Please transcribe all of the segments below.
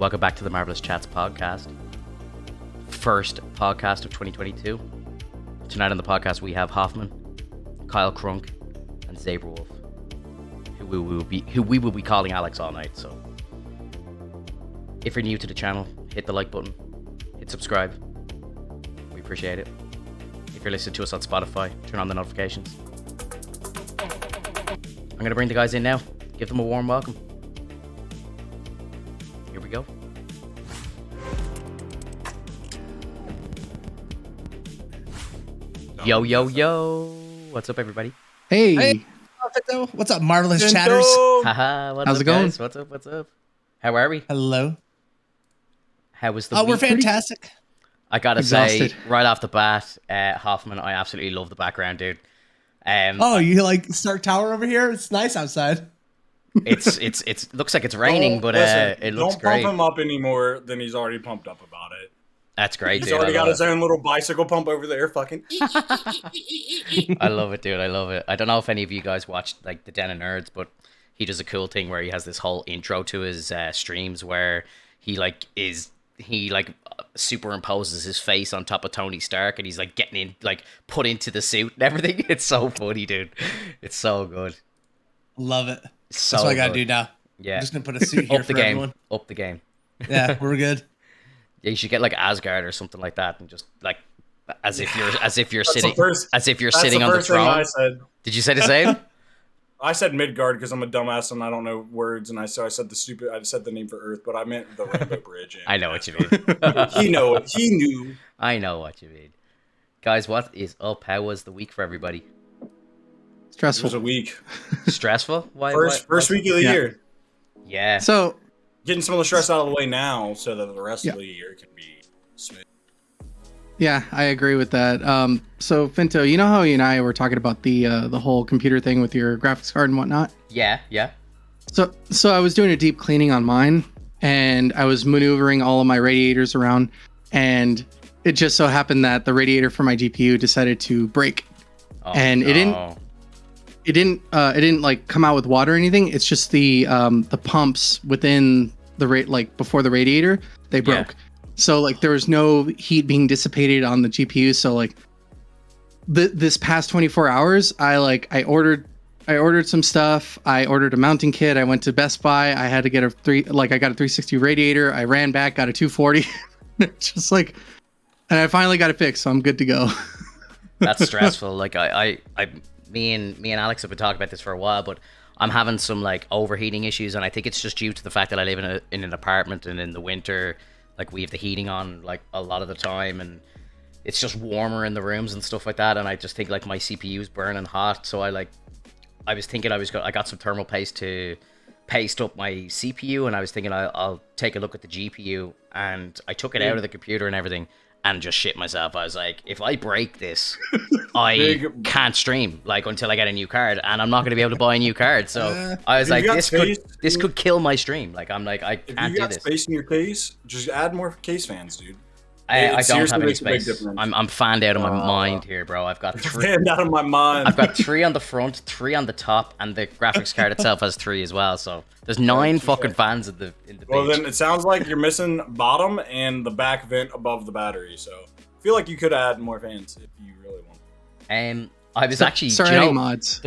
Welcome back to the Marvelous Chats podcast. First podcast of 2022. Tonight on the podcast we have Hofmvn, Kyle Crunk, and Zaber Wolf, who we will be calling Alex all night. So, if you're new to the channel, hit the like button, hit subscribe. We appreciate it. If you're listening to us on Spotify, turn on the notifications. I'm gonna bring the guys in now. Give them a warm welcome. Here we go. Yo, yo, yo. What's up, everybody? Hey. What's up, Marvelous Chatters? Haha, what's How's up, it going? guys? What's up? How are we? Hello. How was the Oh, week? we're fantastic. I gotta Exhausted. say, right off the bat, Hofmvn, I absolutely love the background, dude. Oh, you like Stark Tower over here? It's nice outside. It's looks like it's raining, but it looks don't great. pump him up any more than he's already pumped up about it. That's great, He's dude. already I got love his own little bicycle pump over there, fucking. it. I love it, dude. I love it. I don't know if any of you guys watched like the Den of Nerds, but he does a cool thing where he has this whole intro to his streams where he superimposes his face on top of Tony Stark, and he's like getting in, like put into the suit and everything. It's so funny, dude. It's so good. Love it. So That's what I gotta good. do now. Yeah, I'm just gonna put a suit here up the for game. everyone. Up the game. Yeah, we're good. Yeah, you should get like Asgard or something like that, and just like as if you're That's sitting the sitting on the first thing throne. I said. Did you say the same? I said Midgard because I'm a dumbass and I don't know words, and I said the name for Earth, but I meant the Rainbow Bridge. I know what you mean. He knew. I know what you mean. Guys, what is up? How was the week for everybody? It Stressful. was a week. Stressful? Why? First week of the Yeah. year. Yeah. So, Getting some of the stress out of the way now, so that the rest of the year can be smooth. yeah, I agree with that. So Finto, you know how you and I were talking about the whole computer thing with your graphics card and whatnot? Yeah. So I was doing a deep cleaning on mine, and I was maneuvering all of my radiators around, and it just so happened that the radiator for my GPU decided to break. Oh, And it no. It didn't like come out with water or anything. It's just the pumps within the before the radiator, they broke. Yeah. So like there was no heat being dissipated on the GPU. So like this past 24 hours, I ordered some stuff. I ordered a mounting kit. I went to Best Buy. I had to get I got a 360 radiator. I ran back, got a 240. Just like, and I finally got it fixed, so I'm good to go. That's stressful. Like me and Alex have been talking about this for a while, but I'm having some like overheating issues, and I think it's just due to the fact that I live in an apartment, and in the winter, like we have the heating on like a lot of the time, and it's just warmer in the rooms and stuff like that. And I just think like my CPU is burning hot, so I was thinking I got some thermal paste to paste up my CPU, and I was thinking I'll take a look at the GPU, and I took it out of the computer and everything, and just shit myself. I was like, if I break this, I can't stream like until I get a new card, and I'm not going to be able to buy a new card. So I was like, this could kill my stream. Like I'm like, I If can't you do got this. space in your case, just add more case fans, dude. I don't seriously have any makes a big space. difference. I'm fanned out of my mind here, bro. I've got three. Fanned out of my mind. I've got 3 on the front, 3 on the top, and the graphics card itself has 3 as well. So there's 9 fucking fans in the Well, page. then it sounds like you're missing bottom and the back vent above the battery. So I feel like you could add more fans if you really want. I was actually Start do you know, adding mods.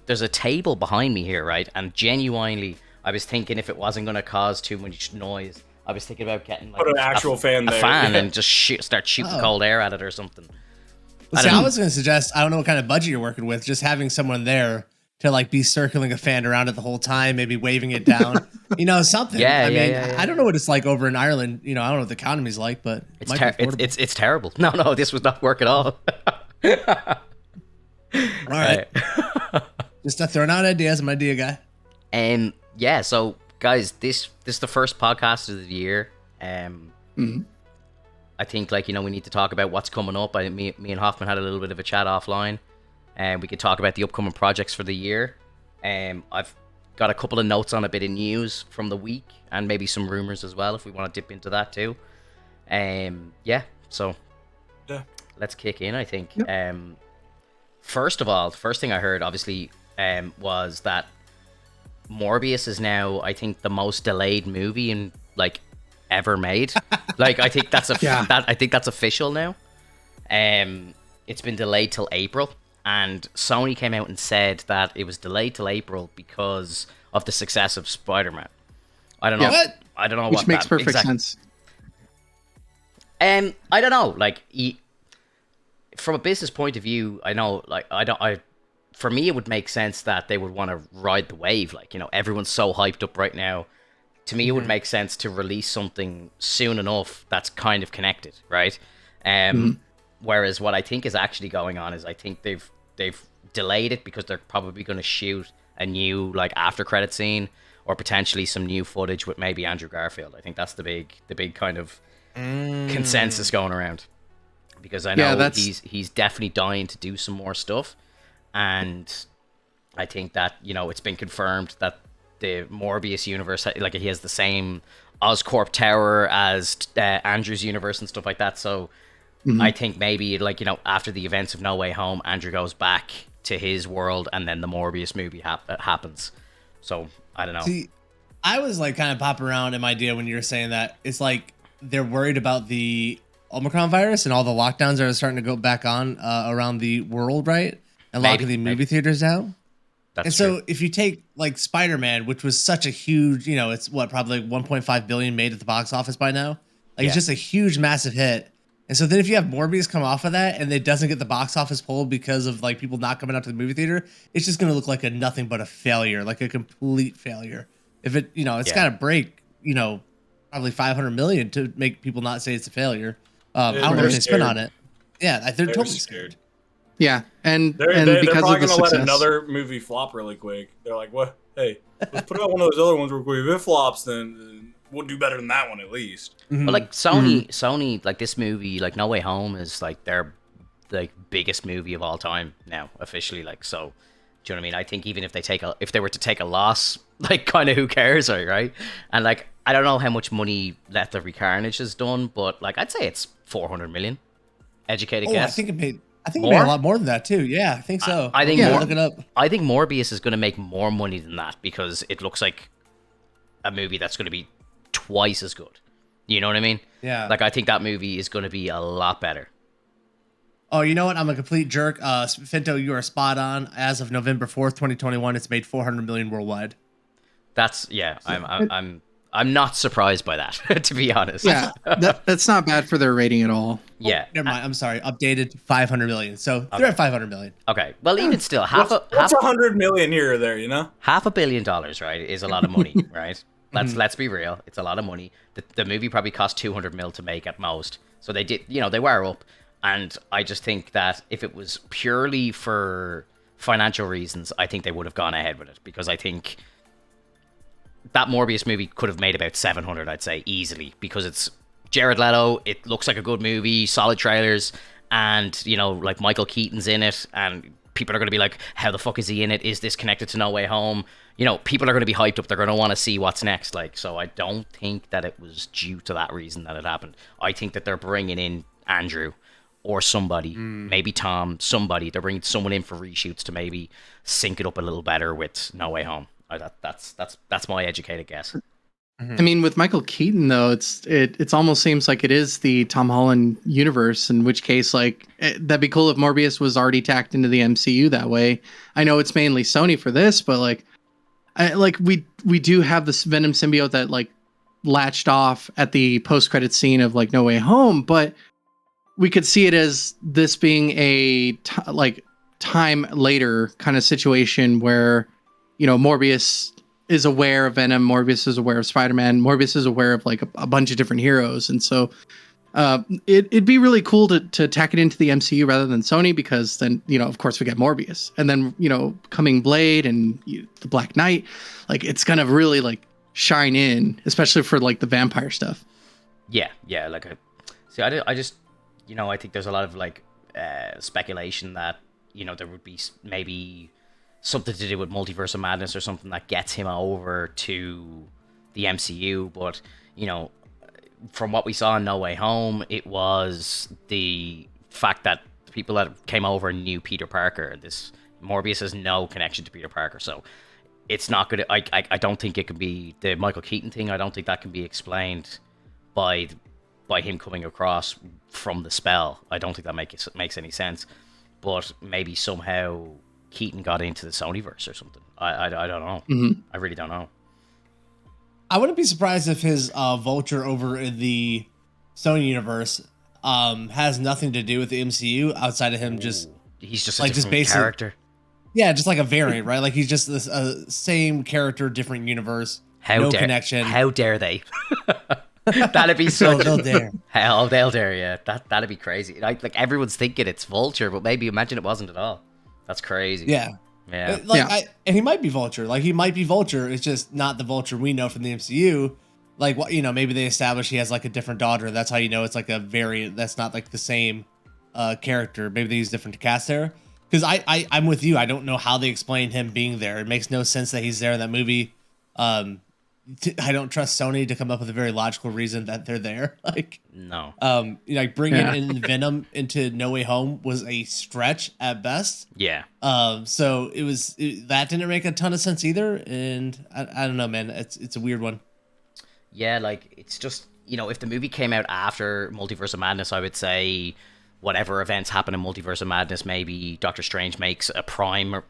there's a table behind me here, right? And genuinely, I was thinking if it wasn't going to cause too much noise, I was thinking about getting like Put an actual fan a there. fan and just start shooting cold air at it or something. Well, see, I was gonna suggest, I don't know what kind of budget you're working with, just having someone there to like be circling a fan around it the whole time, maybe waving it down, something. Yeah, I mean, yeah. I don't know what it's like over in Ireland. I don't know what the economy's like, but it It's might be affordable. it's terrible. No, this would not work at all. All right. Just throwing out ideas. I'm an idea guy. Yeah, so guys, this is the first podcast of the year. I think we need to talk about what's coming up. Me and Hofmvn had a little bit of a chat offline, and we could talk about the upcoming projects for the year. I've got a couple of notes on a bit of news from the week, and maybe some rumors as well if we want to dip into that too. So let's kick in, I think. Yep. First of all, the first thing I heard, obviously, was that Morbius is now, I think, the most delayed movie in ever made. Like, I think that's Yeah. I think that's official now. It's been delayed till April, and Sony came out and said that it was delayed till April because of the success of Spider-Man. I don't know. What? I don't know Which what makes that, perfect exact- sense. I don't know. Like, from a business point of view, I know. Like, for me, it would make sense that they would want to ride the wave. Like, you know, everyone's so hyped up right now. To me, it would make sense to release something soon enough that's kind of connected, right? Whereas what I think is actually going on is I think they've delayed it because they're probably going to shoot a new like after credit scene or potentially some new footage with maybe Andrew Garfield. I think that's the big kind of consensus going around, because I know he's definitely dying to do some more stuff, and I think that, you know, it's been confirmed that the Morbius universe, like, he has the same Oscorp tower as Andrew's universe and stuff like that. So I think maybe, like, you know, after the events of No Way Home, Andrew goes back to his world, and then the Morbius movie happens. So I don't know. See, I was like kind of popping around in my idea when you were saying that. It's like they're worried about the Omicron virus and all the lockdowns that are starting to go back on around the world, right? And locking the movie theaters down. That's true. so if you take like Spider-Man, which was such a huge, you know, it's probably like 1.5 billion made at the box office by now. Like, it's just a huge, massive hit. And so then if you have Morbius come off of that and it doesn't get the box office pulled because of like people not coming out to the movie theater, it's just going to look like a nothing but a failure, like a complete failure. If it, you know, it's got to break, you know, probably 500 million to make people not say it's a failure. I don't know what they spent on it. Yeah, they're totally scared. Yeah, and They're because probably of the gonna let success, another movie flop really quick. They're like, "What? Hey, let's put out one of those other ones real quick. If it flops, then we'll do better than that one at least." But like Sony, like, this movie, like No Way Home, is like their like biggest movie of all time now, officially. Like, so, do you know what I mean? I think even if they were to take a loss, like, kind of who cares, right? And like, I don't know how much money Let There Be Carnage has done, but like, I'd say it's 400 million. Educated guess. I think it made a lot more than that too. Yeah, I think so. I think look it up. I think Morbius is going to make more money than that, because it looks like a movie that's going to be twice as good. You know what I mean? Yeah. Like, I think that movie is going to be a lot better. Oh, you know what? I'm a complete jerk. Finto, you are spot on. As of November 4th, 2021, it's made 400 million worldwide. That's I'm not surprised by that, to be honest. Yeah, that's not bad for their rating at all. Yeah. Never mind. I'm sorry. Updated to 500 million. So they're at 500 million. Okay. Well, even still, What's 100 million here or there? You know, $500 million, right, is a lot of money, right? Let's be real. It's a lot of money. The movie probably cost 200 mil to make at most. So they did, you know, they were up. And I just think that if it was purely for financial reasons, I think they would have gone ahead with it, because I think that Morbius movie could have made about 700, I'd say, easily, because it's Jared Leto. It looks like a good movie, solid trailers, and, you know, like, Michael Keaton's in it, and people are going to be like, how the fuck is he in it? Is this connected to No Way Home? You know, people are going to be hyped up. They're going to want to see what's next. Like, so I don't think that it was due to that reason that it happened. I think that they're bringing in Andrew or somebody, maybe Tom, somebody. They're bringing someone in for reshoots to maybe sync it up a little better with No Way Home. That's my educated guess. I mean, with Michael Keaton though, it's almost seems like it is the Tom Holland universe. In which case, like, that'd be cool if Morbius was already tacked into the MCU that way. I know it's mainly Sony for this, but like, we do have this Venom symbiote that like latched off at the post-credit scene of like No Way Home, but we could see it as this being a time later kind of situation where, you know, Morbius is aware of Venom, Morbius is aware of Spider-Man, Morbius is aware of like a bunch of different heroes. And so it'd be really cool to tack it into the MCU rather than Sony, because then, you know, of course we get Morbius, and then, you know, coming Blade and the Black Knight, like, it's gonna really like shine in, especially for like the vampire stuff. Yeah. Like, I just, you know, I think there's a lot of like speculation that, you know, there would be maybe something to do with Multiverse of Madness or something that gets him over to the MCU. But, you know, from what we saw in No Way Home, it was the fact that the people that came over knew Peter Parker. This Morbius has no connection to Peter Parker, so it's not gonna. I don't think it can be the Michael Keaton thing. I don't think that can be explained by him coming across from the spell. I don't think that makes any sense. But maybe somehow Keaton got into the Sonyverse or something. I don't know. Mm-hmm. I really don't know. I wouldn't be surprised if his Vulture over in the Sony universe has nothing to do with the MCU outside of him. He's just a like different basic character. Yeah, just like a variant, right? Like he's just this same character, different universe. No connection. How dare they? That'd be so. They'll dare. Hell, they'll dare. Yeah, that'd be crazy. Like everyone's thinking it's Vulture, but maybe imagine it wasn't at all. That's crazy. Yeah. Yeah. And he might be Vulture. Like he might be Vulture. It's just not the Vulture we know from the MCU. Like what maybe they establish he has like a different daughter. That's how you know it's like a variant. That's not like the same character. Maybe they use different cast there. Because I'm with you. I don't know how they explain him being there. It makes no sense that he's there in that movie. I don't trust Sony to come up with a very logical reason that they're there. Like no. Like bringing in Venom into No Way Home was a stretch at best. Yeah. So that didn't make a ton of sense either. And I don't know, man. It's a weird one. Yeah, like it's just if the movie came out after Multiverse of Madness, I would say whatever events happen in Multiverse of Madness, maybe Doctor Strange makes a prime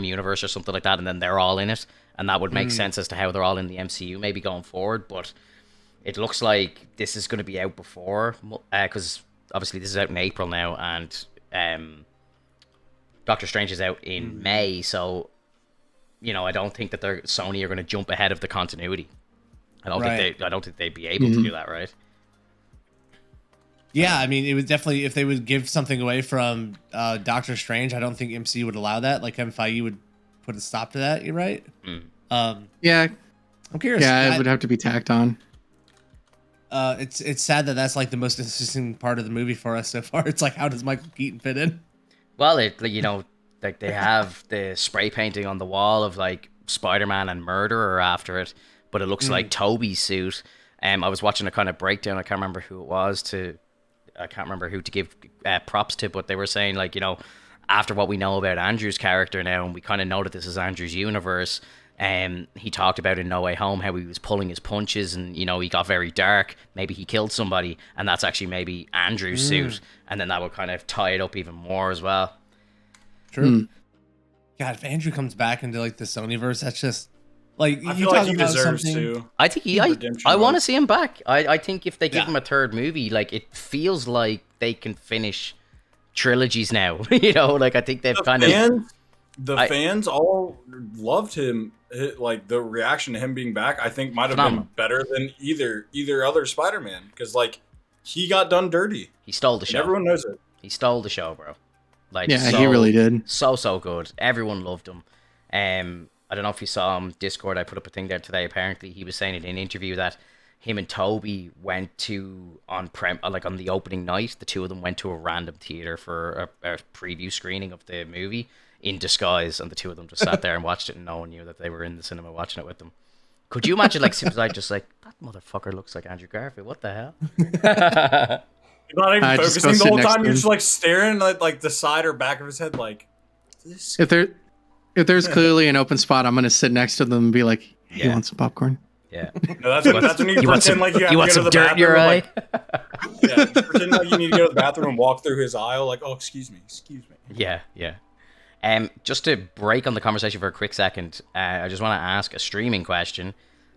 universe or something like that, and then they're all in it, and that would make sense as to how they're all in the MCU maybe going forward. But it looks like this is going to be out before, because obviously this is out in April now, and Doctor Strange is out in May, so I don't think that Sony are going to jump ahead of the continuity. I don't think they'd be able to do that, right? Yeah, I mean, it would definitely, if they would give something away from Doctor Strange, I don't think MCU would allow that. Like Kevin Feige would put a stop to that. You're right. Yeah, I'm curious. Yeah, it would have to be tacked on. It's sad that that's like the most interesting part of the movie for us so far. It's like, how does Michael Keaton fit in? Well, like they have the spray painting on the wall of like Spider-Man and Murderer after it, but it looks like Toby's suit. I was watching a kind of breakdown. I can't remember who to give props to, but they were saying like, after what we know about Andrew's character now, and we kind of know that this is Andrew's universe, he talked about in No Way Home how he was pulling his punches and, he got very dark. Maybe he killed somebody, and that's actually maybe Andrew's suit. And then that would kind of tie it up even more as well. True. God, if Andrew comes back into like the Sonyverse, that's just... Like I feel like he deserves to. I think I want to see him back. I think if they give him a third movie, like it feels like they can finish trilogies now. Like I think they've fans all loved him. Like the reaction to him being back, I think might have been better than either other Spider-Man, because like he got done dirty. He stole the show. Everyone knows it. He stole the show, bro. Like he really did. So good. Everyone loved him. I don't know if you saw him Discord. I put up a thing there today. Apparently, he was saying in an interview that him and Toby went to on the opening night. The two of them went to a random theater for a preview screening of the movie in disguise, and the two of them just sat there and watched it, and no one knew that they were in the cinema watching it with them. Could you imagine, like, Superside just like, that motherfucker looks like Andrew Garfield? What the hell? You're not even focusing the whole time. You're just like staring at like the side or back of his head, like this. If there's clearly an open spot, I'm gonna sit next to them and be like, "Hey, you want some popcorn?" Yeah. No, that's when you pretend like you have to go to the bathroom. Your eye? Yeah, pretend like you need to go to the bathroom and walk through his aisle. Like, oh, excuse me. Yeah. Just to break on the conversation for a quick second, I just want to ask a streaming question.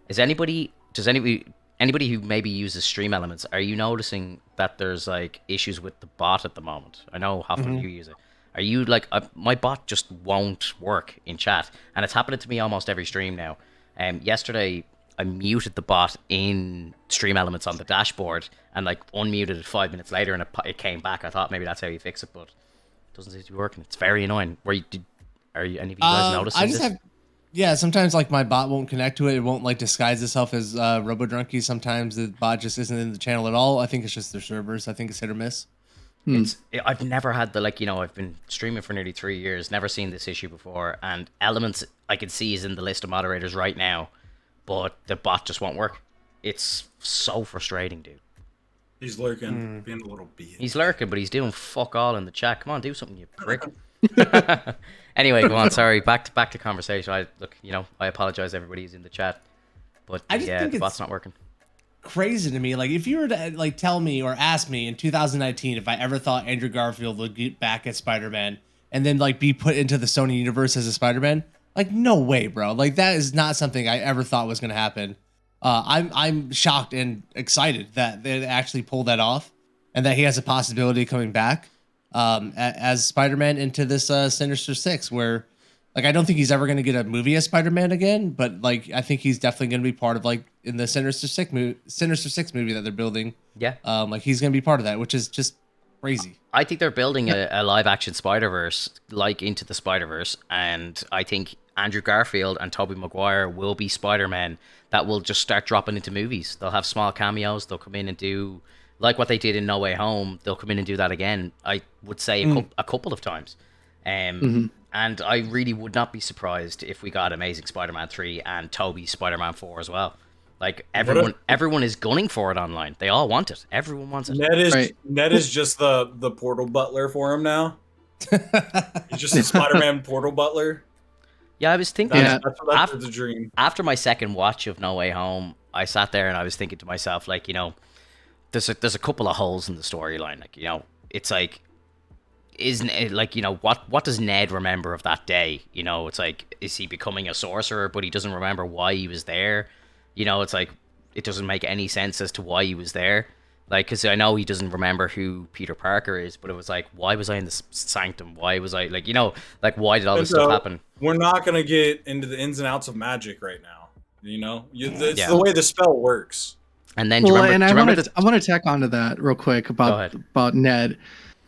Does anybody who maybe uses Stream Elements, are you noticing that there's like issues with the bot at the moment? I know Hofmvn, you use it. Are you like, my bot just won't work in chat, and it's happening to me almost every stream now. Yesterday I muted the bot in Stream Elements on the dashboard and like unmuted it 5 minutes later, and it came back. I thought maybe that's how you fix it, but it doesn't seem to be working. It's very annoying. Are you any of you guys noticing this? Yeah, sometimes like my bot won't connect to it. It won't like disguise itself as RoboDrunky. Sometimes the bot just isn't in the channel at all. I think it's just their servers. I think it's hit or miss. I've never had I've been streaming for nearly 3 years, never seen this issue before, and Elements I can see is in the list of moderators right now, but the bot just won't work. It's so frustrating, dude. He's lurking, being a little bitch. He's lurking, but he's doing fuck all in the chat. Come on, do something, you prick. Anyway, go on. Sorry, back to conversation. I apologize everybody who's in the chat, but the bot's not working. crazy to me. Like, if you were to like tell me or ask me in 2019 if I ever thought Andrew Garfield would get back at Spider-Man and then like be put into the Sony universe as a Spider-Man, like, no way, bro. Like, that is not something I ever thought was going to happen. I'm shocked and excited that they actually pulled that off, and that he has a possibility of coming back as Spider-Man into this Sinister Six, where like I don't think he's ever going to get a movie as Spider-Man again, but like I think he's definitely going to be part of like in the Sinister Six movie that they're building. Yeah, like he's going to be part of that, which is just crazy. I think they're building a live action Spider-Verse like Into the Spider-Verse, and I think Andrew Garfield and Tobey Maguire will be Spider-Man that will just start dropping into movies. They'll have small cameos. They'll come in and do like what they did in No Way Home. They'll come in and do that again. I would say a couple of times. And I really would not be surprised if we got Amazing Spider-Man 3 and Tobey's Spider-Man 4 as well. Like everyone is gunning for it online. They all want it. Everyone wants it. Ned is just the portal butler for him now. He's just a Spider-Man portal butler. Yeah, I was thinking. That's the dream. After my second watch of No Way Home, I sat there and I was thinking to myself, like, you know, there's a couple of holes in the storyline. Like, you know, it's like, isn't it like, you know, what does Ned remember of that day? You know, it's like, is he becoming a sorcerer, but he doesn't remember why he was there? You know, it's like, it doesn't make any sense as to why he was there. Like, because I know he doesn't remember who Peter Parker is, but it was like, why was I in the sanctum? Why was I, like, you know, like, why did all this stuff happen? We're not going to get into the ins and outs of magic right now. You know? It's the way the spell works. And then, I want to tack onto that real quick about Ned.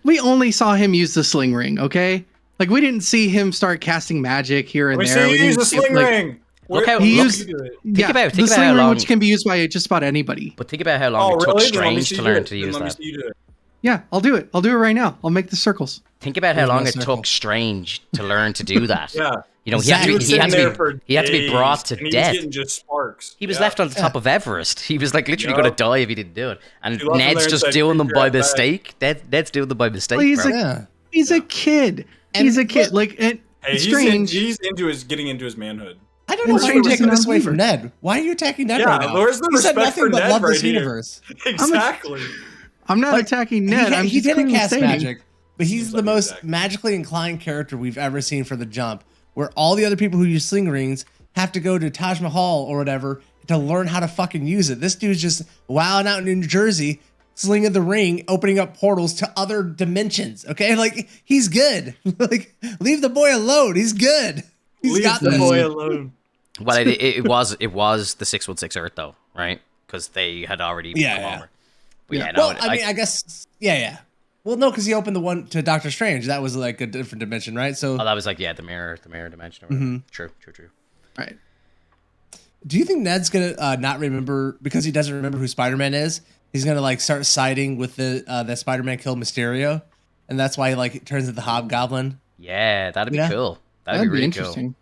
We only saw him use the sling ring, okay? Like, we didn't see him start casting magic here and there. We use the sling ring. Look how he used. Think about how long, which can be used by just about anybody. But think about how long it took Strange to learn to use that. Yeah, I'll do it. I'll do it right now. I'll make the circles. Think about how long it took Strange to learn to do that. Yeah, you know, he had to be brought to death. Just sparks. He was left on the top of Everest. He was like literally going to die if he didn't do it. And Ned's just doing them by mistake. Ned's doing them by mistake. Well, he's a kid. He's a kid. Like, Strange. He's getting into his manhood. I don't know why you're taking this away from Ned. Why are you attacking Ned right now? Where's the respect for Ned right here? Universe. Exactly. I'm not attacking Ned. He didn't cast magic, but he's the most magically inclined character we've ever seen for the jump, where all the other people who use sling rings have to go to Taj Mahal or whatever to learn how to fucking use it. This dude's just wilding out in New Jersey, slinging the ring, opening up portals to other dimensions. Okay, like, he's good. Like, leave the boy alone. He's good. Leave the boy alone. Well, it was the 616 Earth though, right? Because they had already come over. But I guess Well, no, because he opened the one to Doctor Strange. That was like a different dimension, right? So that was like the mirror dimension. Mm-hmm. True. Right. Do you think Ned's gonna not remember because he doesn't remember who Spider-Man is? He's gonna like start siding with the Spider-Man killed Mysterio, and that's why he like turns into the Hobgoblin. Yeah, that'd be cool. That'd be really interesting. Cool.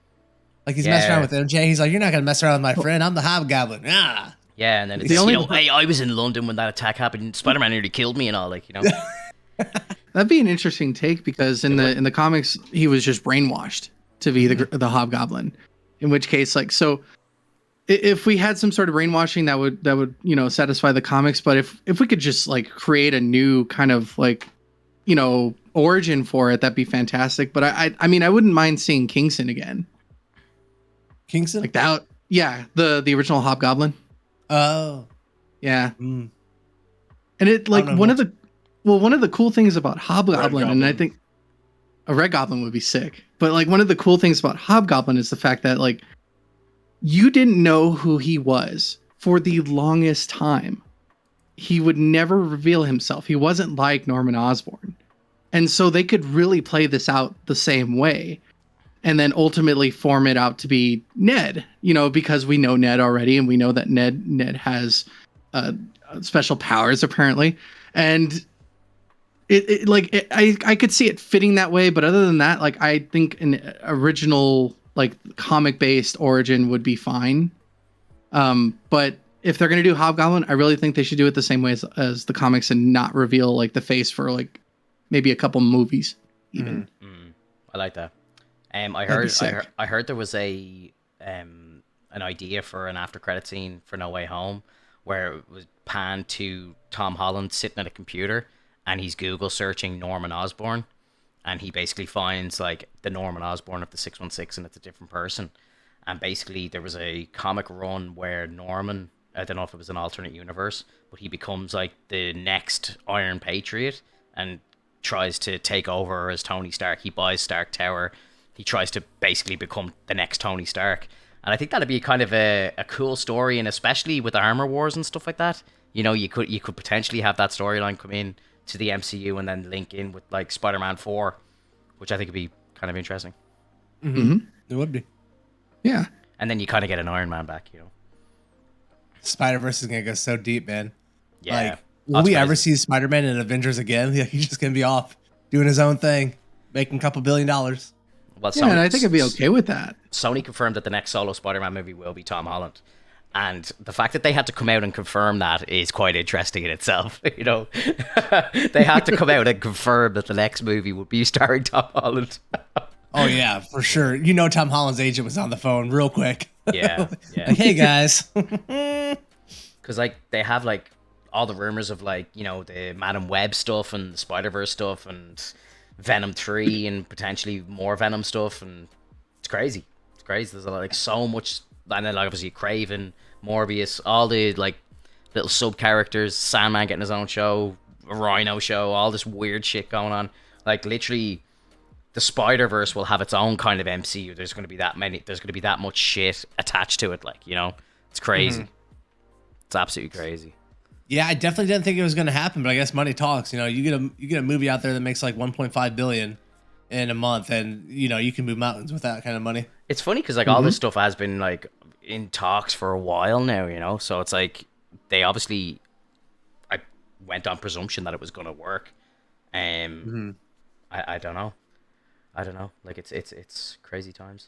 Like he's messing around with MJ. He's like, "You're not gonna mess around with my friend. I'm the Hobgoblin." Ah. Yeah, and then it's hey, I was in London when that attack happened. Spider-Man nearly killed me and all, like, you know. That'd be an interesting take because in the comics he was just brainwashed to be the Hobgoblin. In which case, like, so if we had some sort of brainwashing that would satisfy the comics, but if we could just like create a new kind of like origin for it, that'd be fantastic. But I mean I wouldn't mind seeing Kingston again. Kingston? Like that? Yeah, the original Hobgoblin. Oh. Yeah. And it like one of the cool things about Hobgoblin, and I think a Red Goblin would be sick. But like one of the cool things about Hobgoblin is the fact that like you didn't know who he was for the longest time. He would never reveal himself. He wasn't like Norman Osborn. And so they could really play this out the same way. And then ultimately form it out to be Ned, because we know Ned already, and we know that Ned has special powers apparently, and I could see it fitting that way. But other than that, like I think an original like comic based origin would be fine. But if they're gonna do Hobgoblin, I really think they should do it the same way as the comics and not reveal like the face for like maybe a couple movies even. I like that. I heard there was an idea for an after credit scene for No Way Home where it was panned to Tom Holland sitting at a computer and he's Google searching Norman Osborn, and he basically finds like the Norman Osborn of the 616 and it's a different person. And basically there was a comic run where Norman, I don't know if it was an alternate universe, but he becomes like the next Iron Patriot and tries to take over as Tony Stark. He buys Stark Tower. He tries to basically become the next Tony Stark. And I think that'd be kind of a cool story, and especially with Armor Wars and stuff like that. You know, you could potentially have that storyline come in to the MCU and then link in with like Spider-Man 4, which I think would be kind of interesting. Mm-hmm. It would be. Yeah. And then you kind of get an Iron Man back, you know. Spider-Verse is going to go so deep, man. Yeah. Like, will we ever see Spider-Man in Avengers again? Yeah, he's just going to be off doing his own thing, making a couple $1 billion. Well, yeah, and I think I'd be okay with that. Sony confirmed that the next solo Spider-Man movie will be Tom Holland. And the fact that they had to come out and confirm that is quite interesting in itself. You know, they had to come out and confirm that the next movie would be starring Tom Holland. Oh, yeah, for sure. You know, Tom Holland's agent was on the phone real quick. Yeah. Yeah. Like, hey, guys. Because, like, they have, like, all the rumors of, like, you know, the Madam Web stuff and the Spider-Verse stuff and Venom 3 and potentially more Venom stuff, and it's crazy. It's crazy. There's like so much, and then like obviously Craven, Morbius, all the like little sub characters, Sandman getting his own show, a Rhino show, all this weird shit going on. Like literally, the Spider-Verse will have its own kind of MCU. There's going to be that many. There's going to be that much shit attached to it. Like, you know, it's crazy. Mm-hmm. It's absolutely crazy. Yeah, I definitely didn't think it was going to happen, but I guess money talks. You know, you get a movie out there that makes like 1.5 billion in a month, and you know you can move mountains with that kind of money. It's funny because like all this stuff has been like in talks for a while now, you know. So it's like they obviously, I went on presumption that it was going to work. I don't know. Like it's crazy times.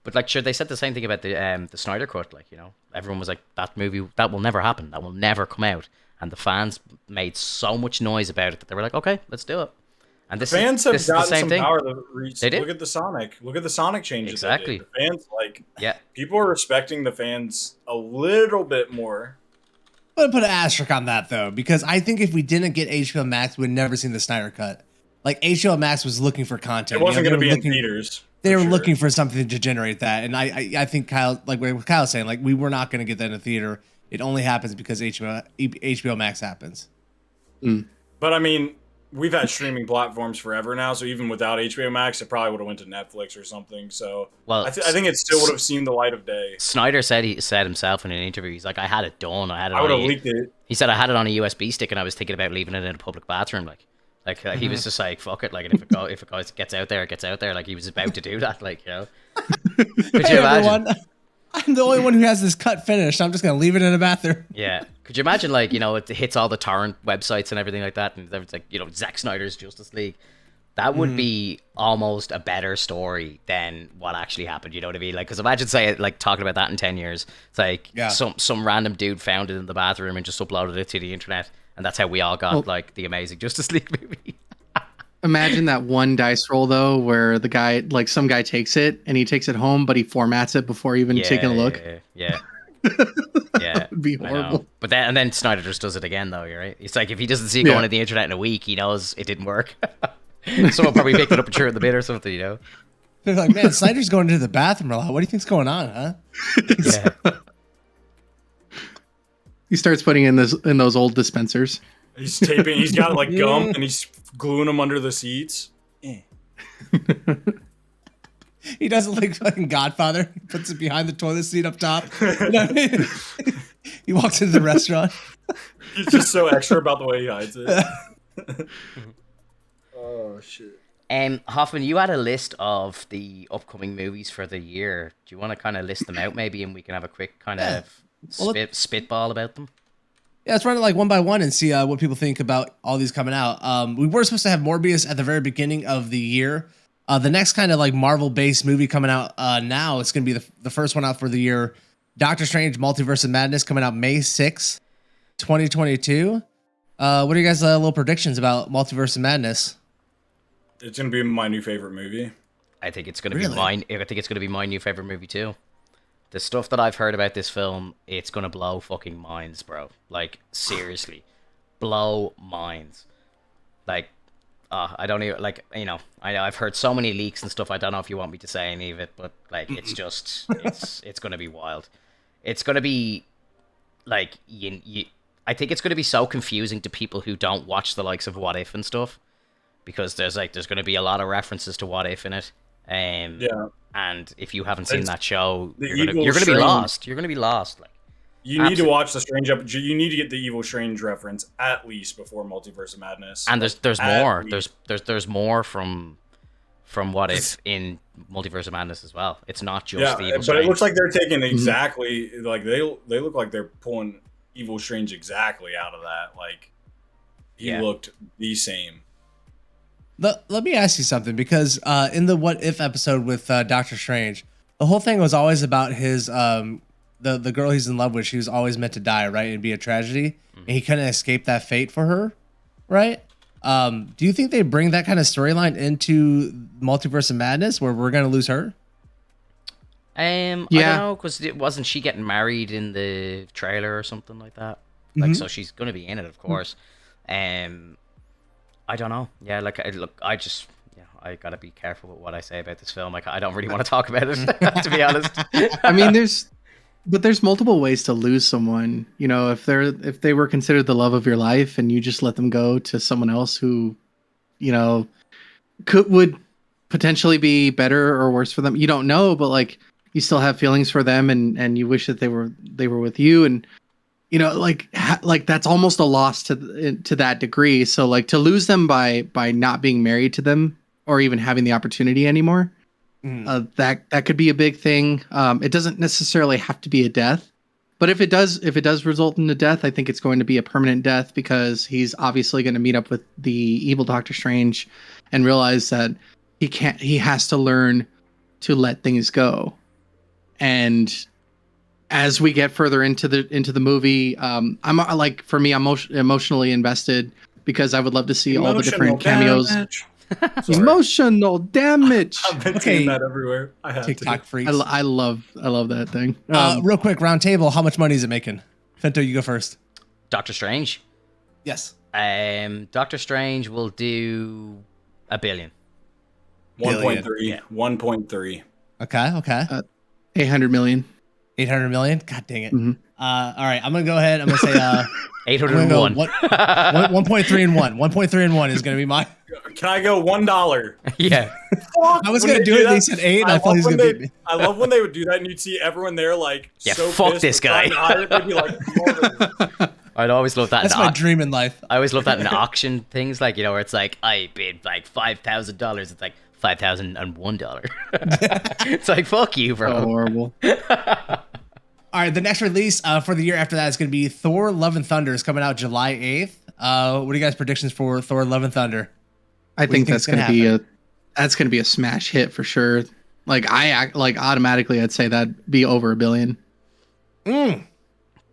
But like, sure, they said the same thing about the Snyder Cut. Like, you know, everyone was like, that movie, that will never happen. That will never come out. And the fans made so much noise about it that they were like, okay, let's do it. And this fans have this gotten is the same some thing. power to reach. They did. Look at the Sonic changes. Exactly. The fans people are respecting the fans a little bit more. But put an asterisk on that though, because I think if we didn't get HBO Max, we'd never seen the Snyder Cut. Like HBO Max was looking for content. It wasn't going to be in theaters. They were looking for something to generate that, and I think Kyle, like what Kyle was saying, like we were not going to get that in the theater. It only happens because HBO Max happens. But I mean, we've had streaming platforms forever now, so even without HBO Max, it probably would have went to Netflix or something. So well, I think it still would have seen the light of day. Snyder said himself in an interview, he's like, I had it done. I would have leaked it. He said I had it on a USB stick, and I was thinking about leaving it in a public bathroom, Like he was just like, fuck it, like, and if it gets out there, it gets out there. Like he was about to do that, like, you know. Could you imagine? Everyone, I'm the only one who has this cut finished. I'm just gonna leave it in the bathroom. Yeah. Could you imagine, like, you know, it hits all the torrent websites and everything like that, and it's like, you know, Zack Snyder's Justice League. That would be almost a better story than what actually happened. You know what I mean? Like, because imagine like talking about that in 10 years. It's like some random dude found it in the bathroom and just uploaded it to the internet. And that's how we all got like the amazing Justice League movie. Imagine that one dice roll though, where the guy, like some guy takes it and he takes it home, but he formats it before even taking a look. Yeah. That would be horrible. But then Snyder just does it again though, right? It's like if he doesn't see it going to the internet in a week, he knows it didn't work. Someone probably picked it up and threw it in the bin or something, you know? They're like, man, Snyder's going to the bathroom a lot. What do you think's going on, huh? Yeah. He starts putting in those old dispensers. He's taping. He's got like gum, and he's gluing them under the seats. He does it like fucking Godfather. He puts it behind the toilet seat up top. You know what I mean? He walks into the restaurant. He's just so extra about the way he hides it. Oh shit. Hofmvn, you had a list of the upcoming movies for the year. Do you want to kind of list them out maybe, and we can have a quick kind of spitball about them? Yeah, let's run it like one by one and see what people think about all these coming out. We were supposed to have Morbius at the very beginning of the year. The next kind of like Marvel-based movie coming out now, it's going to be the first one out for the year. Doctor Strange Multiverse of Madness coming out May 6th, 2022. What are you guys' little predictions about Multiverse of Madness? It's going to be my new favorite movie. I think it's going to be mine. I think it's going to be my new favorite movie too. the stuff that I've heard about this film, it's gonna blow fucking minds, bro. Like, seriously, blow minds. Like, I don't even like, I've heard so many leaks and stuff. I don't know if you want me to say any of it, but like, it's just it's gonna be wild. It's gonna be like I think it's gonna be so confusing to people who don't watch the likes of What If and stuff, because there's gonna be a lot of references to What If in it. Yeah. And if you haven't seen that show, you're gonna be lost. You're gonna be lost. Like, you need to watch the Strange episode. You need to get the Evil Strange reference at least before Multiverse of Madness. And there's more. There's more from What If in Multiverse of Madness as well. It's not just the Evil Strange. But it looks like they're taking exactly like they look like they're pulling Evil Strange exactly out of that. Like, he looked the same. Let me ask you something, because in the What If episode with Doctor Strange, the whole thing was always about his the girl he's in love with. She was always meant to die, right, and be a tragedy, and he couldn't escape that fate for her, right? Do you think they bring that kind of storyline into Multiverse of Madness, where we're gonna lose her? I don't know, because wasn't she getting married in the trailer or something like that? Like, so she's gonna be in it, of course. I don't know. Yeah, like, I gotta be careful with what I say about this film. Like, I don't really want to talk about it, to be honest. I mean, there's multiple ways to lose someone. You know, if they were considered the love of your life and you just let them go to someone else who, would potentially be better or worse for them. You don't know, but like, you still have feelings for them, and you wish that they were with you, and like that's almost a loss to that degree. So like, to lose them by not being married to them or even having the opportunity anymore, that could be a big thing. It doesn't necessarily have to be a death, but if it does result in a death, I think it's going to be a permanent death, because he's obviously going to meet up with the evil Doctor Strange and realize that he has to learn to let things go. And as we get further into the movie, I'm like, for me, I'm emotionally invested, because I would love to see all the different cameos. Emotional damage. I've been seeing that everywhere. I have TikTok freaks. I love that thing. Real quick, round table. How much money is it making? Finto, you go first. Doctor Strange. Yes. Doctor Strange will do $1 billion. 1.3. Yeah. 1.3. Okay. 800 million. 800 million. God dang it. Mm-hmm. All right, I'm gonna go ahead. I'm gonna say 801. 1.3 and 1. 1.3 and 1 is gonna be mine. Can I go $1? Yeah. I was gonna do it. They said 8. I thought he was gonna beat me. I love when they would do that, and you'd see everyone there like, so fuck pissed this guy. They'd be like, I'd always love that. That's my dream in life. I always love that in auction things, like, where it's like, I bid like $5,000. It's like $5,001. It's like, fuck you, bro. So horrible. All right, the next release for the year after that is going to be Thor Love and Thunder, is coming out July 8th. What are you guys' predictions for Thor Love and Thunder? I think that's going to be a smash hit for sure. Like, automatically I'd say that'd be over $1 billion.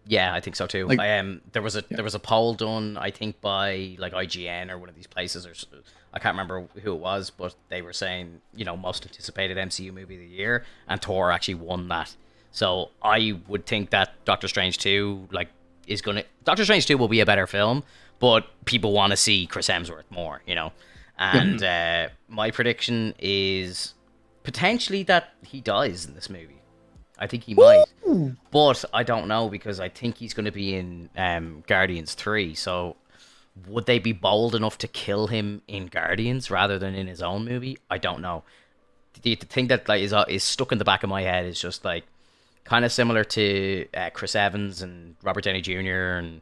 Yeah, I think so too. There was a poll done, I think, by like IGN or one of these places, or I can't remember who it was, but they were saying, most anticipated MCU movie of the year, and Thor actually won that. So I would think that Doctor Strange 2 Doctor Strange 2 will be a better film, but people want to see Chris Hemsworth more, And my prediction is potentially that he dies in this movie. I think he might, but I don't know, because I think he's going to be in Guardians 3. So would they be bold enough to kill him in Guardians rather than in his own movie? I don't know. The thing that is stuck in the back of my head is just like, kind of similar to Chris Evans and Robert Downey Jr. and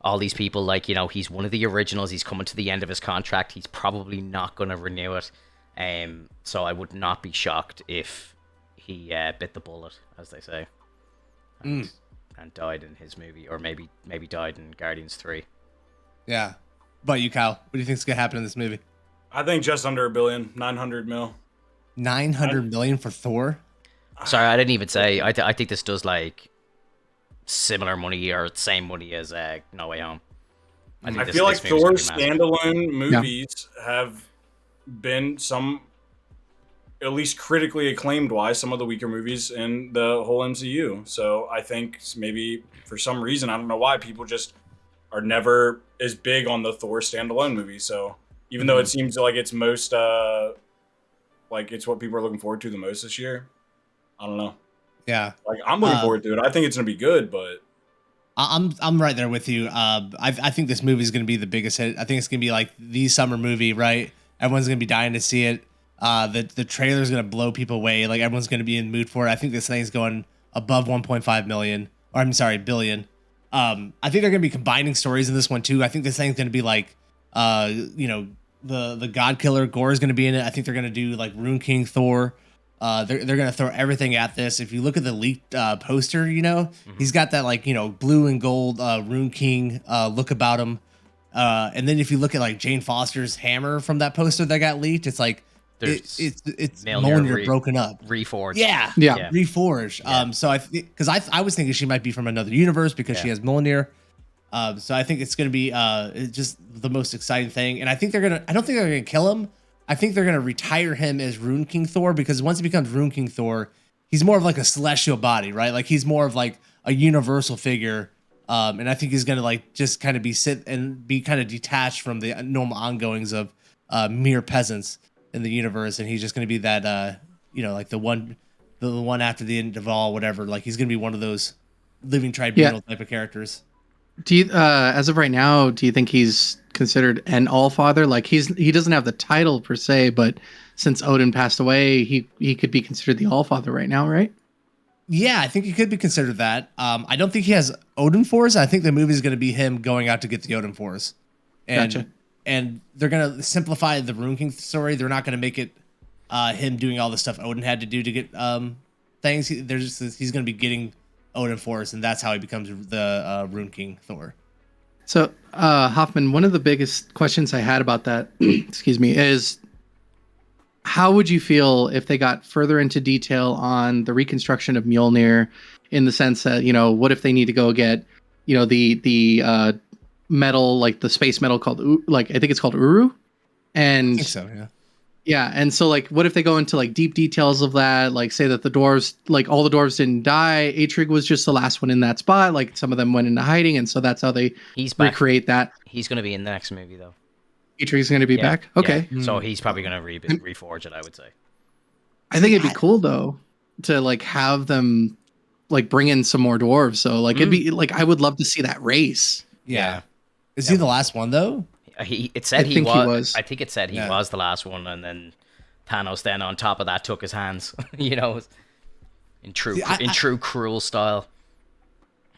all these people. Like, he's one of the originals. He's coming to the end of his contract. He's probably not going to renew it. So I would not be shocked if he bit the bullet, as they say, and died in his movie, or maybe died in Guardians 3. Yeah. But you, Kyle, what do you think is going to happen in this movie? I think just under $1 billion, 900 mil. 900 million for Thor? Sorry, I didn't even say. I think this does like similar money or same money as No Way Home. I feel like Thor's standalone movies have been at least critically acclaimed wise, some of the weaker movies in the whole MCU. So I think maybe for some reason, I don't know why, people just are never as big on the Thor standalone movie. So even though it seems like it's most, like it's what people are looking forward to the most this year, I don't know. Yeah. Like I'm looking forward to it. I think it's going to be good, but I'm right there with you. I think this movie is going to be the biggest hit. I think it's going to be like the summer movie, right? Everyone's going to be dying to see it. The trailer is going to blow people away. Like everyone's going to be in the mood for it. I think this thing's going above 1.5 million, or I'm sorry, billion. I think they're going to be combining stories in this one too. I think this thing's going to be like, the God Killer Gore is going to be in it. I think they're going to do like Rune King Thor. They're going to throw everything at this. If you look at the leaked poster, he's got that like, blue and gold Rune King look about him. And then if you look at like Jane Foster's hammer from that poster that got leaked, it's like it's Mjolnir broken up, reforged. Yeah, reforged. So because I was thinking she might be from another universe because she has Mjolnir. So I think it's going to be just the most exciting thing. And I don't think they're gonna kill him. I think they're going to retire him as Rune King Thor, because once he becomes Rune King Thor, he's more of like a celestial body, right? Like he's more of like a universal figure. And I think he's going to like just kind of be kind of detached from the normal ongoings of mere peasants in the universe. And he's just going to be that, like the one after the end of all, whatever. Like he's going to be one of those living tribunal type of characters. Do you, as of right now, do you think he's considered an Allfather? Like he doesn't have the title per se, but since Odin passed away, he could be considered the Allfather right now, right? Yeah, I think he could be considered that. I don't think he has Odin Force. I think the movie is going to be him going out to get the Odin Force. Gotcha. And they're going to simplify the Rune King story. They're not going to make it him doing all the stuff Odin had to do to get things. He's going to be getting Odin Force, and that's how he becomes the Rune King Thor. So, Hofmvn, one of the biggest questions I had about that, excuse me, is how would you feel if they got further into detail on the reconstruction of Mjolnir, in the sense that, what if they need to go get, the metal, like the space metal called, I think it's called Uru? And I think so, yeah. Yeah, and so like, what if they go into like deep details of that? Like, say that the dwarves, like all the dwarves didn't die. Atric was just the last one in that spot. Like, some of them went into hiding, and so that's how they recreate that. He's going to be in the next movie, though. Atric's going to be back. Okay, so he's probably going to reforge it, I would say. I think it'd be cool though to like have them like bring in some more dwarves. So like it'd be like, I would love to see that race. Yeah. Is he the last one though? It said he was. I think it said he was the last one, and then Thanos then on top of that took his hands. In true cruel style.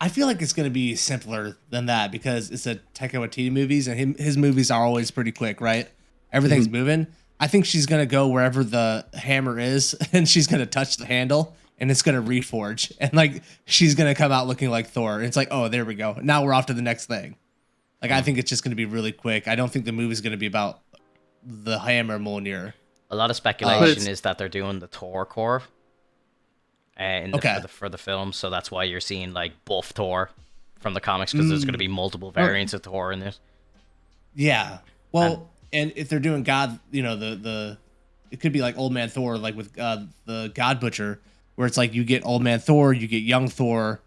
I feel like it's going to be simpler than that because it's a Taika Waititi movies, and his movies are always pretty quick, right? Everything's moving. I think she's going to go wherever the hammer is, and she's going to touch the handle, and it's going to reforge, and like she's going to come out looking like Thor. And it's like, oh, there we go. Now we're off to the next thing. Like, I think it's just going to be really quick. I don't think the movie's going to be about the hammer Mjolnir. A lot of speculation is that they're doing the Thor core for the film, so that's why you're seeing like buff Thor from the comics, because there's going to be multiple variants of Thor in this. Yeah. Well, and if they're doing God, it could be like Old Man Thor, like with the God Butcher, where it's like you get Old Man Thor, you get Young Thor,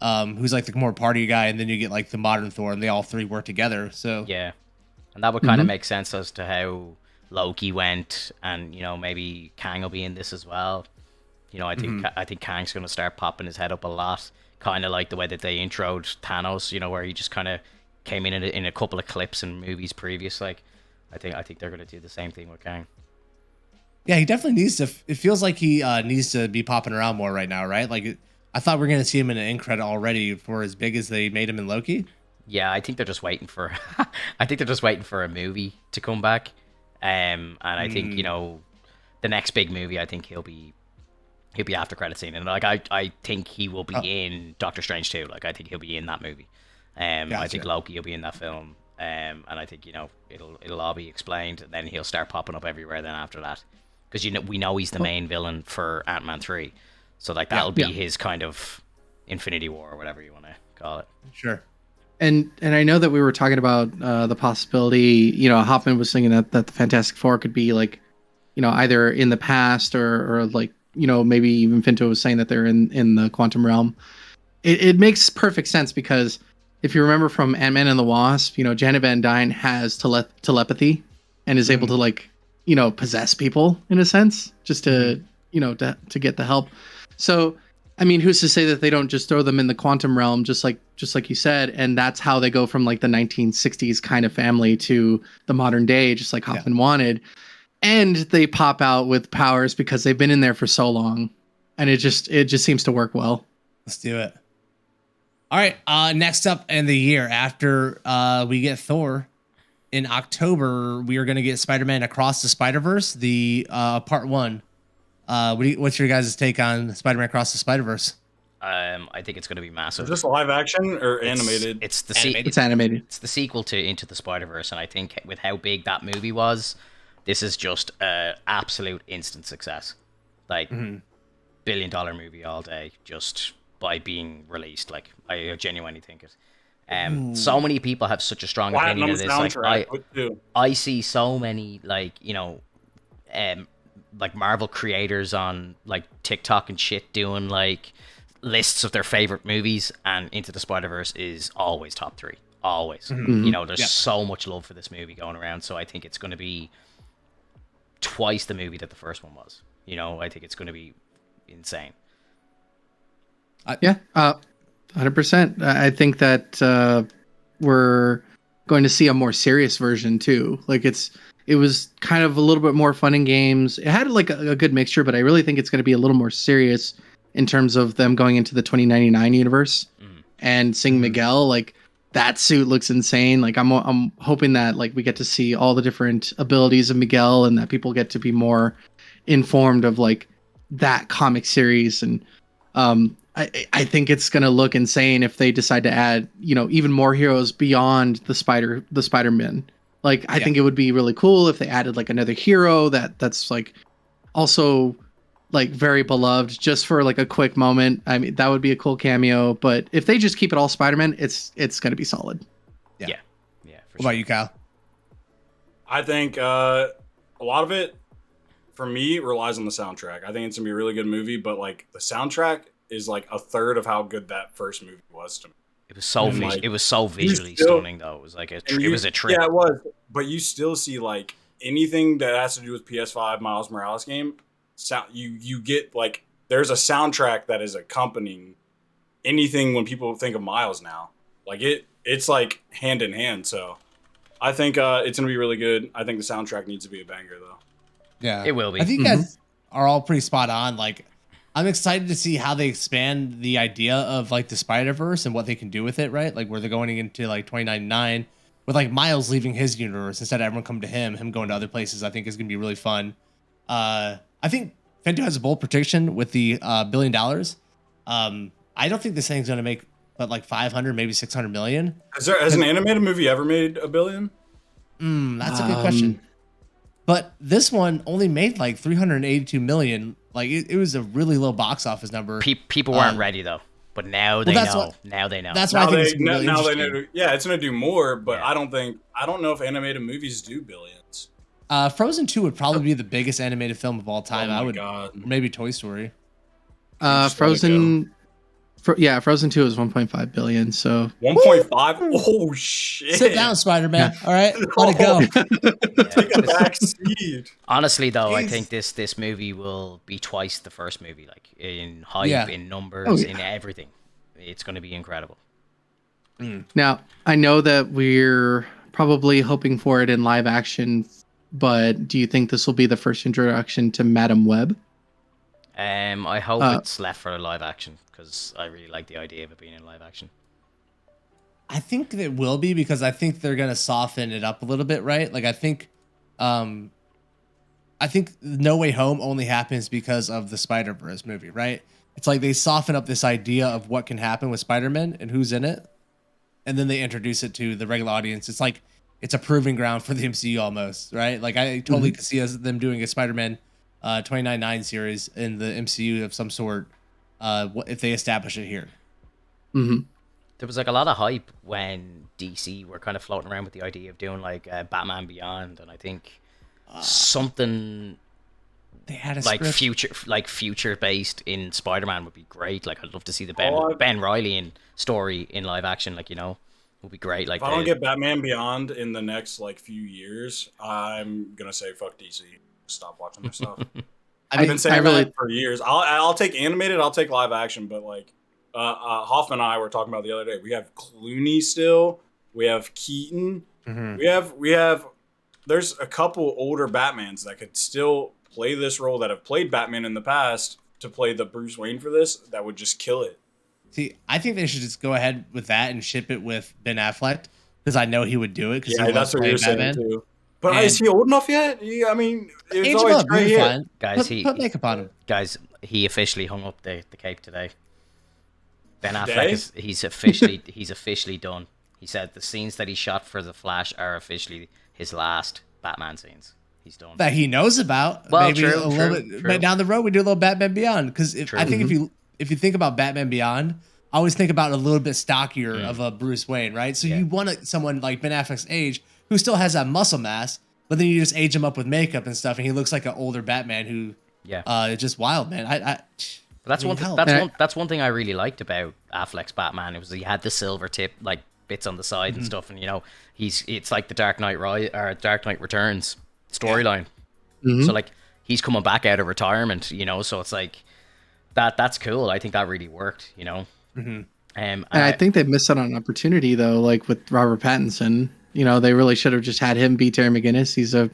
who's like the more party guy, and then you get like the modern Thor, and they all three work together. So yeah, and that would kind of make sense as to how Loki went, and maybe Kang will be in this as well. I think Kang's going to start popping his head up a lot, kind of like the way that they introed Thanos. Where he just kind of came in a couple of clips in movies previous. Like, I think they're going to do the same thing with Kang. Yeah, he definitely needs to. It feels like he needs to be popping around more right now, right? Like, I thought we were going to see him in an end credit already for as big as they made him in Loki. Yeah, I think they're just waiting for. I think they're just waiting for a movie to come back, and I think the next big movie. I think he'll be after credit scene, and like I think he will be in Doctor Strange too. Like, I think he'll be in that movie. Gotcha. I think Loki will be in that film, and I think it'll all be explained, and then he'll start popping up everywhere. Then after that, because we know he's the main villain for Ant-Man 3. So like that'll be his kind of Infinity War or whatever you want to call it. Sure. And I know that we were talking about the possibility, Hofmvn was thinking that the Fantastic Four could be like either in the past or like, maybe even Finto was saying that they're in the quantum realm. It makes perfect sense because if you remember from Ant-Man and the Wasp, Janet Van Dyne has telepathy and is able to like, possess people in a sense, just to, to get the help. So, I mean, who's to say that they don't just throw them in the quantum realm, just like you said, and that's how they go from like the 1960s kind of family to the modern day, just like Hofmvn wanted. And they pop out with powers because they've been in there for so long, and it just seems to work well. Let's do it. All right. Next up in the year after we get Thor in October, we are going to get Spider-Man Across the Spider-Verse, the part 1. What's your guys' take on Spider-Man Across the Spider-Verse? I think it's going to be massive. Is this live action or animated? It's animated. It's the sequel to Into the Spider-Verse, and I think with how big that movie was, this is just an absolute instant success. Like, $1 billion movie all day, just by being released. Like, I genuinely think it. So many people have such a strong opinion of this. Like, I see so many like Marvel creators on like TikTok and shit doing like lists of their favorite movies, and Into the Spider-Verse is always top 3. Always. There's so much love for this movie going around, so I think it's going to be twice the movie that the first one was. I think it's going to be insane. 100%. I think that we're going to see a more serious version too. Like it was kind of a little bit more fun in games. It had like a good mixture, but I really think it's going to be a little more serious in terms of them going into the 2099 universe and seeing Miguel. Like, that suit looks insane. Like, I'm hoping that like we get to see all the different abilities of Miguel, and that people get to be more informed of like that comic series. And I think it's going to look insane if they decide to add, even more heroes beyond the Spider-Man. Like, I think it would be really cool if they added like another hero that's like also like very beloved, just for like a quick moment. I mean, that would be a cool cameo. But if they just keep it all Spider-Man, it's going to be solid. Yeah. What about you, Kyle? I think a lot of it for me relies on the soundtrack. I think it's gonna be a really good movie, but like the soundtrack is like a third of how good that first movie was to me. It was so visually stunning, though. It was like it was a trip. Yeah, it was. But you still see like anything that has to do with PS5 Miles Morales game. You get like there's a soundtrack that is accompanying anything when people think of Miles now. Like it's like hand in hand. So I think it's gonna be really good. I think the soundtrack needs to be a banger though. Yeah, it will be. I think you guys are all pretty spot on. Like, I'm excited to see how they expand the idea of like the Spider-Verse and what they can do with it, right? Like, where they're going into like 2099 with like Miles leaving his universe instead of everyone coming to him going to other places. I think is gonna be really fun. I think Finto has a bold prediction with the $1 billion. I don't think this thing's gonna make but like 500, maybe 600 million. Has an animated movie ever made $1 billion? That's a good question. But this one only made like 382 million. Like it was a really low box office number. People weren't ready though, but now they know. Now they know. That's why I think it's really now they know. Yeah, it's gonna do more, but I don't know if animated movies do billions. Frozen 2 would probably be the biggest animated film of all time. Maybe Toy Story. Frozen 2 is 1.5 billion. So 1.5. Oh shit! Sit down, Spider-Man. All right, let it go. Take a back seat. Honestly, though, I think this movie will be twice the first movie, like in hype, in numbers, in everything. It's going to be incredible. Now, I know that we're probably hoping for it in live action, but do you think this will be the first introduction to Madam Web? I hope it's left for live action because I really like the idea of it being in live action. I think it will be because I think they're gonna soften it up a little bit, right? Like I think No Way Home only happens because of the Spider-Verse movie, right? It's like they soften up this idea of what can happen with Spider-Man and who's in it, and then they introduce it to the regular audience. It's like it's a proving ground for the MCU almost, right? Like I totally could see them doing a Spider-Man 2099 series in the MCU of some sort if they establish it here. There was like a lot of hype when DC were kind of floating around with the idea of doing like Batman Beyond, and I think something They had a like script. future based in Spider-Man would be great. Like I'd love to see the Ben Riley in story in live action. Like would be great. Like if I don't get Batman Beyond in the next like few years, I'm gonna say fuck DC. Stop watching their stuff. I've been saying that for years. I'll take animated. I'll take live action. But like Hofmvn and I were talking about the other day, we have Clooney still. We have Keaton. Mm-hmm. We have. There's a couple older Batmans that could still play this role that have played Batman in the past to play the Bruce Wayne for this. That would just kill it. See, I think they should just go ahead with that and ship it with Ben Affleck because I know he would do it. Yeah, that's what you're saying too. But is he old enough yet? I mean, it's always great here. Guys, put makeup on him. Guys, he officially hung up the cape today. Ben Affleck he's officially done. He said the scenes that he shot for The Flash are officially his last Batman scenes. He's done. That he knows about. Well, maybe a little bit. But down the road, we do a little Batman Beyond because I think if you think about Batman Beyond, I always think about a little bit stockier of a Bruce Wayne, right? So you want someone like Ben Affleck's age who still has that muscle mass, but then you just age him up with makeup and stuff, and he looks like an older Batman who, is just wild, man. That's one thing I really liked about Affleck's Batman. It was he had the silver tip like bits on the side and stuff, and it's like the Dark Knight Returns storyline. So like he's coming back out of retirement, so it's like that's cool. I think that really worked, and I think they missed out on an opportunity though, like with Robert Pattinson. They really should have just had him be Terry McGinnis. He's a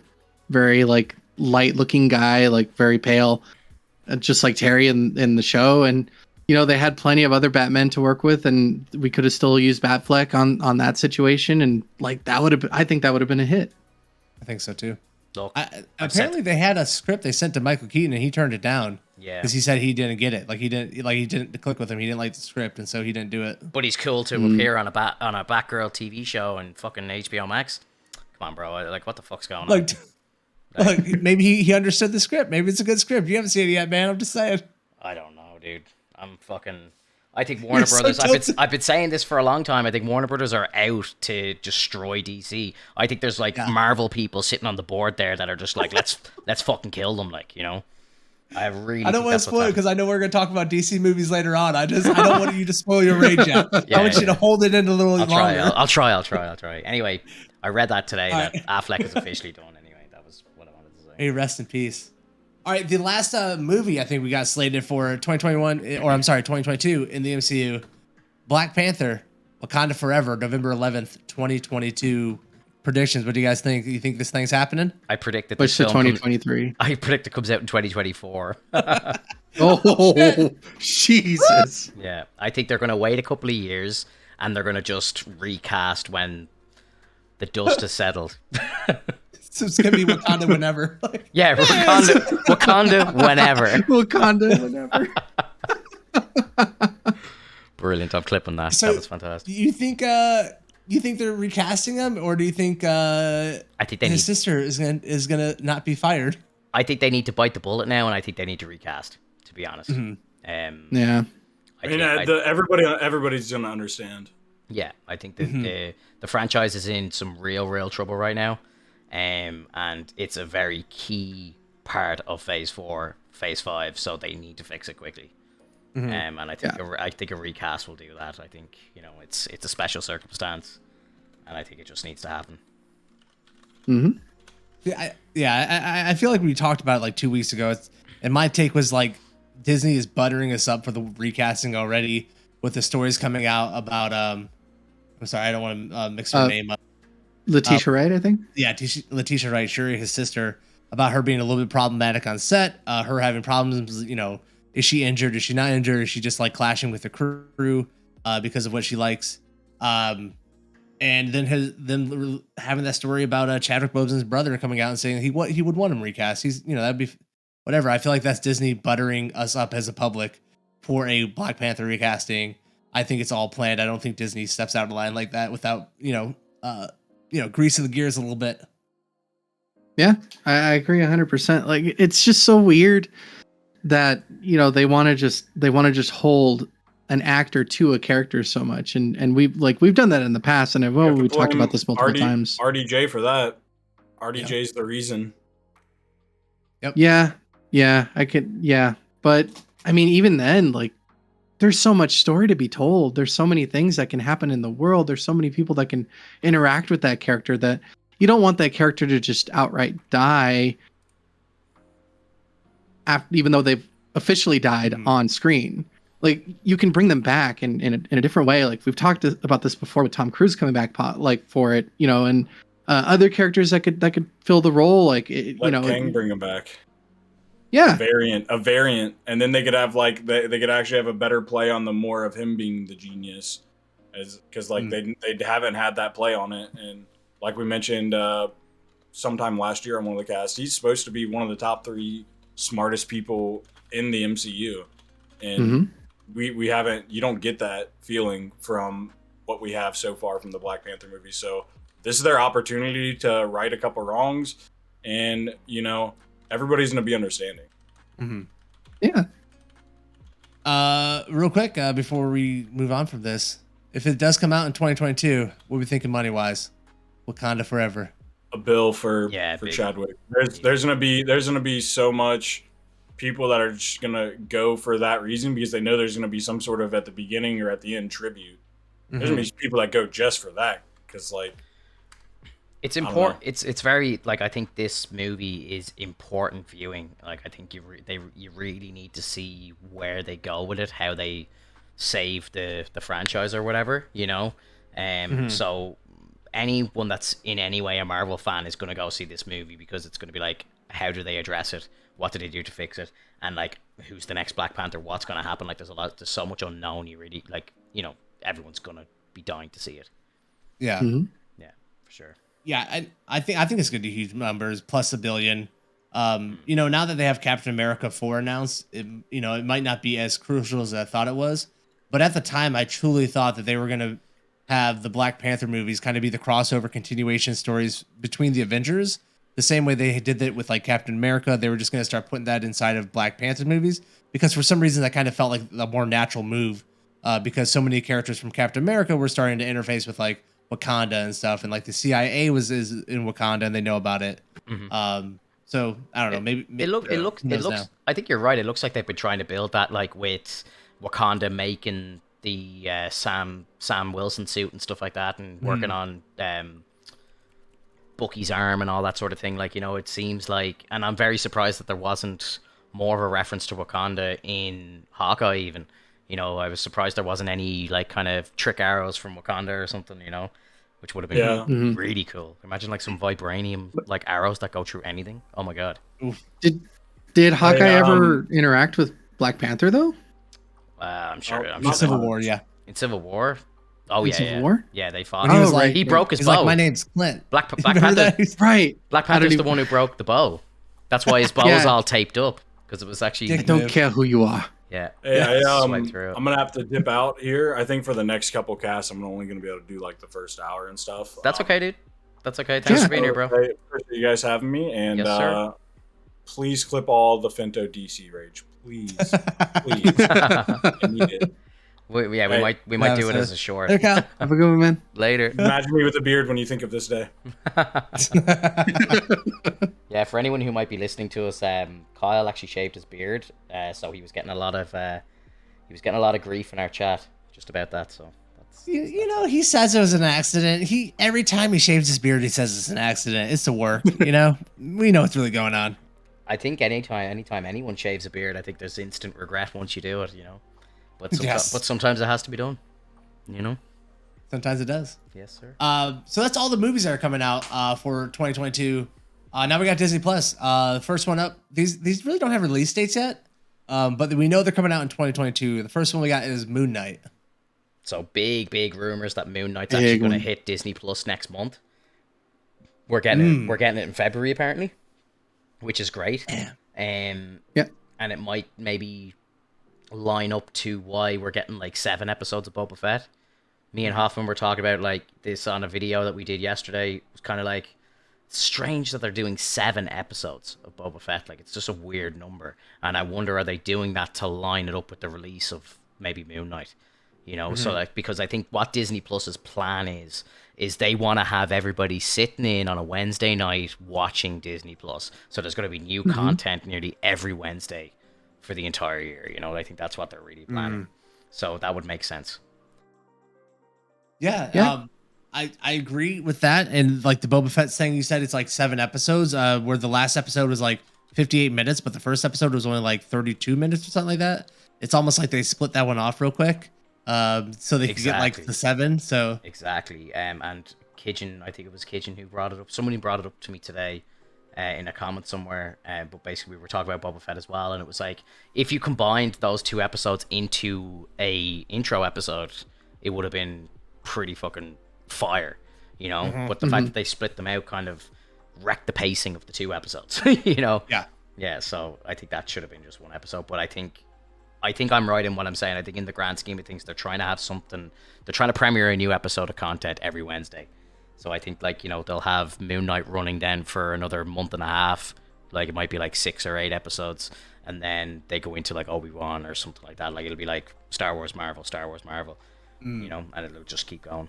very like light looking guy, like very pale, just like Terry in the show. And they had plenty of other Batmen to work with, and we could have still used Batfleck on that situation, and like I think that would have been a hit. I think so too. Look, apparently they had a script they sent to Michael Keaton and he turned it down. Yeah, because he said he didn't get it. He didn't click with him. He didn't like the script, and so he didn't do it. But he's cool to appear on a Batgirl TV show and fucking HBO Max. Come on, bro. Like, what the fuck's going on? Like maybe he understood the script. Maybe it's a good script. You haven't seen it yet, man. I'm just saying. I don't know, dude. I think Warner Brothers. I've been saying this for a long time. I think Warner Brothers are out to destroy DC. I think there's Marvel people sitting on the board there that are just like, let's fucking kill them. I don't want to spoil it because I know we're going to talk about DC movies later on. I don't want you to spoil your rage yet. I want you to hold it in a little longer. I'll try. Anyway, I read that today that Affleck is officially done. Anyway, that was what I wanted to say. Hey, rest in peace. All right, the last movie I think we got slated for 2022 in the MCU, Black Panther, Wakanda Forever, November 11th, 2022. Predictions. What do you guys think? You think this thing's happening? I predict that this film 2023. I predict it comes out in 2024. Oh, Jesus. Yeah, I think they're going to wait a couple of years and they're going to just recast when the dust has settled. So it's going to be Wakanda whenever. Yeah, Wakanda whenever. Wakanda whenever. Brilliant. I'm clipping that. So that was fantastic. Do you think they're recasting him, or do you think I think his sister is gonna not be fired? I think they need to bite the bullet now, and I think they need to recast. To be honest, yeah. Everybody's gonna understand. Yeah, I think the franchise is in some real trouble right now, and it's a very key part of Phase 4, Phase 5, so they need to fix it quickly. And I think a recast will do that. I think it's a special circumstance, and I think it just needs to happen. I feel like we talked about it like 2 weeks ago, and my take was like Disney is buttering us up for the recasting already with the stories coming out about I'm sorry, I don't want to mix her name up. Letitia Wright, I think. Yeah, Letitia Wright, Shuri, his sister, about her being a little bit problematic on set, her having problems, is she injured? Is she not injured? Is she just like clashing with the crew because of what she likes? And then them having that story about Chadwick Boseman's brother coming out and saying he would want him recast. He's that'd be whatever. I feel like that's Disney buttering us up as a public for a Black Panther recasting. I think it's all planned. I don't think Disney steps out of line like that without greasing the gears a little bit. Yeah, I agree 100%. Like it's just so weird that they want to just hold an actor to a character so much, and we've done that in the past, and we talked about this multiple times. RDJ for that. RDJ's the reason. Yep. Yeah, Yeah, I could. Yeah, but I mean, even then, like, there's so much story to be told. There's so many things that can happen in the world. There's so many people that can interact with that character that you don't want that character to just outright die after, even though they've officially died on screen. Like, you can bring them back in a different way. Like, we've talked about this before with Tom Cruise coming back, like, for it, you know, and other characters that could fill the role. Like, you know, Kang bring him back. Yeah, a variant, and then they could have like they could actually have a better play on the more of him being the genius, as because like they haven't had that play on it, and like we mentioned sometime last year on one of the casts, he's supposed to be one of the top 3 smartest people in the MCU, and we haven't. You don't get that feeling from what we have so far from the Black Panther movie. So this is their opportunity to right a couple wrongs, and you know. Everybody's going to be understanding. Yeah. Real quick, before we move on from this, if it does come out in 2022, what are we thinking money-wise? Wakanda Forever. A bill for Chadwick. There's gonna be so much people that are just gonna go for that reason because they know there's gonna be some sort of at the beginning or at the end tribute. There's gonna be people that go just for that because like. It's important. It's very like I think this movie is important viewing. Like I think you really need to see where they go with it, how they save the franchise or whatever, you know. So anyone that's in any way a Marvel fan is going to go see this movie because it's going to be like, how do they address it? What do they do to fix it? And like, who's the next Black Panther? What's going to happen? Like, there's so much unknown. You really like, you know, everyone's going to be dying to see it. Yeah, yeah, for sure. Yeah, I think it's going to be huge numbers plus $1 billion. You know, now that they have Captain America 4 announced, it might not be as crucial as I thought it was. But at the time, I truly thought that they were going to have the Black Panther movies kind of be the crossover continuation stories between the Avengers. The same way they did it with like Captain America, they were just going to start putting that inside of Black Panther movies because for some reason that kind of felt like a more natural move because so many characters from Captain America were starting to interface with like Wakanda and stuff, and like the CIA is in Wakanda and they know about it. So I don't know. Maybe it looks. I think you're right. It looks like they've been trying to build that, like with Wakanda making the Sam Wilson suit and stuff like that, and working on Bucky's arm and all that sort of thing. Like, you know, it seems like, and I'm very surprised that there wasn't more of a reference to Wakanda in Hawkeye even. You know, I was surprised there wasn't any like kind of trick arrows from Wakanda or something, you know, which would have been really cool. Imagine like some vibranium like arrows that go through anything. Oh my god. Did Hawkeye ever interact with Black Panther though? I'm sure. In Civil War, yeah. In Civil War. Oh in yeah, Civil War? Yeah, they fought. He was like, he broke his he's bow. like, my name's Clint. Black Panther. Right. Black Panther's the one who broke the bow. That's why his bow was all taped up because it was actually. I don't care who you are. Yeah. Hey, I'm gonna have to dip out here. I think for the next couple casts, I'm only gonna be able to do like the first hour and stuff. That's okay, dude. That's okay. Thanks for being here, bro. Appreciate you guys having me, and yes, sir. Please clip all the Finto DC rage, please. I need it. We might do it as a short. Have a good one, man. Later. Imagine me with a beard when you think of this day. Yeah, for anyone who might be listening to us, Kyle actually shaved his beard, so he was getting a lot of grief in our chat just about that. So you know, he says it was an accident. Every time he shaves his beard, he says it's an accident. It's to work. You know, we know what's really going on. I think anytime anyone shaves a beard, I think there's instant regret once you do it. You know. But sometimes it has to be done, you know? Sometimes it does. Yes, sir. So that's all the movies that are coming out for 2022. Now we got Disney Plus. The first one up. These really don't have release dates yet, but we know they're coming out in 2022. The first one we got is Moon Knight. So big rumors that Moon Knight's actually going to hit Disney Plus next month. We're getting it in February apparently, which is great. Yeah. And it might maybe line up to why we're getting like 7 episodes of Boba Fett. Me and Hofmvn were talking about like this on a video that we did yesterday. It was kind of like strange that they're doing 7 episodes of Boba Fett. Like, it's just a weird number, and I wonder, are they doing that to line it up with the release of maybe Moon Knight? You know, so like, because I think what Disney Plus's plan is is they want to have everybody sitting in on a Wednesday night watching Disney Plus. So there's going to be new content nearly every Wednesday for the entire year. You know, I think that's what they're really planning. So that would make sense. Yeah. I agree with that. And like the Boba Fett thing you said, it's like 7 episodes, where the last episode was like 58 minutes, but the first episode was only like 32 minutes or something like that. It's almost like they split that one off real quick, so they could get like the 7. So exactly. And Kijin, I think it was Kijin who brought it up. Somebody brought it up to me today in a comment somewhere. But basically, we were talking about Boba Fett as well, and it was like if you combined those 2 episodes into a intro episode, it would have been pretty fucking fire, you know. But the fact that they split them out kind of wrecked the pacing of the 2 episodes. You know. Yeah. So I think that should have been just 1 episode. But I think I'm right in what I'm saying. I think in the grand scheme of things, they're trying to have something. They're trying to premiere a new episode of content every Wednesday. So I think, like, you know, they'll have Moon Knight running then for another month and a half. Like, it might be like 6 or 8 episodes, and then they go into like Obi-Wan or something like that. Like, it'll be like Star Wars Marvel, you know, and it'll just keep going.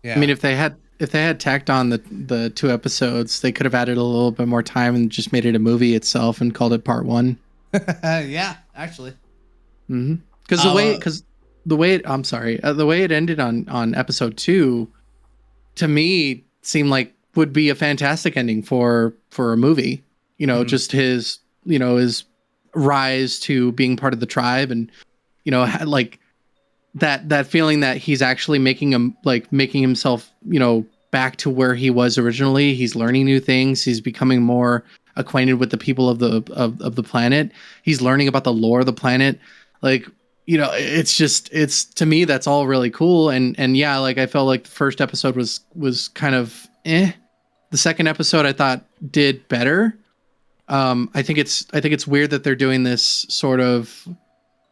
Yeah. I mean, if they had tacked on the 2 episodes, they could have added a little bit more time and just made it a movie itself and called it part 1. Yeah, actually. Because the way it ended on episode 2, to me seemed like would be a fantastic ending for a movie. You know, just his rise to being part of the tribe, and you know, like that feeling that he's actually making himself, you know, back to where he was originally. He's learning new things. He's becoming more acquainted with the people of the planet. He's learning about the lore of the planet. Like, you know, it's to me, that's all really cool. And yeah, like I felt like the first episode was kind of The second episode I thought did better. I think it's weird that they're doing this sort of,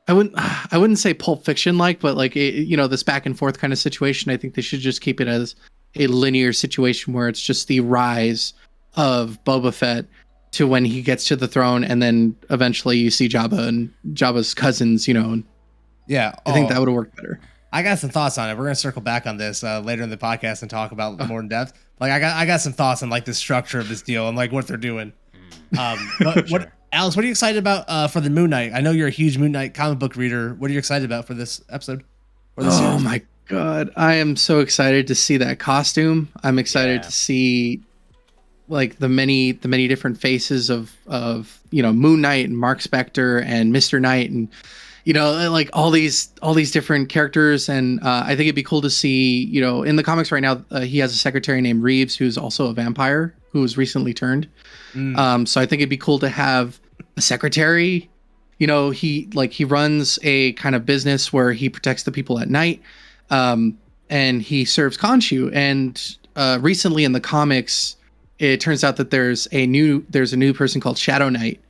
I wouldn't say Pulp Fiction like, but like, this back and forth kind of situation. I think they should just keep it as a linear situation where it's just the rise of Boba Fett to when he gets to the throne, and then eventually you see Jabba and Jabba's cousins, Yeah. I think that would have worked better. I got some thoughts on it. We're going to circle back on this later in the podcast and talk about more in depth. Like I got some thoughts on like the structure of this deal and like what they're doing. But Sure. Alex, what are you excited about for the Moon Knight? I know you're a huge Moon Knight comic book reader. What are you excited about for this episode? Or this series? My God. I am so excited to see that costume. I'm excited to see like the many different faces of Moon Knight and Mark Spector and Mr. Knight, and like all these different characters. And I think it'd be cool to see, in the comics right now, he has a secretary named Reeves who's also a vampire who was recently turned. So I think it'd be cool to have a secretary. He runs a kind of business where he protects the people at night, and he serves Khonshu. And recently in the comics, it turns out that there's a new person called Shadow Knight,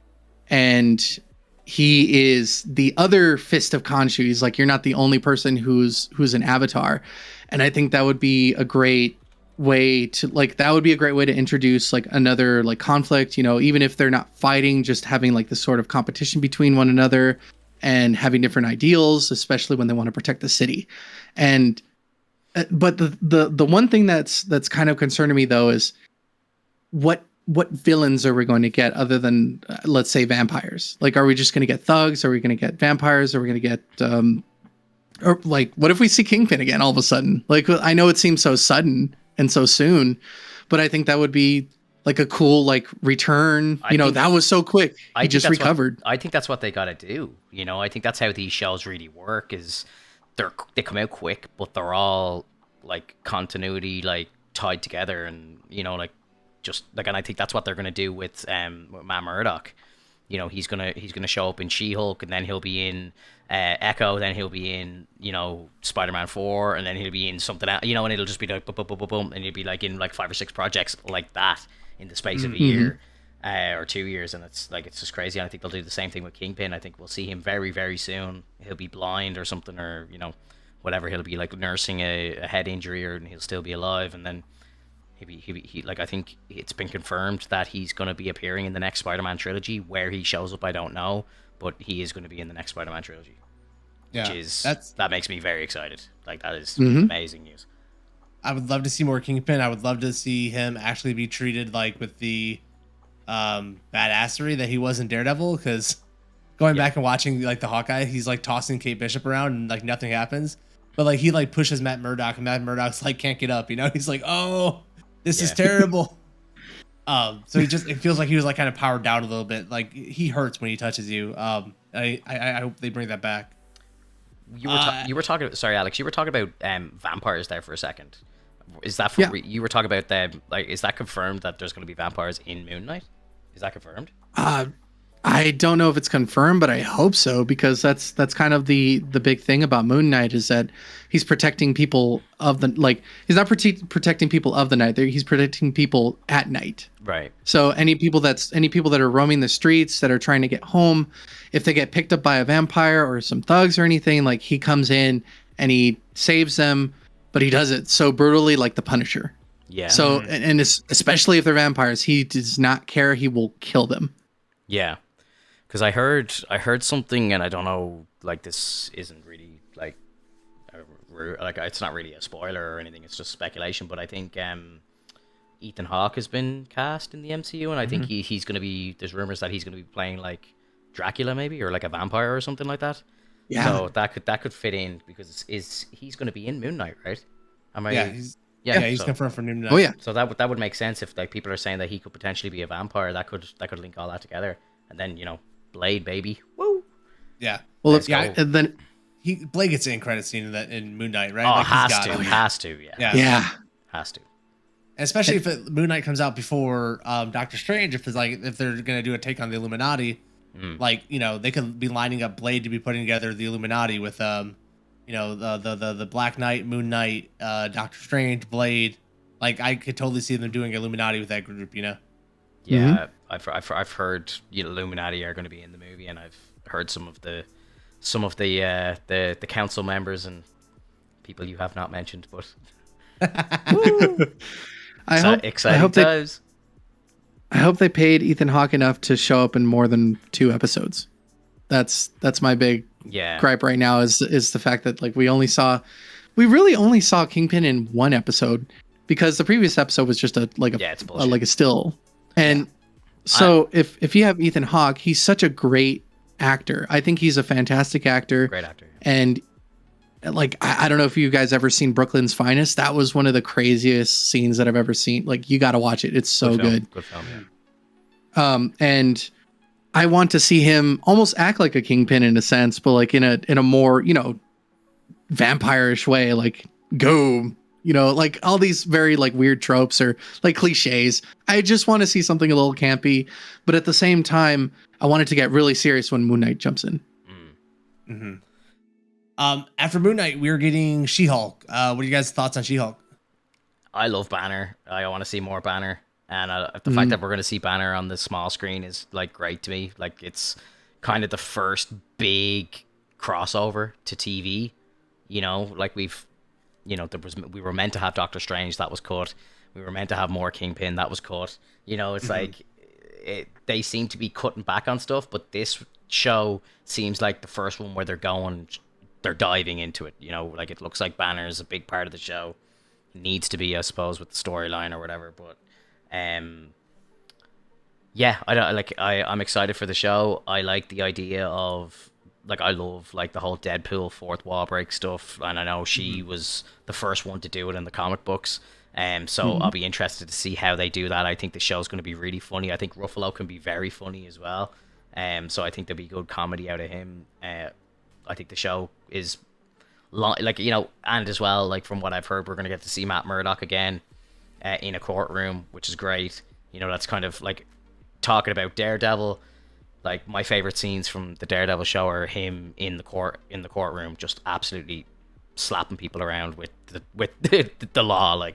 and he is the other fist of Khonshu. He's like, you're not the only person who's an avatar. And I think that would be a great way to introduce like another like conflict, even if they're not fighting, just having like this sort of competition between one another and having different ideals, especially when they want to protect the city. And but the one thing that's kind of concerning me though is what villains are we going to get other than let's say vampires? Like, are we just going to get thugs? Are we going to get vampires? Are we going to get or like, what if we see Kingpin again all of a sudden? Like, I know it seems so sudden and so soon, but I think that would be like a cool like return. That was so quick. He just recovered. I think that's what they got to do. I think that's how these shows really work. Is they come out quick, but they're all like continuity, like tied together, and like. Just like, and I think that's what they're gonna do with Matt Murdock. He's gonna show up in She-Hulk, and then he'll be in Echo, then he'll be in Spider-Man 4, and then he'll be in something else, and it'll just be like boom, boom, boom, boom, boom, and he'll be like in like 5 or 6 projects like that in the space of a year or 2 years, and it's just crazy. And I think they'll do the same thing with Kingpin. I think we'll see him very, very soon. He'll be blind or something, or whatever. He'll be like nursing a head injury, and he'll still be alive, and then. He like, I think it's been confirmed that he's going to be appearing in the next Spider-Man trilogy. Where he shows up, I don't know, but he is going to be in the next Spider-Man trilogy. Yeah, that makes me very excited. Like, that is amazing news. I would love to see more Kingpin. I would love to see him actually be treated like with the badassery that he was in Daredevil, because going back and watching like the Hawkeye, he's like tossing Kate Bishop around and like nothing happens. But like he like pushes Matt Murdock and Matt Murdock's like can't get up, you know? He's like, "Oh, this is terrible." So it feels like he was like kind of powered down a little bit. Like he hurts when he touches you. I hope they bring that back. You were talking. Sorry, Alex. You were talking about vampires there for a second. Is that you were talking about them? Like, is that confirmed that there's going to be vampires in Moon Knight? Is that confirmed? I don't know if it's confirmed, but I hope so, because that's kind of the big thing about Moon Knight, is that he's protecting people of the, like, he's not protecting people of the night. He's protecting people at night. Right. So any people that are roaming the streets that are trying to get home, if they get picked up by a vampire or some thugs or anything, like, he comes in and he saves them, but he does it so brutally, like the Punisher. Yeah. So and especially if they're vampires, he does not care. He will kill them. Yeah. Because I heard something, and I don't know, like, this isn't really like it's not really a spoiler or anything. It's just speculation. But I think Ethan Hawke has been cast in the MCU, and I think he's going to be. There's rumors that he's going to be playing like Dracula, maybe, or like a vampire or something like that. Yeah. So that could fit in, because he's going to be in Moon Knight, right? He's so, confirmed for Moon Knight. Oh yeah. So that would make sense if like people are saying that he could potentially be a vampire. That could link all that together, and then Blade, baby. Woo. Yeah. Well, and then Blade gets an end credit scene in Moon Knight, right? Oh, like, has to, yeah, has to. And especially if Moon Knight comes out before Doctor Strange, if they're gonna do a take on the Illuminati, like, they could be lining up Blade to be putting together the Illuminati with the Black Knight, Moon Knight, Doctor Strange, Blade. Like, I could totally see them doing Illuminati with that group, Yeah, I've heard Illuminati are going to be in the movie, and I've heard some of the council members and people you have not mentioned, but exciting times. I hope they paid Ethan Hawke enough to show up in more than 2 episodes. That's my big gripe right now, is the fact that, like, we really only saw Kingpin in 1 episode, because the previous episode was just a still. And so if you have Ethan Hawke, he's such a great actor. I think he's a fantastic actor. Great actor. And like, I don't know if you guys ever seen Brooklyn's Finest. That was one of the craziest scenes that I've ever seen. Like, you got to watch it. It's so good. Good film, yeah. And I want to see him almost act like a Kingpin in a sense, but like in a more, vampire-ish way, like go, like all these very like weird tropes or like cliches. I just want to see something a little campy, but at the same time, I want it to get really serious when Moon Knight jumps in. After Moon Knight, we're getting She-Hulk. What are you guys' thoughts on She-Hulk? I love Banner. I want to see more Banner. And the fact that we're going to see Banner on the small screen is like great to me. Like, it's kind of the first big crossover to TV. Like we were meant to have Doctor Strange, that was cut. We were meant to have more Kingpin, that was cut. It's like they seem to be cutting back on stuff, but this show seems like the first one where they're diving into it. Like, it looks like Banner is a big part of the show. It needs to be, I suppose, with the storyline or whatever, but I'm excited for the show. I like the idea of, like, I love like the whole Deadpool fourth wall break stuff, and I know she was the first one to do it in the comic books. So I'll be interested to see how they do that. I think the show's going to be really funny. I think Ruffalo can be very funny as well. So I think there'll be good comedy out of him. I think the show is and as well, like, from what I've heard, we're going to get to see Matt Murdock again in a courtroom, which is great. That's kind of like talking about Daredevil. Like, my favorite scenes from the Daredevil show are him in the courtroom, just absolutely slapping people around with the law. Like,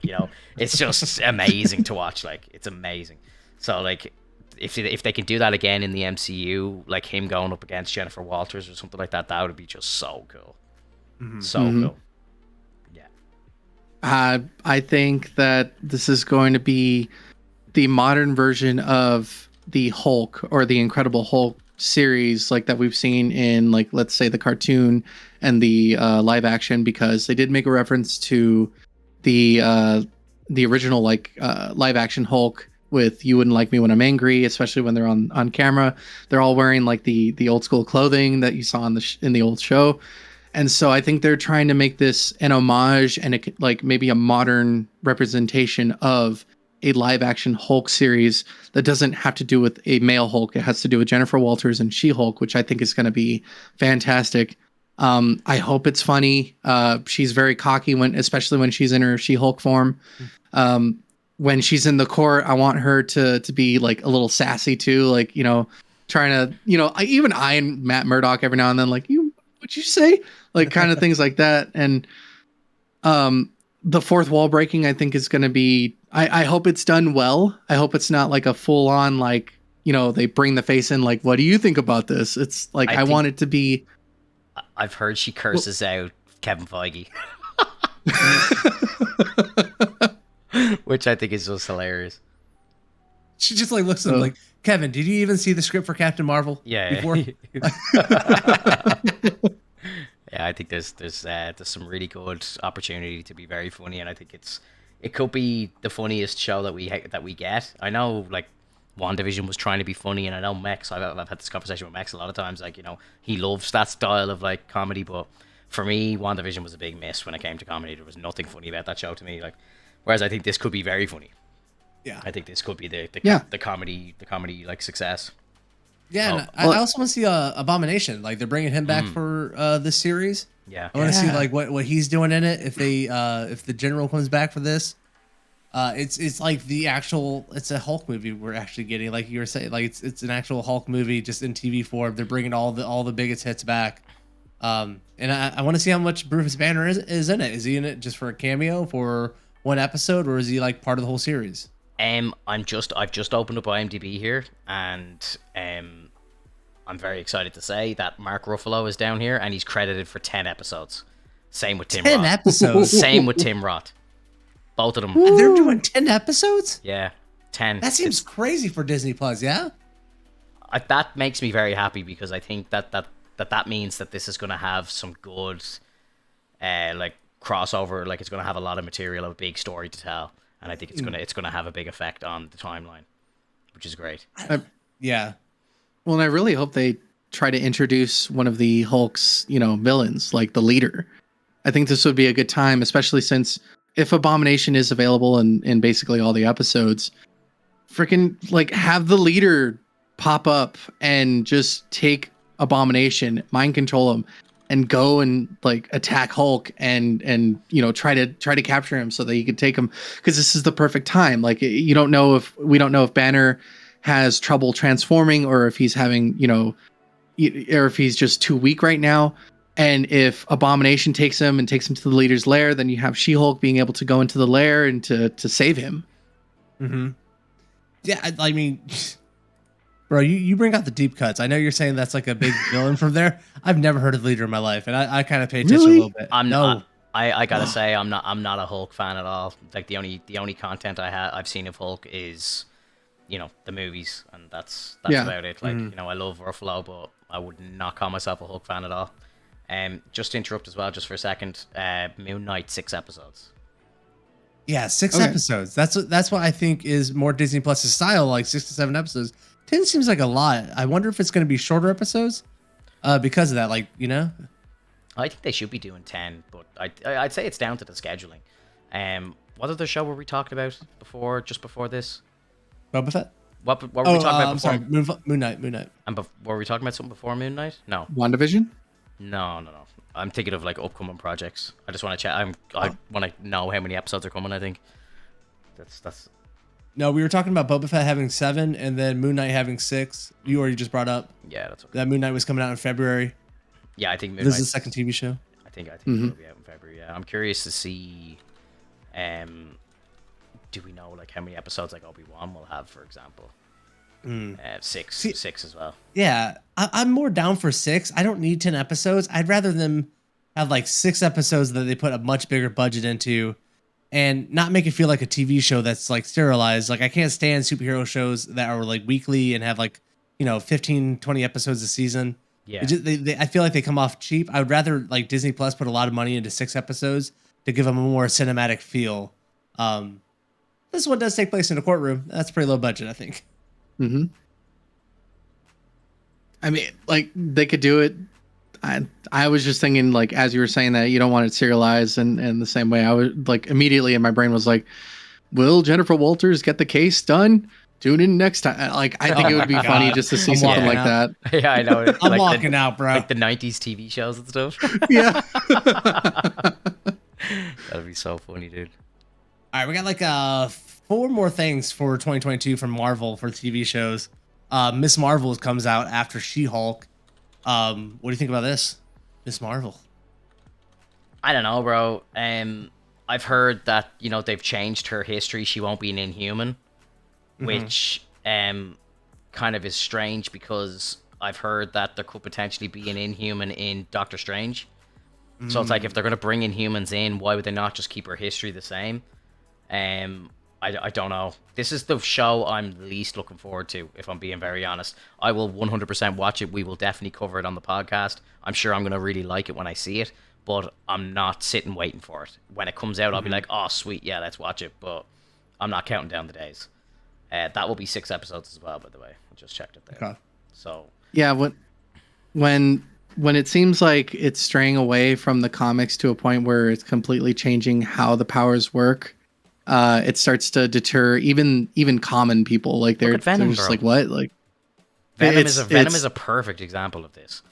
it's just amazing to watch. Like, it's amazing. So, like, if they can do that again in the MCU, like him going up against Jennifer Walters or something like that, that would be just so cool. Cool. Yeah. I think that this is going to be the modern version of the Hulk, or the Incredible Hulk series, like that we've seen in, like, let's say the cartoon and the live action, because they did make a reference to the original like live action Hulk with "You Wouldn't Like Me When I'm Angry," especially when they're on camera. They're all wearing like the old school clothing that you saw in the old show. And so I think they're trying to make this an homage and like maybe a modern representation of a live action Hulk series that doesn't have to do with a male Hulk. It has to do with Jennifer Walters and She-Hulk, which I think is going to be fantastic. I hope it's funny. She's very cocky especially when she's in her She-Hulk form. When she's in the court, I want her to be like a little sassy too, like, trying to, even I and Matt Murdock every now and then, like, what'd you say? Like kind of things like that. And the fourth wall breaking, I think is going to be, I hope it's done well. I hope it's not like a full on, like, they bring the face in, like, what do you think about this? It's like, I want it to be. I've heard she curses out Kevin Feige. Which I think is just hilarious. She just like looks at him like, Kevin, did you even see the script for Captain Marvel? Yeah. Before? Yeah, I think there's some really good opportunity to be very funny, and I think it could be the funniest show that we get. I know like WandaVision was trying to be funny, and I know Mex. I've had this conversation with Mex a lot of times. Like, he loves that style of like comedy, but for me, WandaVision was a big miss when it came to comedy. There was nothing funny about that show to me. Like, whereas I think this could be very funny. Yeah, I think this could be the comedy like success. Yeah, and I also want to see Abomination. Like, they're bringing him back for this series. Yeah, I want to see like what he's doing in it. If the general comes back for this, it's like it's a Hulk movie we're actually getting. Like you were saying, like it's an actual Hulk movie just in TV form. They're bringing all the biggest hits back. And I want to see how much Bruce Banner is in it. Is he in it just for a cameo for one episode, or is he like part of the whole series? I've just opened up IMDb here, and I'm very excited to say that Mark Ruffalo is down here, and he's credited for 10 episodes. Same with Tim Roth. 10 episodes? Same with Tim Roth. Both of them. They're doing 10 episodes? Yeah, 10. That seems crazy for Disney Plus, yeah? That makes me very happy, because I think that means that this is going to have some good like crossover. Like, it's going to have a lot of material, a big story to tell. And I think it's gonna have a big effect on the timeline, which is great. Yeah. Well, and I really hope they try to introduce one of the Hulk's, villains, like the leader. I think this would be a good time, especially since if Abomination is available in basically all the episodes, freaking like have the leader pop up and just take Abomination, mind control him, and go and like attack Hulk and try to capture him so that you could take him, because this is the perfect time. Like, we don't know if Banner has trouble transforming, or if he's having or if he's just too weak right now. And if Abomination takes him to the leader's lair, then you have She-Hulk being able to go into the lair and to save him. Mm-hmm. Yeah, I mean, bro, you bring out the deep cuts. I know you're saying that's like a big villain from there. I've never heard of the leader in my life, and I kind of pay attention a little bit. I gotta say, I'm not a Hulk fan at all. Like, the only content I've seen of Hulk is, the movies, and that's about it. Like, I love Ruffalo, but I would not call myself a Hulk fan at all. Just to interrupt as well, just for a second. Moon Knight, 6 episodes. Yeah, 6 episodes. That's what I think is more Disney Plus's style, like 6 to 7 episodes. 10 seems like a lot. I wonder if it's going to be shorter episodes because of that, like, I think they should be doing 10, but I'd say it's down to the scheduling. What other show were we talking about just before this? Boba Fett? What were we talking about before? I'm sorry, Moon Knight. And were we talking about something before Moon Knight? No. WandaVision? No. I'm thinking of like upcoming projects. I just want to check. I want to know how many episodes are coming. I think that's. No, we were talking about Boba Fett having 7, and then Moon Knight having 6. You already just brought up. Yeah, that's okay. That Moon Knight was coming out in February. Yeah, I think this is the second TV show. I think it'll be out in February. Yeah, I'm curious to see. Do we know like how many episodes like Obi-Wan will have, for example? 6 as well. Yeah, I'm more down for 6. I don't need 10 episodes. I'd rather them have like 6 episodes that they put a much bigger budget into, and not make it feel like a TV show that's like sterilized. Like, I can't stand superhero shows that are like weekly and have like 15, 20 episodes a season. Yeah, I feel like they come off cheap. I would rather like Disney Plus put a lot of money into 6 episodes to give them a more cinematic feel. This one does take place in a courtroom. That's pretty low budget, I think. Mm-hmm. I mean, like, they could do it. I was just thinking, like, as you were saying that you don't want it serialized, and the same way I was like, immediately in my brain was like, will Jennifer Walters get the case done? Tune in next time. Like, I think it would be funny just to see something like that. Yeah, I know. I'm like walking out, bro. Like the 90s TV shows and stuff. Yeah. That'd be so funny, dude. All right, we got like 4 more things for 2022 from Marvel for TV shows. Miss Marvel comes out after She-Hulk. What do you think about this, Miss Marvel? I don't know, bro. I've heard that, you know, they've changed her history. She won't be an Inhuman, which kind of is strange because I've heard that there could potentially be an Inhuman in Doctor Strange. So it's like, if they're going to bring Inhumans in, why would they not just keep her history the same? I don't know. This is the show I'm least looking forward to, if I'm being very honest. I will 100% watch it. We will definitely cover it on the podcast. I'm sure I'm going to really like it when I see it, but I'm not sitting waiting for it. When it comes out, I'll be like, oh, sweet, yeah, let's watch it, but I'm not counting down the days. That will be 6 episodes as well, by the way. I just checked it there. Okay. So yeah, when it seems like it's straying away from the comics to a point where it's completely changing how the powers work, it starts to deter even common people. Like they're just like, what? Like Venom is a perfect example of this.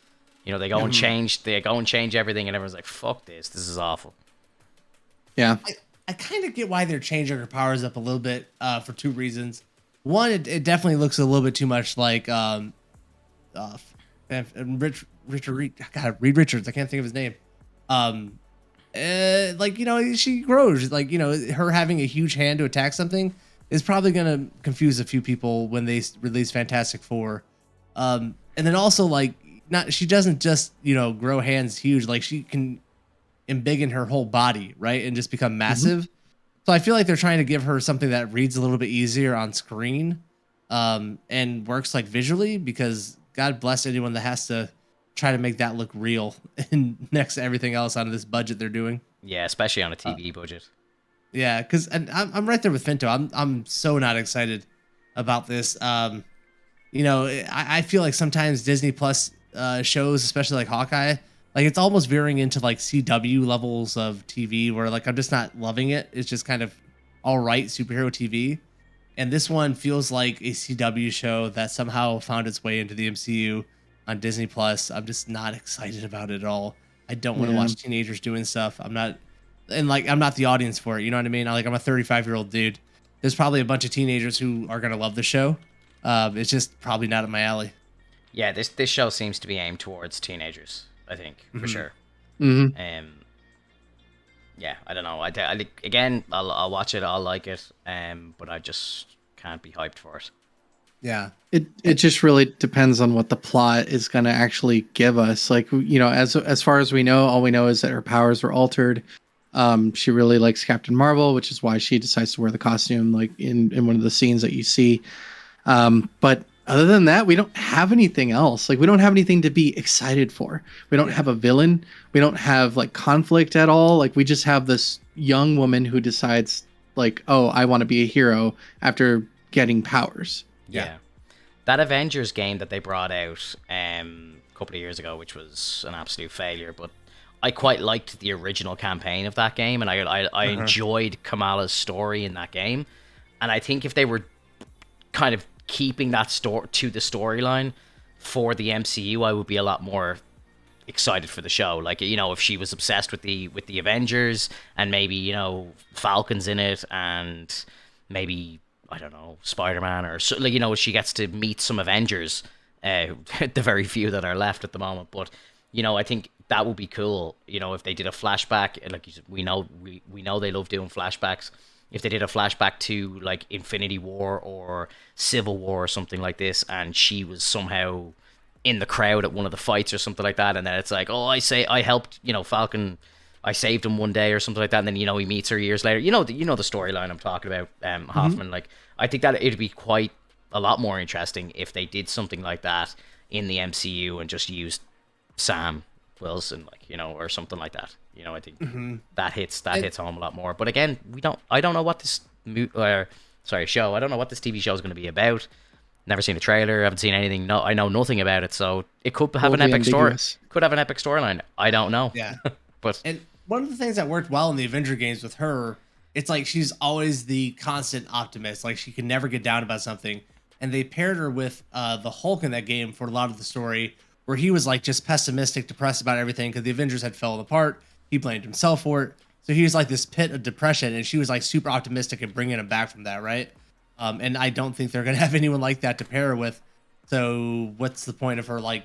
You know, they go and change everything, and everyone's like, fuck this. This is awful. Yeah. I kind of get why they're changing her powers up a little bit for 2 reasons. One, it definitely looks a little bit too much like Reed Richards. I can't think of his name. Like, you know, she grows. Like, you know, her having a huge hand to attack something is probably going to confuse a few people when they release Fantastic Four. And then also, like, she doesn't just, you know, grow hands huge. Like, she can embiggen her whole body, right, and just become massive. So I feel like they're trying to give her something that reads a little bit easier on screen, and works like visually, because God bless anyone that has to try to make that look real and next to everything else out of this budget they're doing. Yeah, especially on a TV budget. Yeah, because I'm right there with Finto. I'm so not excited about this. You know, I feel like sometimes Disney Plus shows, especially like Hawkeye, like it's almost veering into like CW levels of TV where like I'm just not loving it. It's just kind of all right superhero TV. And this one feels like a CW show that somehow found its way into the MCU on Disney Plus. I'm just not excited about it at all. I don't want to watch teenagers doing stuff. I'm not the audience for it. You know what I mean? I'm a 35-year-old dude. There's probably a bunch of teenagers who are going to love the show. It's just probably not up my alley. Yeah, this show seems to be aimed towards teenagers, I think, for sure. Yeah, I don't know. I'll watch it. I'll like it. But I just can't be hyped for it. Yeah, it just really depends on what the plot is going to actually give us. Like, you know, as far as we know, all we know is that her powers were altered. She really likes Captain Marvel, which is why she decides to wear the costume, like in one of the scenes that you see. But other than that, we don't have anything else. Like, we don't have anything to be excited for. We don't have a villain. We don't have like conflict at all. Like, we just have this young woman who decides like, oh, I want to be a hero after getting powers. Yeah. That Avengers game that they brought out a couple of years ago, which was an absolute failure, but I quite liked the original campaign of that game, and I enjoyed Kamala's story in that game. And I think if they were kind of keeping that to the storyline for the MCU, I would be a lot more excited for the show. Like, you know, if she was obsessed with the Avengers, and maybe, you know, Falcon's in it, and maybe, I don't know, Spider-Man, or so, like, you know, she gets to meet some Avengers, the very few that are left at the moment. But, you know, I think that would be cool. You know, if they did a flashback, like we know they love doing flashbacks. If they did a flashback to like Infinity War or Civil War or something like this, and she was somehow in the crowd at one of the fights or something like that, and then it's like, oh, I helped, you know, Falcon, I saved him one day or something like that, and then, you know, he meets her years later. You know the storyline I'm talking about, Hofmvn. Like, I think that it'd be quite a lot more interesting if they did something like that in the MCU and just used Sam Wilson, like, you know, or something like that. You know, I think that hits home a lot more. But again, I don't know what this show. I don't know what this TV show is going to be about. Never seen a trailer. Haven't seen anything. No, I know nothing about it. So it could have an epic story. Could have an epic storyline. I don't know. Yeah. And one of the things that worked well in the Avenger games with her, it's like she's always the constant optimist. Like she can never get down about something. And they paired her with the Hulk in that game for a lot of the story, where he was like just pessimistic, depressed about everything because the Avengers had fallen apart. He blamed himself for it. So he was like this pit of depression, and she was like super optimistic and bringing him back from that, right? And I don't think they're going to have anyone like that to pair her with. So what's the point of her like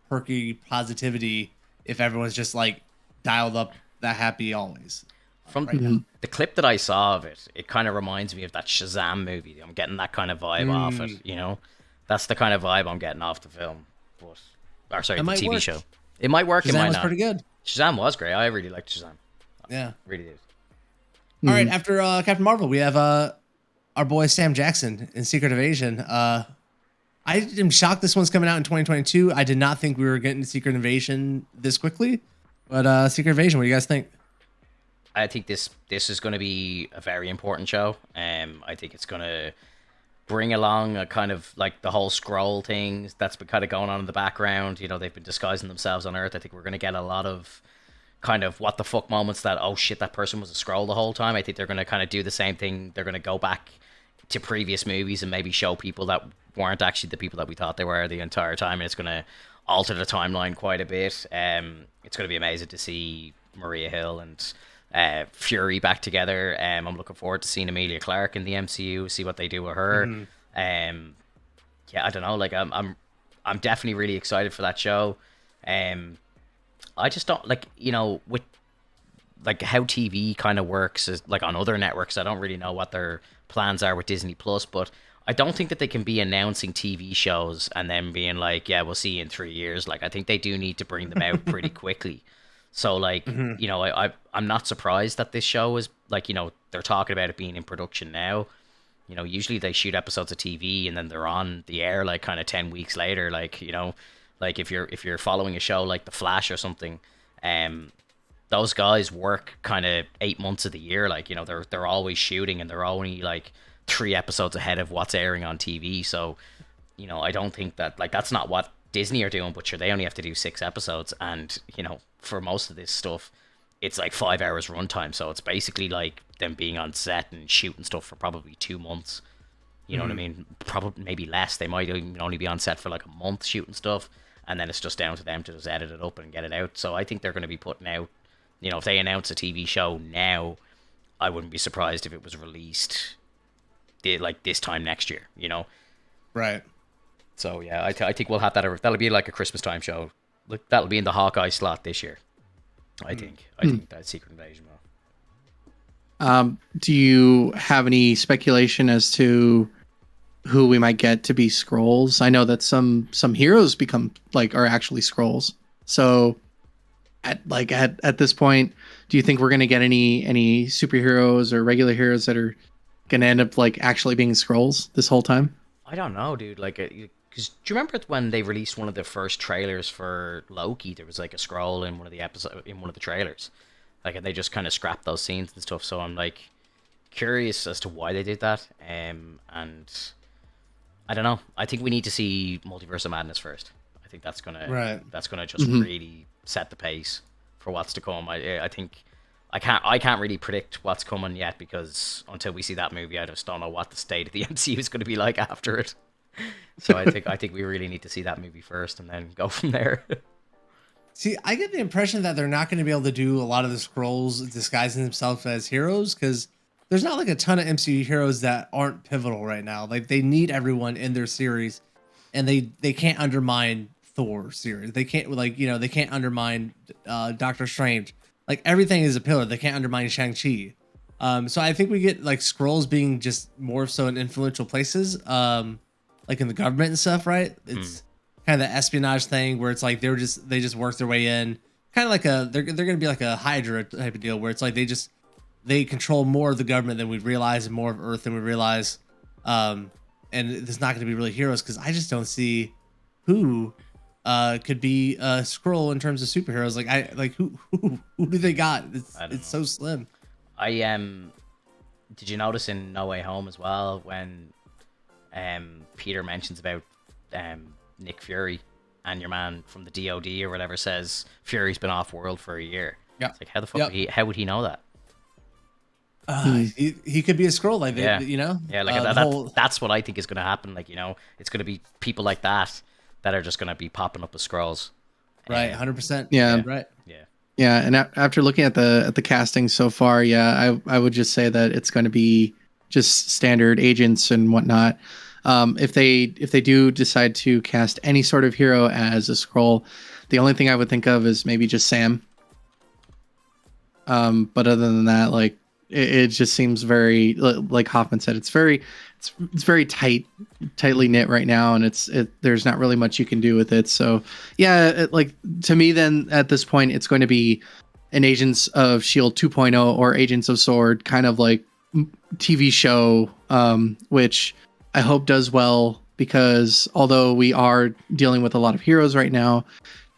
perky positivity if everyone's just like dialed up that happy always? From the clip that I saw of it, it kind of reminds me of that Shazam movie. I'm getting that kind of vibe off it, you know? That's the kind of vibe I'm getting off the film. The TV show. It might work, Shazam it might was not. Pretty good. Shazam was great. I really liked Shazam. Yeah. Really did. All right, after Captain Marvel, we have our boy Sam Jackson in Secret Invasion. I am shocked this one's coming out in 2022. I did not think we were getting Secret Invasion this quickly. But Secret Invasion, what do you guys think? I think this is going to be a very important show. I think it's going to bring along a kind of like the whole scroll things that's been kind of going on in the background. You know, they've been disguising themselves on Earth. I think we're going to get a lot of kind of what the fuck moments that, oh shit, that person was a scroll the whole time. I think they're going to kind of do the same thing. They're going to go back to previous movies and maybe show people that weren't actually the people that we thought they were the entire time. And it's going to alter the timeline quite a bit. It's going to be amazing to see Maria Hill and Fury back together. I'm looking forward to seeing Emilia Clarke in the MCU, see what they do with her. Yeah, I don't know. Like I'm definitely really excited for that show. I just don't like, you know, with like how TV kind of works is like on other networks. I don't really know what their plans are with Disney Plus, but I don't think that they can be announcing TV shows and then being like, yeah, we'll see you in 3 years. Like I think they do need to bring them out pretty quickly. So like, you know, I'm not surprised that this show is like, you know, they're talking about it being in production now. You know, usually they shoot episodes of TV and then they're on the air like kind of 10 weeks later. Like, you know, like if you're following a show like The Flash or something, those guys work kind of 8 months of the year. Like, you know, they're always shooting and they're only like 3 episodes ahead of what's airing on TV. So, you know, I don't think that like that's not what Disney are doing, but sure, they only have to do 6 episodes, and you know, for most of this stuff, it's like 5 hours runtime. So it's basically like them being on set and shooting stuff for probably 2 months. You know what I mean? Probably maybe less. They might even only be on set for like a month shooting stuff, and then it's just down to them to just edit it up and get it out. So I think they're going to be putting out, you know, if they announce a TV show now, I wouldn't be surprised if it was released like this time next year. You know? Right. So yeah, I think we'll have that. That'll be like a Christmas time show. Look, that'll be in the Hawkeye slot this year. I think that's Secret Invasion will. Do you have any speculation as to who we might get to be Skrulls? I know that some heroes are actually Skrulls. So at this point, do you think we're gonna get any superheroes or regular heroes that are gonna end up like actually being Skrulls this whole time? I don't know, dude. Like, because do you remember when they released one of the first trailers for Loki? There was like a scroll in one of the trailers, like, and they just kind of scrapped those scenes and stuff. So I'm like curious as to why they did that. And I don't know. I think we need to see Multiverse of Madness first. I think that's gonna just really set the pace for what's to come. I think I can't really predict what's coming yet, because until we see that movie, I just don't know what the state of the MCU is going to be like after it. So I think we really need to see that movie first and then go from there. See, I get the impression that they're not going to be able to do a lot of the Skrulls disguising themselves as heroes, because there's not like a ton of MCU heroes that aren't pivotal right now. Like, they need everyone in their series, and they can't undermine Thor series. They can't, like, you know, they can't undermine Doctor Strange. Like, everything is a pillar. They can't undermine Shang-Chi. So I think we get like Skrulls being just more so in influential places, like in the government and stuff, right? It's kind of the espionage thing where it's like they just work their way in, kind of like they're gonna be like a Hydra type of deal, where it's like they control more of the government than we realize and more of Earth than we realize. And there's not gonna be really heroes, because I just don't see who could be a Skrull in terms of superheroes. Who do they got? It's so slim. Did you notice in No Way Home as well when Peter mentions about Nick Fury, and your man from the DOD or whatever says Fury's been off world for a year? Yeah. It's like, how the fuck how would he know that? He could be a Skrull, like Yeah. you know. Yeah, like that's what I think is going to happen. Like, you know, it's going to be people like that are just going to be popping up as Skrulls. Right, 100%. Yeah. Right. Yeah. Yeah, and after looking at the casting so far, yeah, I would just say that it's going to be just standard agents and whatnot. If they do decide to cast any sort of hero as a Skrull, the only thing I would think of is maybe just Sam. But other than that, like it just seems very, like Hofmvn said, it's very tightly knit right now, and there's not really much you can do with it. So yeah, to me then at this point it's going to be an Agents of Shield 2.0 or Agents of Sword kind of like TV show, which I hope does well, because although we are dealing with a lot of heroes right now,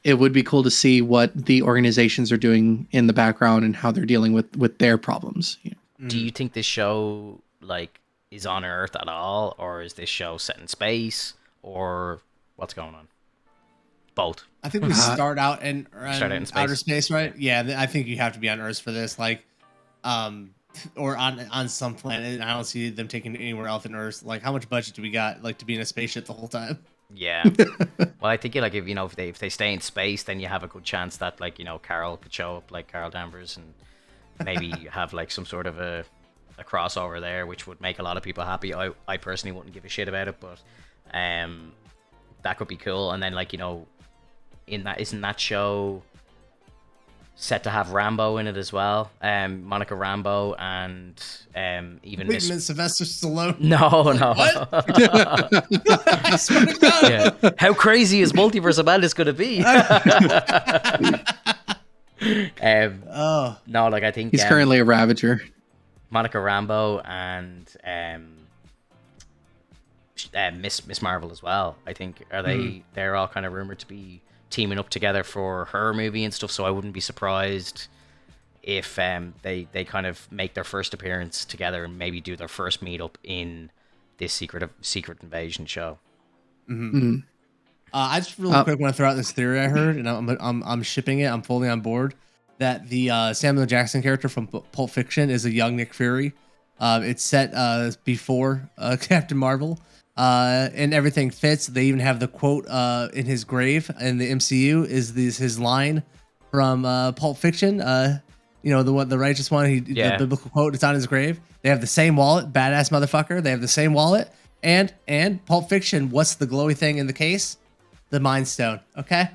it would be cool to see what the organizations are doing in the background and how they're dealing with their problems. Do you think this show like is on Earth at all, or is this show set in space, or what's going on? Both. I think we start out in space. outer space, right? Yeah, I think you have to be on Earth for this, like, or on some planet. I don't see them taking it anywhere else than Earth. Like, how much budget do we got, like, to be in a spaceship the whole time? Yeah. Well, I think if they stay in space, then you have a good chance that, like, you know, Carol could show up, like Carol Danvers, and maybe have like some sort of a crossover there, which would make a lot of people happy. I personally wouldn't give a shit about it, but that could be cool. And then, like, you know, isn't that show set to have Rambo in it as well? Monica Rambeau and even Wait, Sylvester Stallone. No. What? I swear to God. Yeah. How crazy is Multiverse of Madness going to be? No, like I think he's currently a Ravager. Monica Rambeau and Miss Marvel as well. I think they're all kind of rumored to be teaming up together for her movie and stuff. So I wouldn't be surprised if they kind of make their first appearance together and maybe do their first meetup in this Secret Invasion show. I just really quick want to throw out this theory I heard, and I'm shipping it. I'm fully on board that the Samuel Jackson character from Pulp Fiction is a young Nick Fury. It's set before Captain Marvel, and everything fits. They even have the quote in his grave in the MCU is his line from Pulp Fiction. You know, the righteous one. The biblical quote. It's on his grave. They have the same wallet. Badass motherfucker. They have the same wallet. And Pulp Fiction. What's the glowy thing in the case? The Mind Stone. Okay,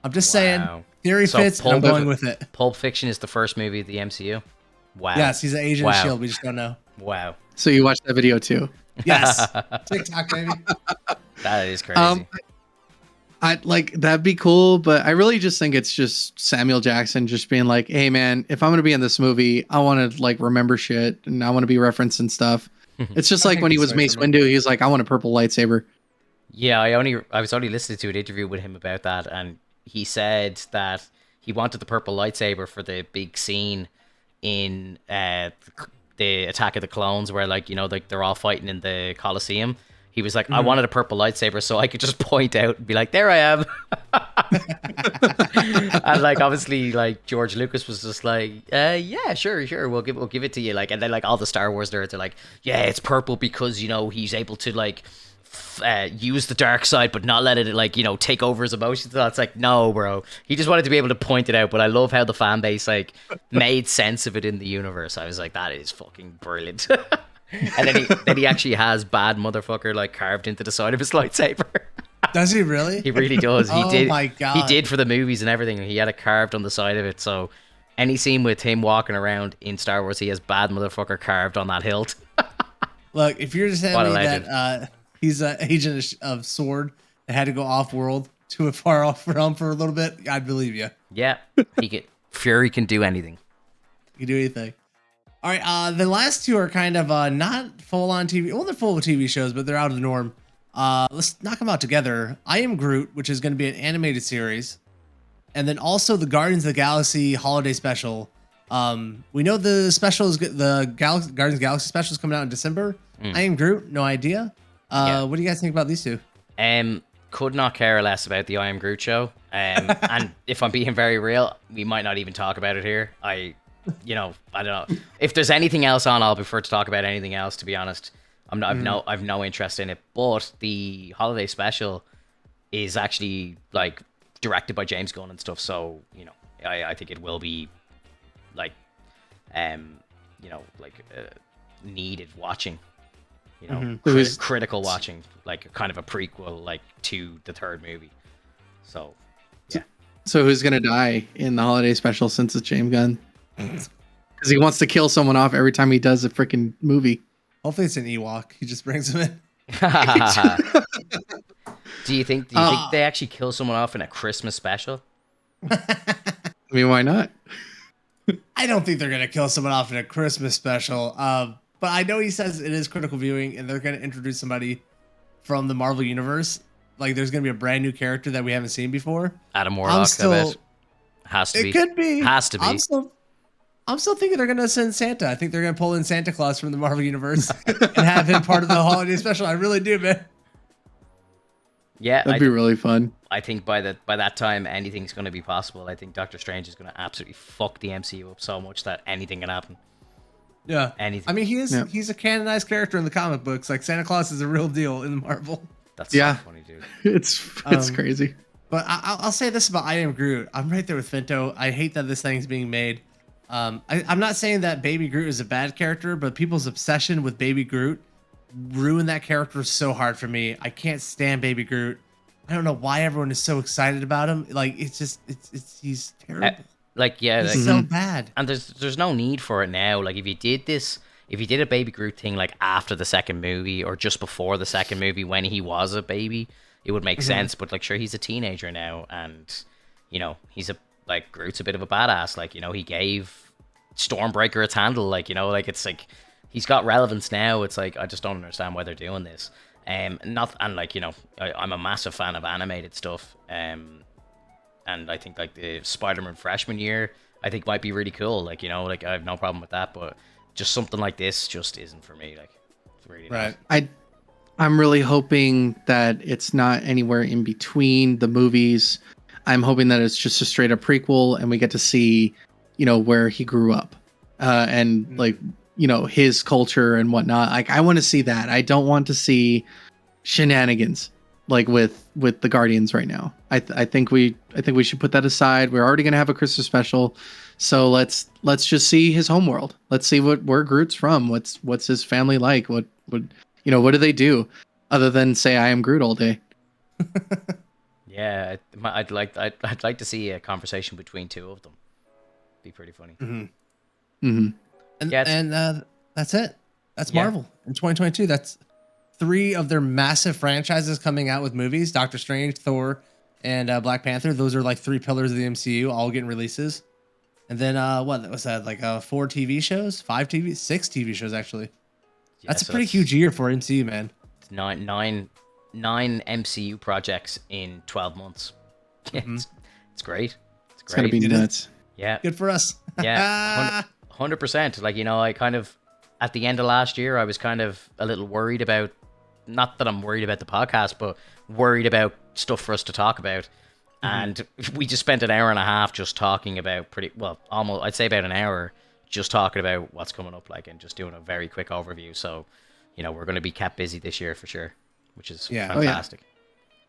I'm just saying. Theory fits, and I'm going with it. Pulp Fiction is the first movie of the MCU. Wow. Yes, he's an agent of S.H.I.E.L.D. We just don't know. Wow. So you watched that video too? Yes. TikTok, baby. That is crazy. I like that'd be cool, but I really just think it's just Samuel Jackson just being like, "Hey, man, if I'm gonna be in this movie, I want to like remember shit and I want to be referenced and stuff." It's just like when he was Mace Windu, he was like, "I want a purple lightsaber." Yeah, I was only listening to an interview with him about that, and he said that he wanted the purple lightsaber for the big scene in the Attack of the Clones, where, like, you know, like they're all fighting in the Colosseum. He was like, I wanted a purple lightsaber so I could just point out and be like, there I am. And like, obviously, like George Lucas was just like, yeah, sure, we'll give it to you. Like, and then like all the Star Wars nerds are like, yeah, it's purple because, you know, he's able to like use the dark side but not let it, like, you know, take over his emotions. So it's like, no, bro, he just wanted to be able to point it out. But I love how the fan base like made sense of it in the universe. I was like, that is fucking brilliant. And then he actually has bad motherfucker like carved into the side of his lightsaber. Does he really? He really does. He did. My God. He did for the movies and everything. He had it carved on the side of it. So any scene with him walking around in Star Wars, he has bad motherfucker carved on that hilt. Look, if you're just telling me that he's an agent of Sword that had to go off world to a far off realm for a little bit, I'd believe you. Yeah, Fury can do anything. He can do anything. All right, the last two are kind of not full on TV. Well, they're full of TV shows, but they're out of the norm. Let's knock them out together. I Am Groot, which is going to be an animated series, and then also the Guardians of the Galaxy holiday special. We know the special is Guardians of the Galaxy special is coming out in December. I Am Groot, no idea. What do you guys think about these two? Could not care less about the I Am Groot show. And if I'm being very real, we might not even talk about it here. I don't know. If there's anything else on, I'll prefer to talk about anything else, to be honest. I've no interest in it. But the holiday special is actually like directed by James Gunn and stuff, so I think it will be like needed watching. Critical watching, like kind of a prequel, like to the third movie. So, yeah. So who's gonna die in the holiday special since it's James Gunn? Because he wants to kill someone off every time he does a freaking movie. Hopefully it's an Ewok. He just brings him in. Do you think they actually kill someone off in a Christmas special? I mean, why not? I don't think they're gonna kill someone off in a Christmas special. But I know he says it is critical viewing, and they're going to introduce somebody from the Marvel Universe. Like, there's going to be a brand new character that we haven't seen before. Adam Warlock, I bet. Has to be. It could be. Has to be. I'm still thinking they're going to send Santa. I think they're going to pull in Santa Claus from the Marvel Universe and have him part of the holiday special. I really do, man. Yeah, that'd be really fun. I think by that time, anything's going to be possible. I think Doctor Strange is going to absolutely fuck the MCU up so much that anything can happen. Yeah, anything. I mean, he's a canonized character in the comic books. Like, Santa Claus is a real deal in Marvel. That's so funny, dude. It's crazy. But I'll say this about I Am Groot. I'm right there with Finto. I hate that this thing's being made. I'm not saying that Baby Groot is a bad character, but people's obsession with Baby Groot ruined that character so hard for me. I can't stand Baby Groot. I don't know why everyone is so excited about him. Like, he's terrible. It's so bad. And there's no need for it now. Like, if you did a Baby Groot thing like after the second movie or just before the second movie when he was a baby, it would make sense. But like, sure, he's a teenager now, and Groot's a bit of a badass. Like, he gave Stormbreaker its handle. Like, it's like he's got relevance now. It's like, I just don't understand why they're doing this. I'm a massive fan of animated stuff. And I think like the Spider-Man freshman year, I think might be really cool. Like, I have no problem with that, but just something like this just isn't for me. Like, it's really right. I'm really hoping that it's not anywhere in between the movies. I'm hoping that it's just a straight up prequel and we get to see, where he grew up, and like, his culture and whatnot. Like, I want to see that. I don't want to see shenanigans like with the Guardians right now. I think we should put that aside. We're already gonna have a Christmas special, so let's just see his homeworld. Let's see where Groot's from. What's his family like? What do they do other than say I am Groot all day? Yeah, I'd like to see a conversation between two of them. Be pretty funny. And that's it. That's Marvel in 2022. That's 3 of their massive franchises coming out with movies: Doctor Strange, Thor, and Black Panther. Those are like 3 pillars of the MCU, all getting releases. And then what was that? Like 4 TV shows, 6 TV shows actually. Yeah, that's a pretty huge year for MCU, man. 9 MCU projects in 12 months. It's great. It's gonna be nuts. Yeah, good for us. Yeah, 100%. Like, I kind of at the end of last year, I was kind of a little worried about. Not that I'm worried about the podcast, but worried about stuff for us to talk about. And we just spent an hour and a half just talking about almost, I'd say about an hour just talking about what's coming up, like, and just doing a very quick overview. So, we're going to be kept busy this year for sure, which is fantastic.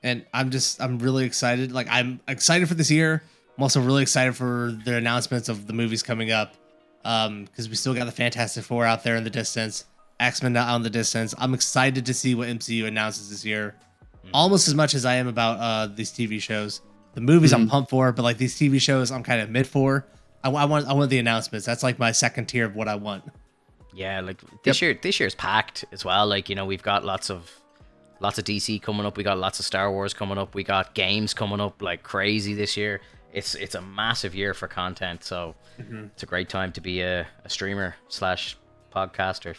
And I'm really excited. Like, I'm excited for this year. I'm also really excited for the announcements of the movies coming up. Because we still got the Fantastic Four out there in the distance. X-Men out in the distance. I'm excited to see what MCU announces this year. Almost as much as I am about these TV shows. The movies I'm pumped for, but like these TV shows I'm kind of mid for. I want the announcements. That's like my second tier of what I want. Yeah, like this year's packed as well. Like, we've got lots of DC coming up. We got lots of Star Wars coming up. We got games coming up like crazy this year. It's a massive year for content, so it's a great time to be a streamer / podcaster.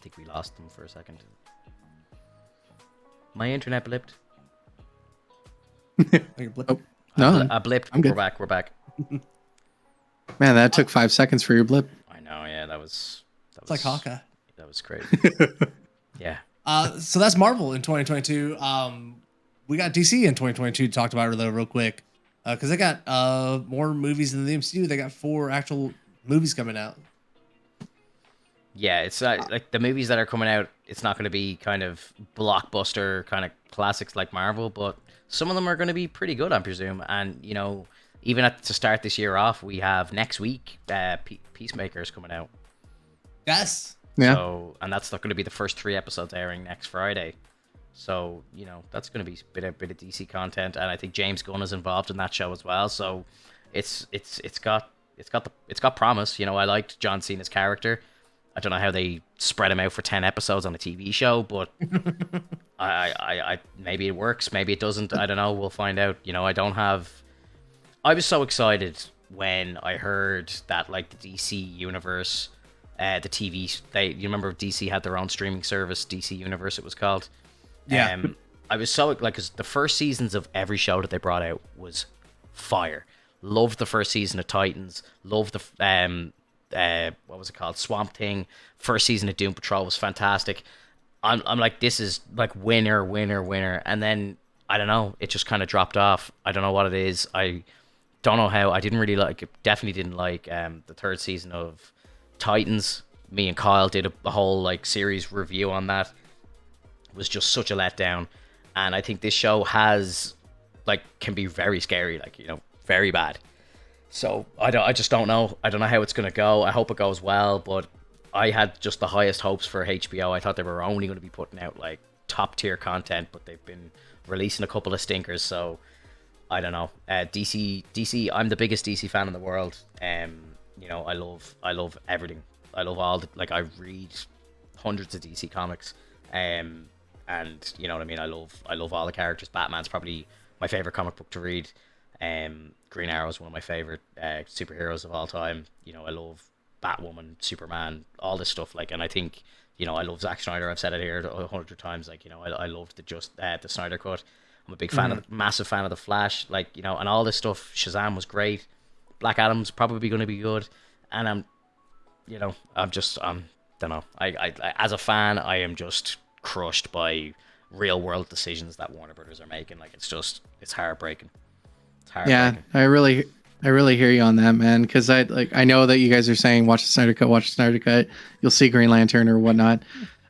think we lost them for a second. My internet blipped. Oh, no, I blipped. I'm good. We're back. Man, that took 5 seconds for your blip. I know, yeah, that was It's like Hawkeye. That was crazy. Yeah. So that's Marvel in 2022. We got DC in 2022 talked about it real quick. Because they got more movies than the MCU. They got 4 actual movies coming out. Yeah, it's like the movies that are coming out, it's not going to be kind of blockbuster kind of classics like Marvel, but some of them are going to be pretty good, I presume. And, you know, even to start this year off, we have next week Peacemaker's coming out. Yes. Yeah. So, and that's not going to be the first 3 episodes airing next Friday. So, you know, that's going to be a bit of DC content, and I think James Gunn is involved in that show as well. So, it's got promise. You know, I liked John Cena's character. I don't know how they spread him out for 10 episodes on a TV show, but I maybe it works, maybe it doesn't. I don't know. We'll find out. You know, I was so excited when I heard that, like, the DC universe, the TV, you remember DC had their own streaming service, DC Universe it was called. Yeah. I was so, like, because the first seasons of every show that they brought out was fire. Loved the first season of Titans. Loved the what was it called? Swamp Thing. First season of Doom Patrol was fantastic. I'm like, this is like winner. And then, I don't know, it just kind of dropped off. I don't know what it is. I don't know how. I didn't really like it. Definitely didn't like the 3rd season of Titans. Me and Kyle did a whole like series review on that. It was just such a letdown. And I think this show can be very scary, like, you know, very bad. So I just don't know. I don't know how it's going to go. I hope it goes well, but I had just the highest hopes for HBO. I thought they were only going to be putting out like top tier content, but they've been releasing a couple of stinkers. So I don't know. DC. I'm the biggest DC fan in the world. You know, I love everything. I love all I read hundreds of DC comics. And you know what I mean. I love all the characters. Batman's probably my favorite comic book to read. Green Arrow is one of my favorite superheroes of all time. You know, I love Batwoman, Superman, all this stuff. Like, and I think, you know, I love Zack Snyder. I've said it here 100 times. Like, you know, I loved the Snyder Cut. I'm a big fan massive fan of the Flash. Like, you know, and all this stuff. Shazam was great. Black Adam's probably going to be good. And I'm don't know. I as a fan, I am just crushed by real world decisions that Warner Brothers are making. Like, it's heartbreaking. Yeah, I really hear you on that, man. Because I know that you guys are saying watch the Snyder Cut. You'll see Green Lantern or whatnot.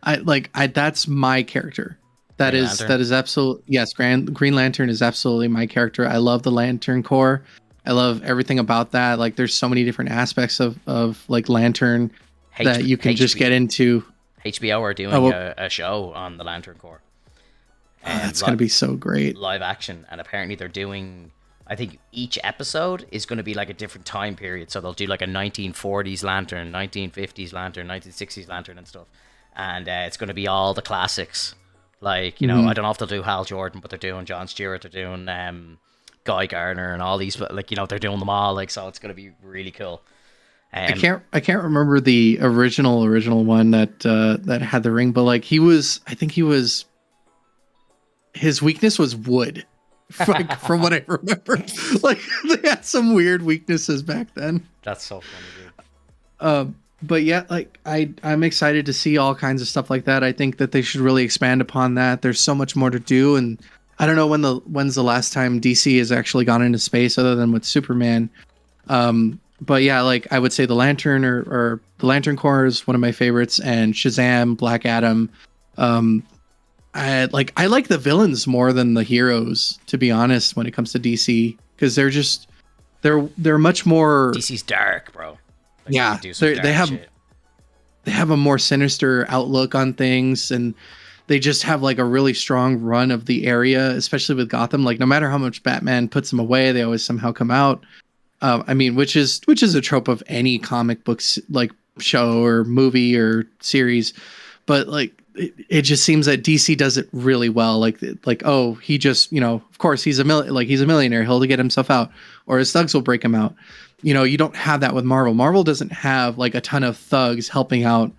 That's my character. That is absolute. Yes, Green Lantern is absolutely my character. I love the Lantern Corps. I love everything about that. Like, there's so many different aspects of like Lantern that you can just get into. HBO are doing a show on the Lantern Corps. That's going to be so great. Live action. And apparently they're doing, I think each episode is going to be like a different time period. So they'll do like a 1940s Lantern, 1950s Lantern, 1960s Lantern and stuff. And it's going to be all the classics. Like, you know, I don't know if they'll do Hal Jordan, but they're doing Jon Stewart, they're doing Guy Gardner and all these, but like, you know, they're doing them all. Like, so it's going to be really cool. I can't remember the original one that had the ring, but like his weakness was wood, like, from what I remember. Like, they had some weird weaknesses back then. That's so funny, dude. But yeah, like I'm excited to see all kinds of stuff like that. I think that they should really expand upon that. There's so much more to do, and I don't know when's the last time DC has actually gone into space other than with Superman. But yeah, like I would say the Lantern or the Lantern Corps is one of my favorites, and Shazam, Black Adam. I like the villains more than the heroes, to be honest, when it comes to DC, because they're much more. DC's dark, bro. Like, yeah, they have a more sinister outlook on things, and they just have like a really strong run of the area, especially with Gotham. Like, no matter how much Batman puts them away, they always somehow come out. I mean, which is a trope of any comic books, like show or movie or series, but like it just seems that DC does it really well. Like, oh, he just, you know, of course he's a millionaire, he'll get himself out, or his thugs will break him out. You know, you don't have that with Marvel. Marvel doesn't have like a ton of thugs helping out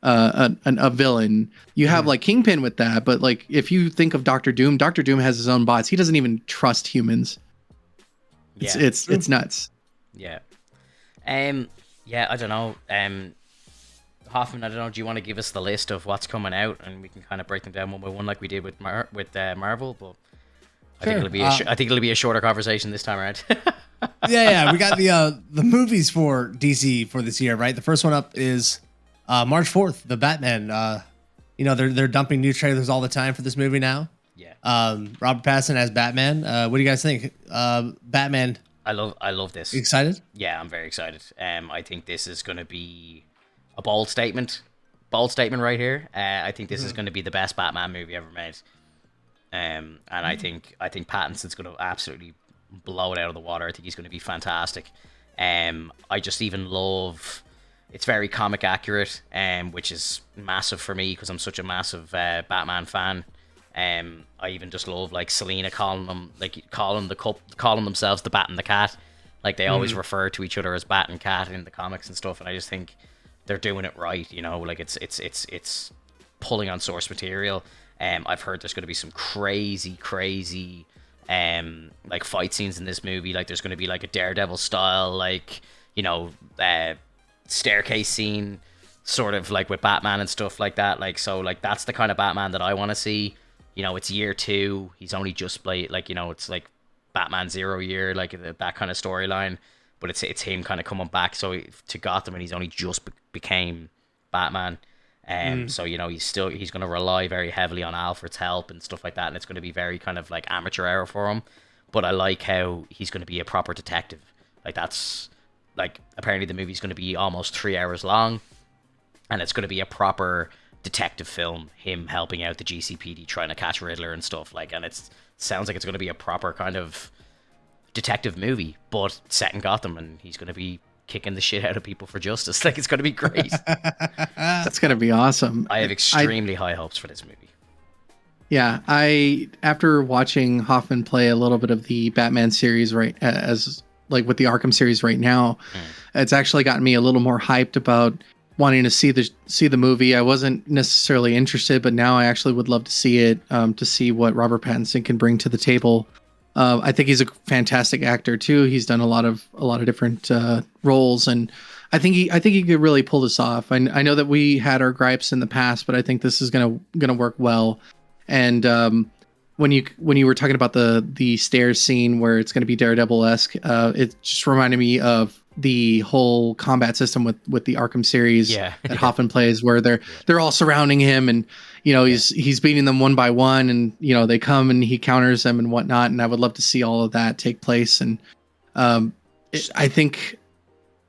a villain. You have like Kingpin with that, but like if you think of Doctor Doom has his own bots. He doesn't even trust humans. It's nuts. Yeah. Yeah, I don't know. Hofmvn, I don't know. Do you want to give us the list of what's coming out, and we can kind of break them down one by one, like we did with Marvel? But I think it'll be a shorter conversation this time around. yeah. We got the movies for DC for this year, right? The first one up is March 4th, the Batman. They're dumping new trailers all the time for this movie now. Yeah. Robert Pattinson as Batman. What do you guys think? Batman. I love this. Excited? Yeah, I'm very excited. I think this is going to be a bold statement right here. I think this is going to be the best Batman movie ever made. And I think Pattinson's going to absolutely blow it out of the water. I think he's going to be fantastic. I just even love. It's very comic accurate, which is massive for me because I'm such a massive Batman fan. I even just love like Selena calling themselves the Bat and the Cat. Like they always refer to each other as Bat and Cat in the comics and stuff, and I just think they're doing it right. Like it's pulling on source material. I've heard there's going to be some crazy like fight scenes in this movie. Like there's going to be like a Daredevil style like staircase scene, sort of like with Batman and stuff like that. Like so, like that's the kind of Batman that I want to see. It's year 2. He's only just played, like, it's like Batman 0 year, like that kind of storyline. But it's him kind of coming back to Gotham, and he's only just became Batman. So he's going to rely very heavily on Alfred's help and stuff like that, and it's going to be very kind of like amateur hour for him. But I like how he's going to be a proper detective. Like that's like apparently the movie's going to be almost 3 hours long, and it's going to be a proper detective film, him helping out the GCPD trying to catch Riddler and stuff like, and it sounds like it's going to be a proper kind of detective movie, but set in Gotham, and he's going to be kicking the shit out of people for justice. Like it's going to be great. That's going to be awesome. I have extremely high hopes for this movie. Yeah, after watching Hofmvn play a little bit of the Batman series as like with the Arkham series right now, it's actually gotten me a little more hyped about wanting to see the movie. I wasn't necessarily interested, but now I actually would love to see it, to see what Robert Pattinson can bring to the table. I think he's a fantastic actor too. He's done a lot of different roles, and I think he could really pull this off. I know that we had our gripes in the past, but I think this is gonna work well. And when you were talking about the stairs scene where it's gonna be Daredevil-esque, it just reminded me of the whole combat system with the Arkham series that Hofmvn plays, where they're all surrounding him, and he's beating them one by one, and they come and he counters them and whatnot. And I would love to see all of that take place. And I think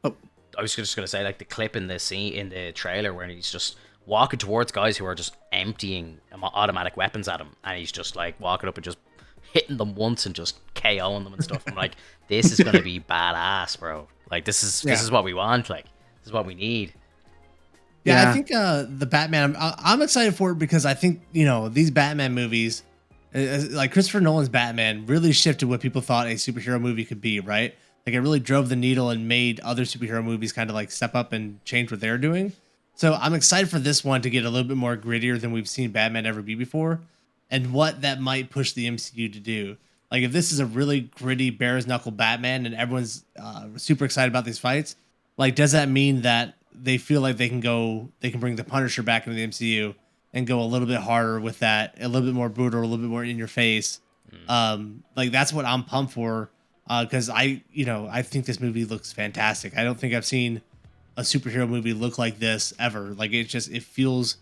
I was just gonna say, like the clip in the scene in the trailer where he's just walking towards guys who are just emptying automatic weapons at him, and he's just like walking up and just hitting them once and just KOing them and stuff. I'm like, this is gonna be badass, bro. Like this is what we want. Like this is what we need. Yeah. I think the Batman. I'm excited for it because I think these Batman movies, like Christopher Nolan's Batman, really shifted what people thought a superhero movie could be. Right? Like it really drove the needle and made other superhero movies kind of like step up and change what they're doing. So I'm excited for this one to get a little bit more grittier than we've seen Batman ever be before, and what that might push the MCU to do. Like if this is a really gritty, bare knuckle Batman and everyone's super excited about these fights, like does that mean that they feel like they can bring the Punisher back into the MCU and go a little bit harder with that, a little bit more brutal, a little bit more in your face? Like that's what I'm pumped for, because I think this movie looks fantastic. I don't think I've seen a superhero movie look like this ever. Like it feels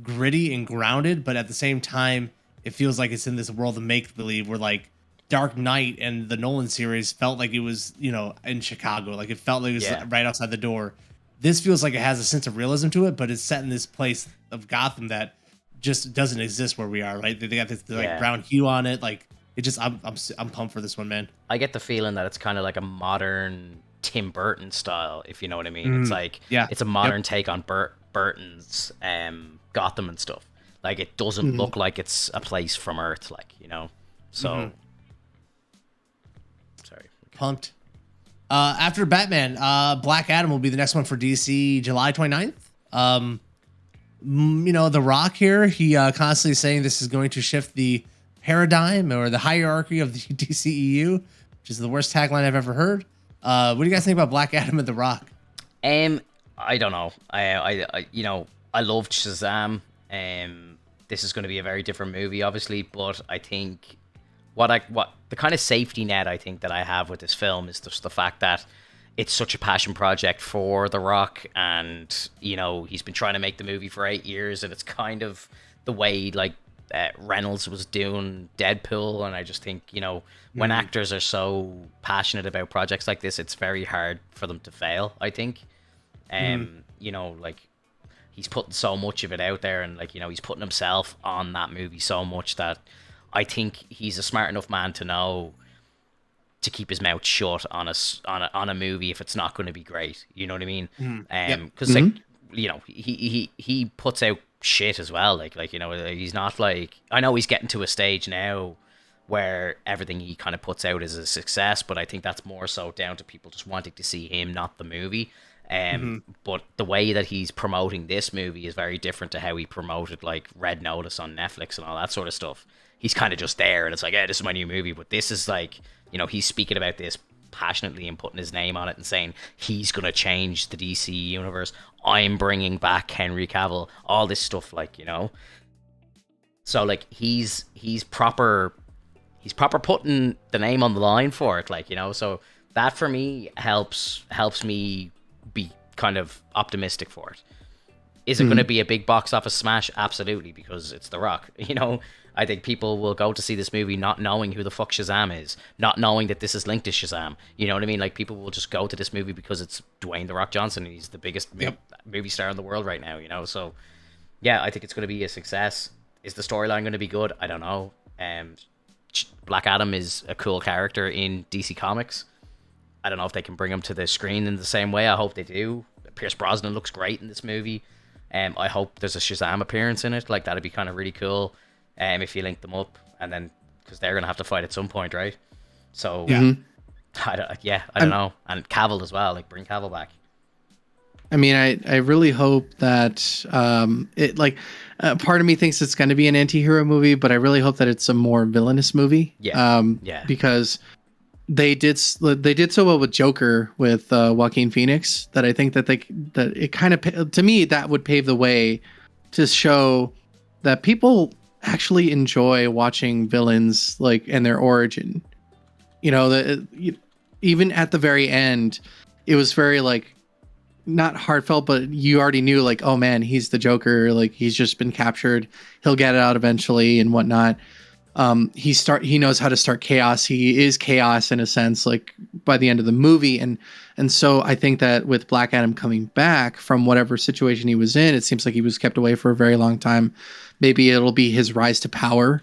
gritty and grounded, but at the same time, it feels like it's in this world of make believe where like Dark Knight and the Nolan series felt like it was, in Chicago. Like it felt like it was right outside the door. This feels like it has a sense of realism to it, but it's set in this place of Gotham that just doesn't exist where we are, right? They got this like brown hue on it. Like it just, I'm pumped for this one, man. I get the feeling that it's kind of like a modern Tim Burton style, if you know what I mean. It's like, it's a modern take on Burton's Gotham and stuff. Like it doesn't look like it's a place from Earth, like, so. Sorry. Pumped. After Batman, Black Adam will be the next one for DC, July 29th. The Rock here, he constantly saying this is going to shift the paradigm or the hierarchy of the DCEU, which is the worst tagline I've ever heard. What do you guys think about Black Adam and The Rock? I don't know. I loved Shazam. This is going to be a very different movie, obviously, but I think what the kind of safety net I think that I have with this film is just the fact that it's such a passion project for The Rock, and he's been trying to make the movie for 8 years, and it's kind of the way like Reynolds was doing Deadpool, and I just think when actors are so passionate about projects like this, it's very hard for them to fail, I think. Like he's putting so much of it out there, and like he's putting himself on that movie so much that I think he's a smart enough man to know to keep his mouth shut on a movie if it's not going to be great. You know what I mean? Because he puts out shit as well. Like he's not like, I know he's getting to a stage now where everything he kind of puts out is a success, but I think that's more so down to people just wanting to see him, not the movie. But the way that he's promoting this movie is very different to how he promoted like Red Notice on Netflix and all that sort of stuff. He's kind of just there and it's like, yeah, this is my new movie, but this is like, he's speaking about this passionately and putting his name on it and saying he's going to change the DC universe. I'm bringing back Henry Cavill, all this stuff, so like he's proper putting the name on the line for it, so that for me helps me be kind of optimistic for it. Is it going to be a big box office smash? Absolutely, because it's The Rock. I think people will go to see this movie not knowing who the fuck Shazam is, not knowing that this is linked to Shazam. You know what I mean? Like, people will just go to this movie because it's Dwayne The Rock Johnson, and he's the biggest movie star in the world right now, So, yeah, I think it's going to be a success. Is the storyline going to be good? I don't know. Black Adam is a cool character in DC Comics. I don't know if they can bring him to the screen in the same way. I hope they do. Pierce Brosnan looks great in this movie. I hope there's a Shazam appearance in it. Like, that'd be kind of really cool. If you link them up, and then because they're gonna have to fight at some point, right? So I don't know. And Cavill as well. Like, bring Cavill back. I mean, I really hope that it part of me thinks it's going to be an anti-hero movie, but I really hope that it's a more villainous movie. Because they did so well with Joker with Joaquin Phoenix that I think that it kind of, to me, that would pave the way to show that people actually enjoy watching villains and their origin. Even at the very end, it was very not heartfelt, but you already knew oh man, he's the Joker. He's just been captured. He'll get it out eventually and whatnot. He knows how to start chaos. He is chaos in a sense, by the end of the movie. And so I think that with Black Adam coming back from whatever situation he was in, it seems like he was kept away for a very long time. Maybe it'll be his rise to power.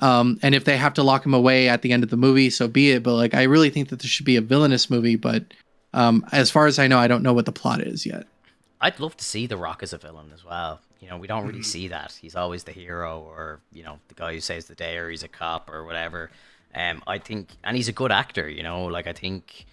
And if they have to lock him away at the end of the movie, so be it. But I really think that this should be a villainous movie. But as far as I know, I don't know what the plot is yet. I'd love to see The Rock as a villain as well. We don't really see that. He's always the hero, or the guy who saves the day, or he's a cop or whatever. I think, and he's a good actor. I think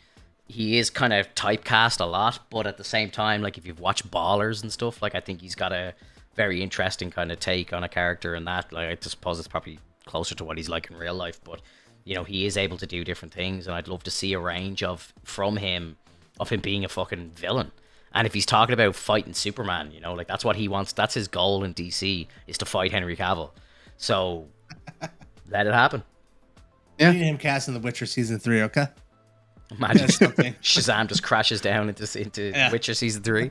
he is kind of typecast a lot, but at the same time, if you've watched Ballers and stuff, I think he's got a very interesting kind of take on a character, and that I just suppose it's probably closer to what he's like in real life. But he is able to do different things, and I'd love to see a range of him being a fucking villain. And if he's talking about fighting Superman, that's what he wants. That's his goal in DC, is to fight Henry Cavill. So let it happen. Yeah. Him casting The Witcher season 3, okay? Imagine Shazam just crashes down into Witcher season 3.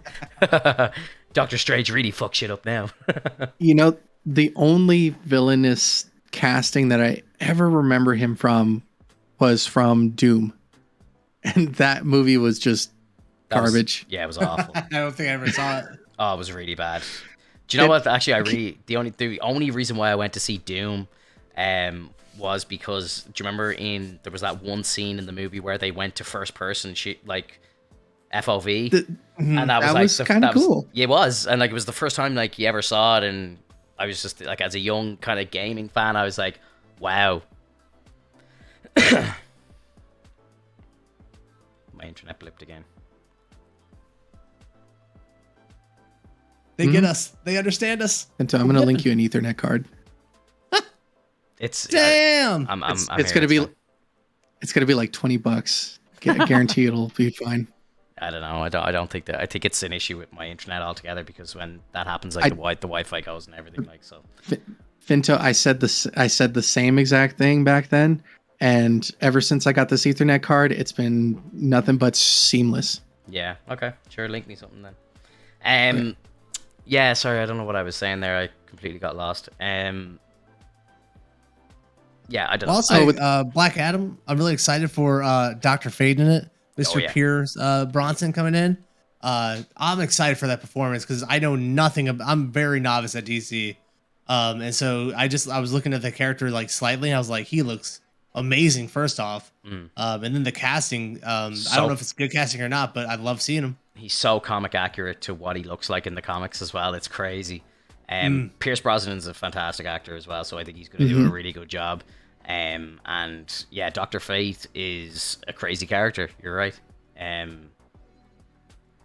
Doctor Strange really fucks shit up now. The only villainous casting that I ever remember him from was from Doom. And that movie was just garbage. It was awful. I don't think I ever saw it. Oh, it was really bad. Do you know what? Actually, the only reason why I went to see Doom was because, do you remember there was that one scene in the movie where they went to first person FOV, and that was kind of cool. It was, and it was the first time you ever saw it, and I was just as a young kind of gaming fan, I was like, wow. My internet blipped again. They get us. They understand us. And so I'm gonna link you an Ethernet card. It's damn. It's gonna be like $20. I guarantee it'll be fine. I don't know. I don't think that. I think it's an issue with my internet altogether because when that happens, like the Wi-Fi goes and everything, like so. Finto, I said the same exact thing back then, and ever since I got this Ethernet card, it's been nothing but seamless. Yeah. Okay. Sure. Link me something then. Yeah. Sorry, I don't know what I was saying there. I completely got lost. Yeah, I don't know. Also, Black Adam, I'm really excited for Dr. Fate in it. Mr. Pierce Bronson coming in. I'm excited for that performance because I know nothing. I'm very novice at DC. And so I was looking at the character like slightly. And I was like, he looks amazing, first off. And then the casting, I don't know if it's good casting or not, but I love seeing him. He's so comic accurate to what he looks like in the comics as well. It's crazy. Pierce Brosnan's a fantastic actor as well, so I think he's going to do a really good job. And yeah, Dr. Fate is a crazy character. You're right.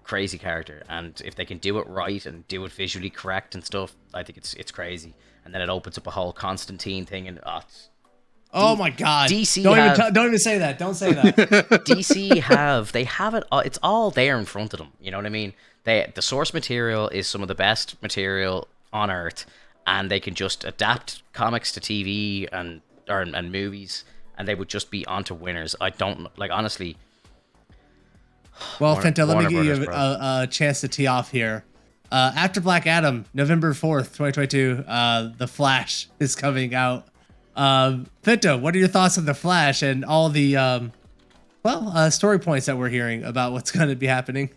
Crazy character, and if they can do it right and do it visually correct and stuff, I think it's crazy. And then it opens up a whole Constantine thing, and oh my god, DC don't even say that. Don't say that. DC they have it. It's all there in front of them. You know what I mean? The source material is some of the best material on earth, and they can just adapt comics to TV and movies, and they would just be onto winners. I don't like, honestly. Well, Finto, let me give you a chance to tee off here. After Black Adam, November 4th, 2022, The Flash is coming out. Finto, what are your thoughts on The Flash and all the story points that we're hearing about what's going to be happening?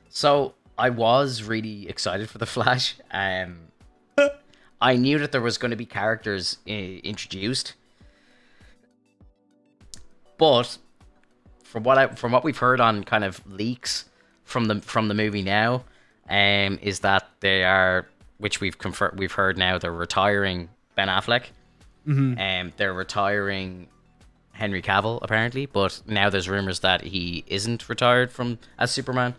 So I was really excited for The Flash. I knew that there was going to be characters introduced, but from what we've heard on kind of leaks from the movie now, is that they are, which we've heard now, they're retiring Ben Affleck, they're retiring Henry Cavill apparently, but now there's rumors that he isn't retired as Superman.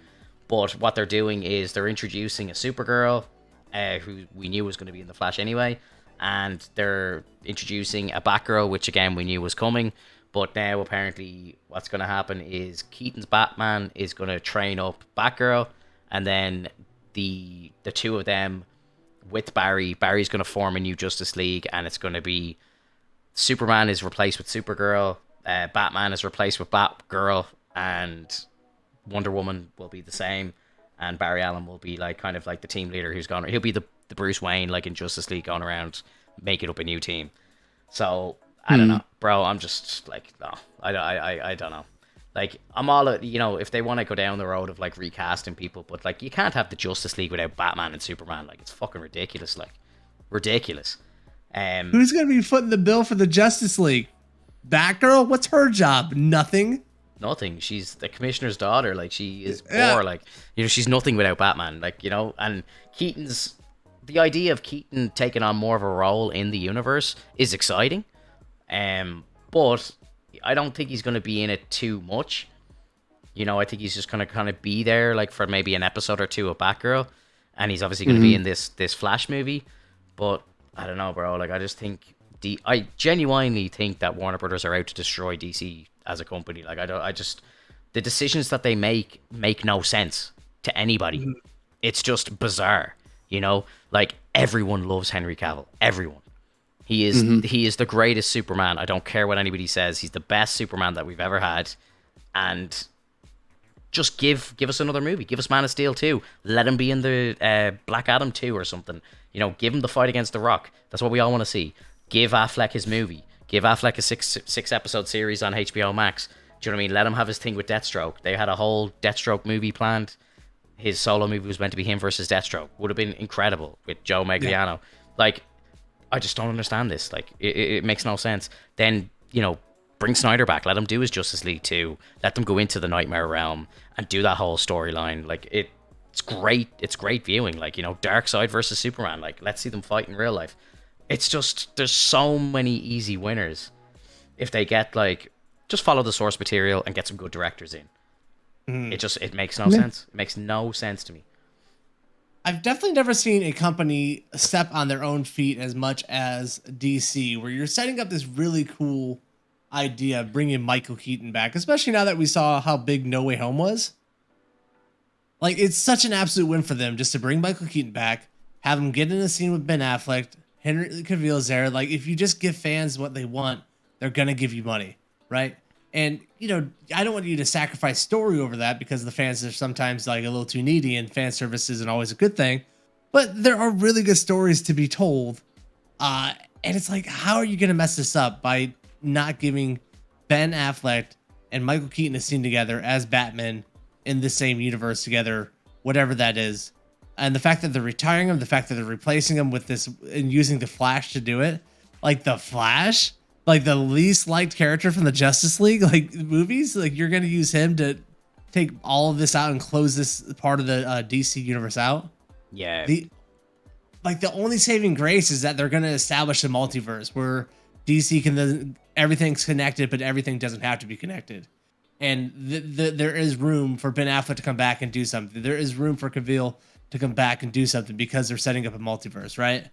But what they're doing is they're introducing a Supergirl, who we knew was going to be in The Flash anyway, and they're introducing a Batgirl, which again we knew was coming. But now apparently what's going to happen is Keaton's Batman is going to train up Batgirl, and then the two of them with Barry's going to form a new Justice League, and it's going to be Superman is replaced with Supergirl, Batman is replaced with Batgirl, and Wonder Woman will be the same, and Barry Allen will be like kind of like the team leader he'll be the Bruce Wayne like in Justice League, going around making up a new team. So I don't know, bro. I'm just like, no, I don't know. Like, I'm all, if they want to go down the road of like recasting people, but like, you can't have the Justice League without Batman and Superman. Like, it's fucking ridiculous. Like, ridiculous. Who's gonna be footing the bill for the Justice League? Batgirl? What's her job? Nothing. She's the commissioner's daughter. Like, she is poor. Like, she's nothing without Batman. Like, and the idea of Keaton taking on more of a role in the universe is exciting. But I don't think he's going to be in it too much. I think he's just going to kind of be there like for maybe an episode or two of Batgirl, and he's obviously going to be in this Flash movie. But I don't know, bro. Like, I just think I genuinely think that Warner Brothers are out to destroy DC as a company. Like, the decisions that they make no sense to anybody. It's just bizarre. Like, everyone loves Henry Cavill. Everyone. He is the greatest Superman. I don't care what anybody says. He's the best Superman that we've ever had. And just give us another movie. Give us Man of Steel 2. Let him be in the Black Adam 2 or something. Give him the fight against The Rock. That's what we all want to see. Give Affleck his movie. Give Affleck a six episode series on HBO Max. Do you know what I mean? Let him have his thing with Deathstroke. They had a whole Deathstroke movie planned. His solo movie was meant to be him versus Deathstroke. Would have been incredible with Joe Manganiello. Yeah. Like, I just don't understand this. Like, it makes no sense. Then, bring Snyder back. Let him do his Justice League 2. Let them go into the Nightmare Realm and do that whole storyline. Like, it's great. It's great viewing. Like, Darkseid versus Superman. Like, let's see them fight in real life. It's just, there's so many easy winners if they get, like, just follow the source material and get some good directors in. It makes no sense. It makes no sense to me. I've definitely never seen a company step on their own feet as much as DC, where you're setting up this really cool idea of bringing Michael Keaton back, especially now that we saw how big No Way Home was. Like, it's such an absolute win for them just to bring Michael Keaton back, have him get in a scene with Ben Affleck, Henry Cavill's there. Like, if you just give fans what they want, they're going to give you money, right? And, you know, I don't want you to sacrifice story over that because the fans are sometimes like a little too needy and fan service isn't always a good thing. But there are really good stories to be told. And it's like, how are you going to mess this up by not giving Ben Affleck and Michael Keaton a scene together as Batman in the same universe together, whatever that is? And the fact that they're retiring him, the fact that they're replacing him with this and using the Flash to do it, like the Flash, like the least liked character from the Justice League, like movies, like you're going to use him to take all of this out and close this part of the DC universe out. Yeah. The only saving grace is that they're going to establish a multiverse where DC can, everything's connected, but everything doesn't have to be connected. And there is room for Ben Affleck to come back and do something. There is room for Cavill to come back and do something because they're setting up a multiverse, right?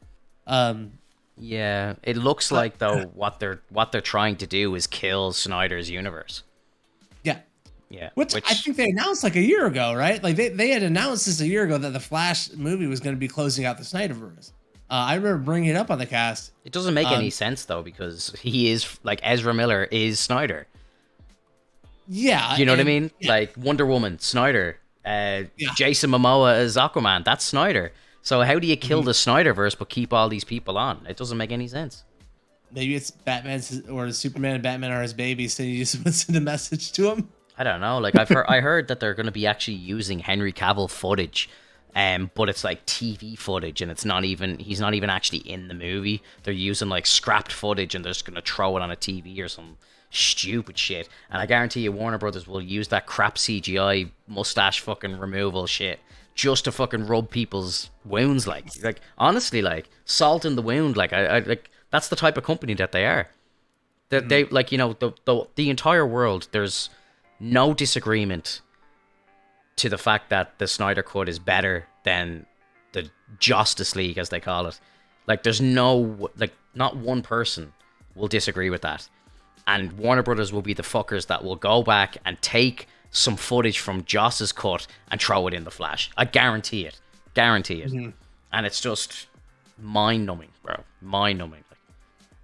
Yeah, it looks like though what they're trying to do is kill Snyder's universe. Yeah, which I think they announced like a year ago, right? Like they had announced this a year ago that the Flash movie was going to be closing out the Snyderverse. I remember bringing it up on the cast. It doesn't make any sense though because he is like Ezra Miller is Snyder. Yeah, you know what I mean? Yeah. Like Wonder Woman, Snyder. Jason Momoa as Aquaman, that's Snyder. So how do you kill the Snyderverse but keep all these people on? It doesn't make any sense. Maybe it's Batman's or Superman and Batman are his babies, so you just send a message to him. I don't know. Like I heard that they're going to be actually using Henry Cavill footage, but it's like TV footage, and he's not even actually in the movie. They're using like scrapped footage, and they're just going to throw it on a TV or some stupid shit. And I guarantee you, Warner Brothers will use that crap CGI mustache fucking removal shit just to fucking rub people's wounds, like honestly, like salt in the wound. Like I like that's the type of company that they are. That they like, you know, the entire world. There's no disagreement to the fact that the Snyder Cut is better than the Justice League, as they call it. Like there's no like not one person will disagree with that. And Warner Brothers will be the fuckers that will go back and take some footage from Joss's cut and throw it in the Flash. I guarantee it. And it's just mind-numbing, bro. Mind-numbing. Like,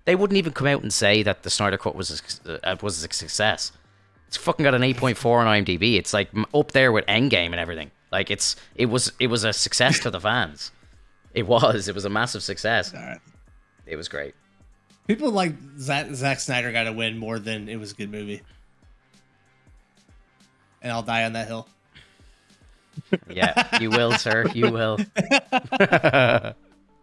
they wouldn't even come out and say that the Snyder Cut was a success. It's fucking got an 8.4 on IMDb. It's like up there with Endgame and everything. Like it was a success to the fans. It was a massive success. It was great. People like Zack Snyder got to win more than it was a good movie. And I'll die on that hill. Yeah, you will, sir. You will.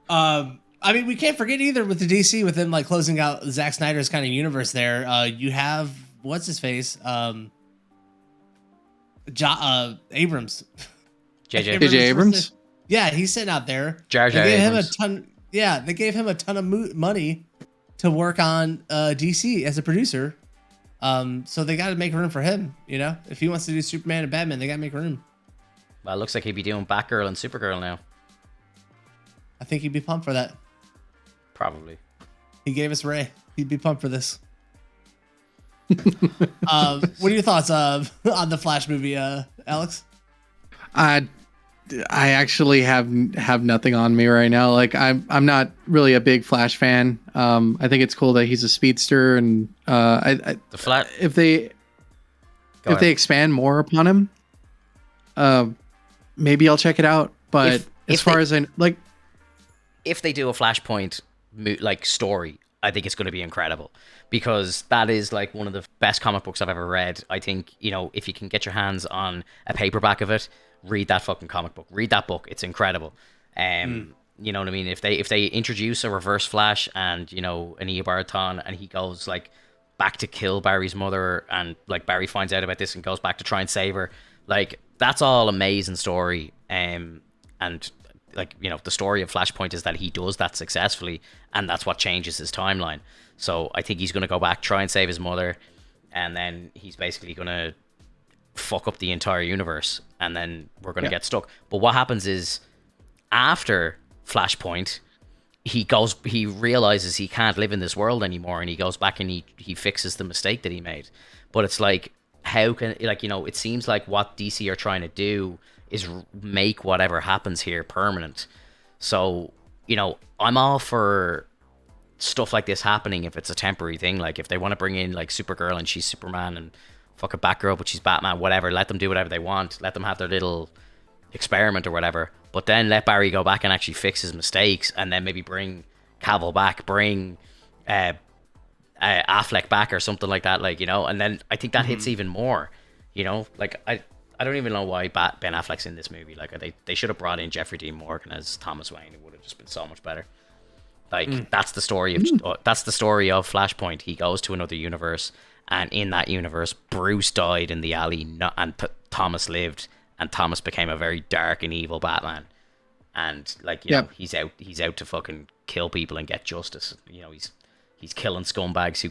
I mean, we can't forget either with the DC, with them like closing out Zack Snyder's kind of universe there. You have, what's his face? Abrams. JJ Abrams? Yeah, he's sitting out there. Jar Jar Abrams. They gave him a ton of money to work on DC as a producer. So they got to make room for him, you know? If he wants to do Superman and Batman, they got to make room. Well, it looks like he'd be doing Batgirl and Supergirl now. I think he'd be pumped for that. Probably. He gave us Ray. He'd be pumped for this. What are your thoughts on the Flash movie, Alex? I actually have nothing on me right now. Like I'm not really a big Flash fan. I think it's cool that he's a speedster, and if they expand more upon him, maybe I'll check it out. But if they do a Flashpoint like story, I think it's going to be incredible, because that is like one of the best comic books I've ever read. I think, you know, if you can get your hands on a paperback of it, read that fucking comic book. Read that book. It's incredible. You know what I mean? If they introduce a Reverse Flash and, you know, an Eobard and he goes like back to kill Barry's mother, and like Barry finds out about this and goes back to try and save her, like that's all amazing story. And like, you know, the story of Flashpoint is that he does that successfully, and that's what changes his timeline. So I think he's going to go back, try and save his mother, and then he's basically going to fuck up the entire universe, and then we're going to get stuck. But what happens is, after Flashpoint, he realizes he can't live in this world anymore, and he goes back and he fixes the mistake that he made. But it's like, how can, like, you know, it seems like what DC are trying to do is make whatever happens here permanent. So, you know, I'm all for stuff like this happening if it's a temporary thing. Like, if they want to bring in like Supergirl and she's Superman, and fucking Batgirl but she's Batman, whatever, let them do whatever they want. Let them have their little experiment or whatever. But then let Barry go back and actually fix his mistakes, and then maybe bring Cavill back, bring Affleck back or something like that, like, you know. And then I think that hits even more, you know. Like, I don't even know why Ben Affleck's in this movie. Like, they should have brought in Jeffrey Dean Morgan as Thomas Wayne. It would have just been so much better. Like, that's the story of Flashpoint. He goes to another universe, and in that universe, Bruce died in the alley, and Thomas lived, and Thomas became a very dark and evil Batman. And, like, you know, he's out to fucking kill people and get justice. You know, he's killing scumbags who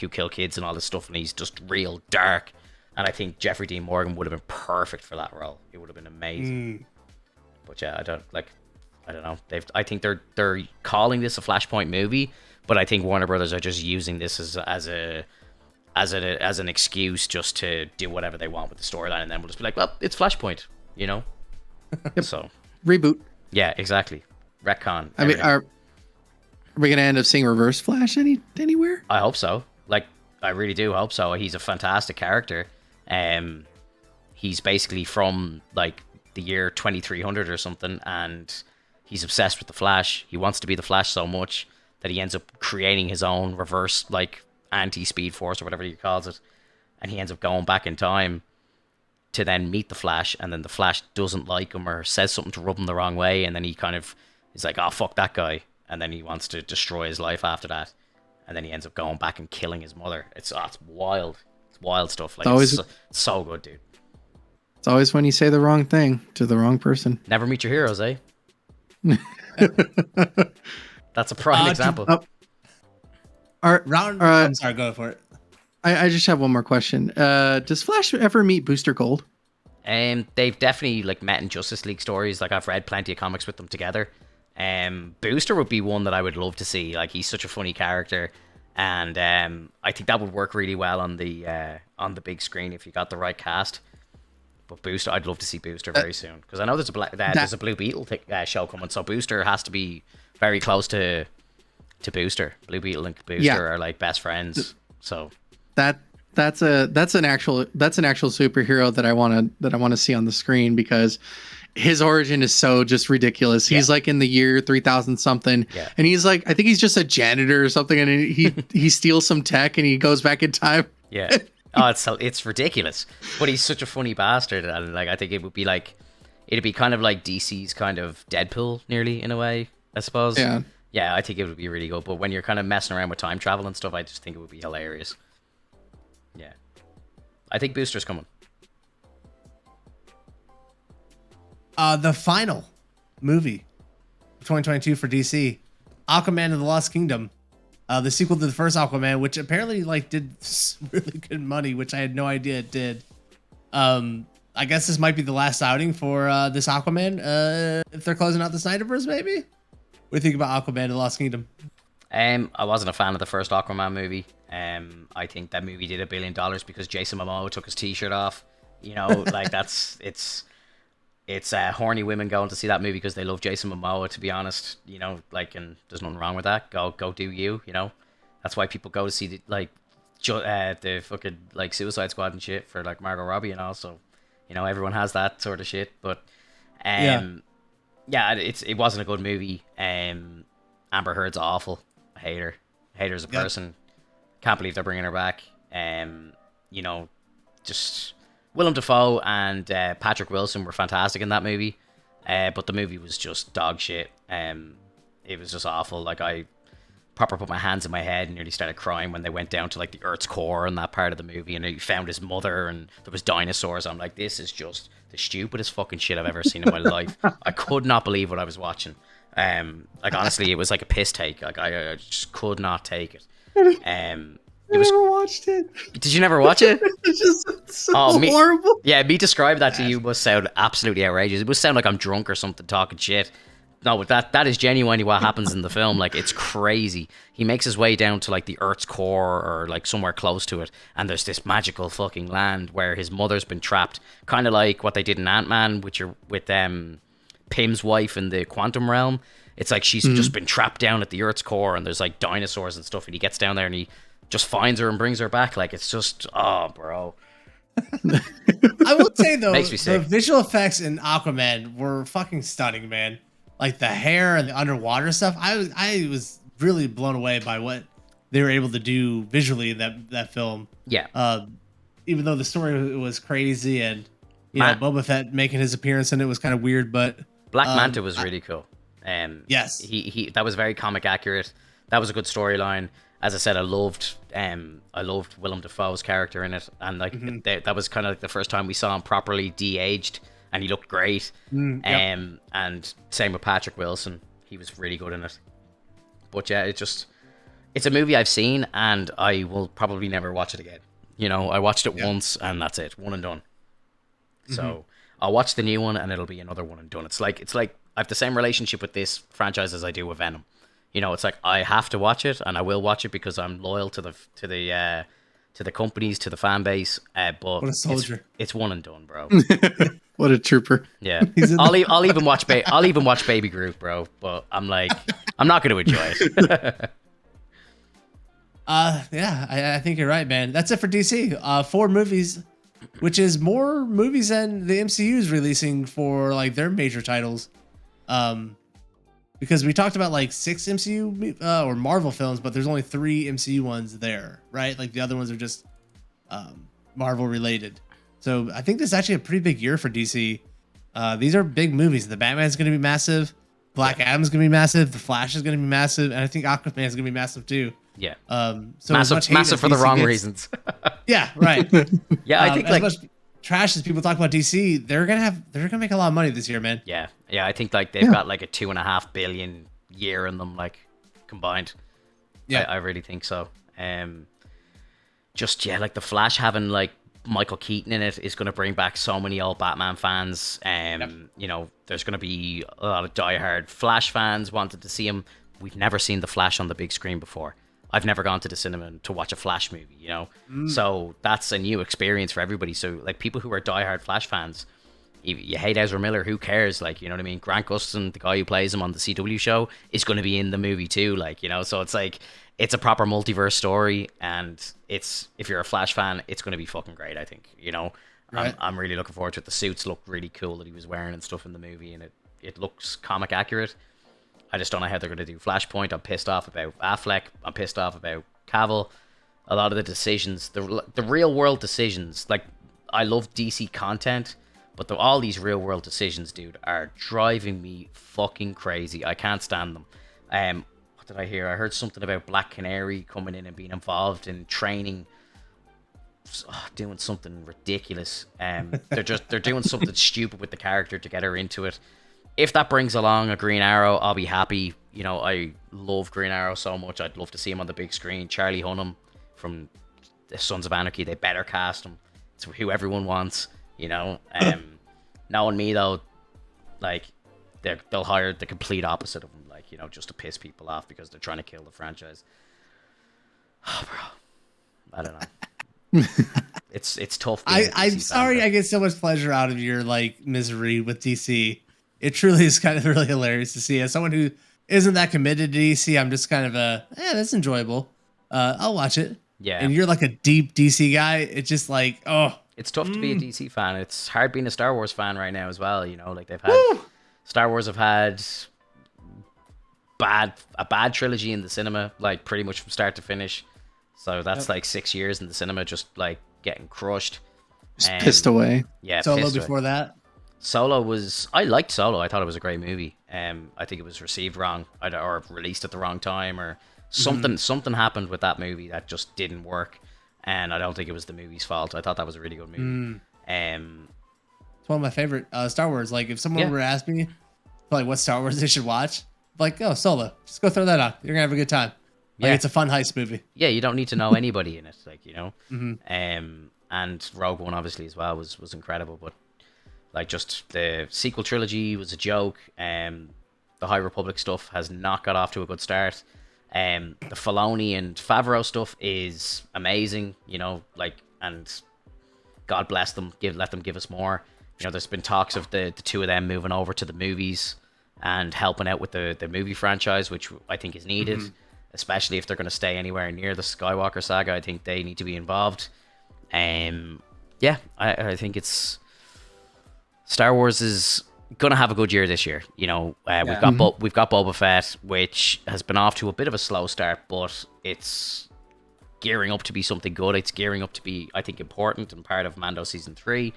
kill kids and all this stuff, and he's just real dark. And I think Jeffrey Dean Morgan would have been perfect for that role. It would have been amazing. But yeah, I don't know. I think they're calling this a Flashpoint movie, but I think Warner Brothers are just using this as an excuse just to do whatever they want with the storyline, and then we'll just be like, well, it's Flashpoint, you know. So reboot. Yeah, exactly. Retcon. I mean, are we gonna end up seeing Reverse Flash anywhere? I hope so. Like, I really do hope so. He's a fantastic character. He's basically from like the year 2300 or something, and he's obsessed with the Flash. He wants to be the Flash so much that he ends up creating his own reverse, like, anti-Speed Force or whatever he calls it, and he ends up going back in time to then meet the Flash, and then the Flash doesn't like him or says something to rub him the wrong way, and then he kind of is like, oh, fuck that guy, and then he wants to destroy his life after that, and then he ends up going back and killing his mother. It's wild. It's wild stuff. Like, it's so good, dude. It's always when you say the wrong thing to the wrong person. Never meet your heroes, eh? That's a prime example. I'm sorry, go for it. I just have one more question. Does Flash ever meet Booster Gold? They've definitely like met in Justice League stories. Like, I've read plenty of comics with them together. Booster would be one that I would love to see. Like, he's such a funny character, and I think that would work really well on the big screen if you got the right cast. But Booster, I'd love to see Booster very soon, because I know there's a Blue Beetle show coming, so Booster has to be very close to Booster. Blue Beetle and Booster are like best friends. So that's an actual superhero that I want to see on the screen, because his origin is so just ridiculous. He's like in the year 3000 something, and he's like, I think he's just a janitor or something, and he steals some tech and he goes back in time. Yeah. Oh, it's ridiculous. But he's such a funny bastard, and like, I think it'd be kind of like DC's kind of Deadpool, nearly, in a way, I suppose. Yeah, I think it would be really good. But when you're kind of messing around with time travel and stuff, I just think it would be hilarious. Yeah. I think Booster's coming. The final movie of 2022 for DC, Aquaman and the Lost Kingdom. The sequel to the first Aquaman, which apparently like did really good money, which I had no idea it did. I guess this might be the last outing for this Aquaman. If they're closing out the Snyderverse, maybe. What do you think about Aquaman and the Lost Kingdom? I wasn't a fan of the first Aquaman movie. I think that movie did $1 billion because Jason Momoa took his t-shirt off. You know, like, it's horny women going to see that movie because they love Jason Momoa, to be honest. You know, like, and there's nothing wrong with that. Go do you, you know. That's why people go to see the fucking like Suicide Squad and shit for like Margot Robbie and all. So, you know, everyone has that sort of shit. But it wasn't a good movie. Amber Heard's awful. I hate her. I hate her as a person. Can't believe they're bringing her back. You know, just Willem Dafoe and Patrick Wilson were fantastic in that movie. But the movie was just dog shit. It was just awful. Like, I proper put my hands in my head and nearly started crying when they went down to like the Earth's core and that part of the movie, and he found his mother and there was dinosaurs. I'm like, this is just the stupidest fucking shit I've ever seen in my life. I could not believe what I was watching. Like, honestly, it was like a piss take. Like, I just could not take it. I never watched it. Did you never watch it? It's just so horrible. Yeah, me describe that to you must sound absolutely outrageous. It must sound like I'm drunk or something talking shit. No, but that is genuinely what happens in the film. Like, it's crazy. He makes his way down to like the Earth's core or like somewhere close to it, and there's this magical fucking land where his mother's been trapped, kind of like what they did in Ant-Man, with Pym's wife in the quantum realm. It's like she's just been trapped down at the Earth's core, and there's like dinosaurs and stuff, and he gets down there and he just finds her and brings her back. Like, it's just, oh, bro. I will say though, Makes me the sick. visual effects in Aquaman were fucking stunning, man. Like the hair and the underwater stuff. I was really blown away by what they were able to do visually in that film. Yeah. Even though the story was crazy and you know Boba Fett making his appearance and it was kind of weird, but Black Manta was really cool. Yes, he that was very comic accurate. That was a good storyline. As I said, I loved Willem Dafoe's character in it, and like that was kind of like the first time we saw him properly de-aged, and he looked great. Yep. And same with Patrick Wilson, he was really good in it. But yeah, it's a movie I've seen, and I will probably never watch it again. You know, I watched it once, and that's it, one and done. So I'll watch the new one, and it'll be another one and done. It's like I have the same relationship with this franchise as I do with Venom. You know, it's like I have to watch it, and I will watch it because I'm loyal to the companies, to the fan base. But what a soldier! It's one and done, bro. What a trooper! Yeah, I'll even watch Baby Groot, bro. But I'm like, I'm not going to enjoy it. Yeah, I think you're right, man. That's it for DC. 4 movies, which is more movies than the MCU is releasing for like their major titles. Because we talked about like 6 MCU or Marvel films, but there's only 3 MCU ones there, right? Like the other ones are just Marvel related. So I think this is actually a pretty big year for DC. These are big movies. The Batman's going to be massive. Black Adam's going to be massive. The Flash is going to be massive. And I think Aquaman's going to be massive too. Yeah. So massive for the wrong reasons. Yeah, right. Yeah, I think as much trash as people talk about DC, they're gonna make a lot of money this year, man. Yeah, I think like they've got like a $2.5 billion year in them, like combined. Yeah, I really think so. Like the Flash having like Michael Keaton in it is going to bring back so many old Batman fans. You know, there's going to be a lot of diehard Flash fans wanted to see him. We've never seen the Flash on the big screen before. I've never gone to the cinema to watch a Flash movie, you know? So that's a new experience for everybody. So, like, people who are diehard Flash fans, you hate Ezra Miller, who cares? Like, you know what I mean? Grant Gustin, the guy who plays him on the CW show, is going to be in the movie too, like, you know? So it's like, it's a proper multiverse story, and if you're a Flash fan, it's going to be fucking great, I think, you know? Right. I'm really looking forward to it. The suits look really cool that he was wearing and stuff in the movie, and it looks comic accurate. I just don't know how they're going to do Flashpoint. I'm pissed off about Affleck. I'm pissed off about Cavill. A lot of the decisions, the real world decisions, like, I love DC content, but all these real world decisions, dude, are driving me fucking crazy. I can't stand them. What did I hear? I heard something about Black Canary coming in and being involved in training, doing something ridiculous. They're doing something stupid with the character to get her into it. If that brings along a Green Arrow, I'll be happy. You know, I love Green Arrow so much. I'd love to see him on the big screen. Charlie Hunnam from the Sons of Anarchy, they better cast him. It's who everyone wants, you know. Knowing me, though, like, they'll hire the complete opposite of him, like, you know, just to piss people off because they're trying to kill the franchise. Oh, bro. I don't know. It's tough. I'm sorry I get so much pleasure out of your, like, misery with DC. It truly is kind of really hilarious to see. As someone who isn't that committed to DC, I'm just kind of that's enjoyable. I'll watch it. Yeah. And you're like a deep DC guy. It's just like, oh. It's tough to be a DC fan. It's hard being a Star Wars fan right now as well. You know, like they've had Star Wars have had a bad trilogy in the cinema, like pretty much from start to finish. So that's like 6 years in the cinema, just like getting crushed. Just pissed away. Yeah. Solo before that. I liked Solo. I thought it was a great movie. I think it was received wrong, or released at the wrong time, or something happened with that movie that just didn't work. And I don't think it was the movie's fault. I thought that was a really good movie. It's one of my favorite Star Wars. Like, if someone were to ask me, like, what Star Wars they should watch, I'm like, oh, Solo. Just go throw that on. You're gonna have a good time. Like, it's a fun heist movie. Yeah, you don't need to know anybody in it, like, you know. Mm-hmm. And Rogue One obviously as well was incredible, but like just the sequel trilogy was a joke. The High Republic stuff has not got off to a good start. The Filoni and Favreau stuff is amazing, you know, like, and God bless them, let them give us more. You know, there's been talks of the two of them moving over to the movies and helping out with the movie franchise, which I think is needed, especially if they're going to stay anywhere near the Skywalker saga. I think they need to be involved. Yeah, I think it's Star Wars is gonna have a good year this year. You know, we've got Boba Fett, which has been off to a bit of a slow start, but it's gearing up to be something good. It's gearing up to be, I think, important and part of Mando season 3.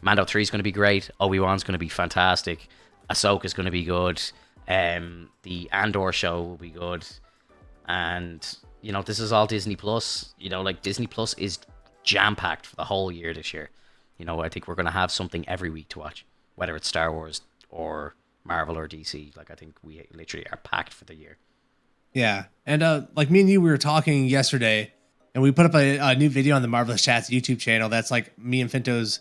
Mando 3 is going to be great. Obi-Wan's going to be fantastic. Ahsoka's going to be good. The Andor show will be good. And, you know, this is all Disney Plus. You know, like, Disney Plus is jam-packed for the whole year this year. You know, I think we're going to have something every week to watch, whether it's Star Wars or Marvel or DC. Like, I think we literally are packed for the year. Yeah. And like me and you, we were talking yesterday, and we put up a new video on the Marvelous Chats YouTube channel. That's like me and Finto's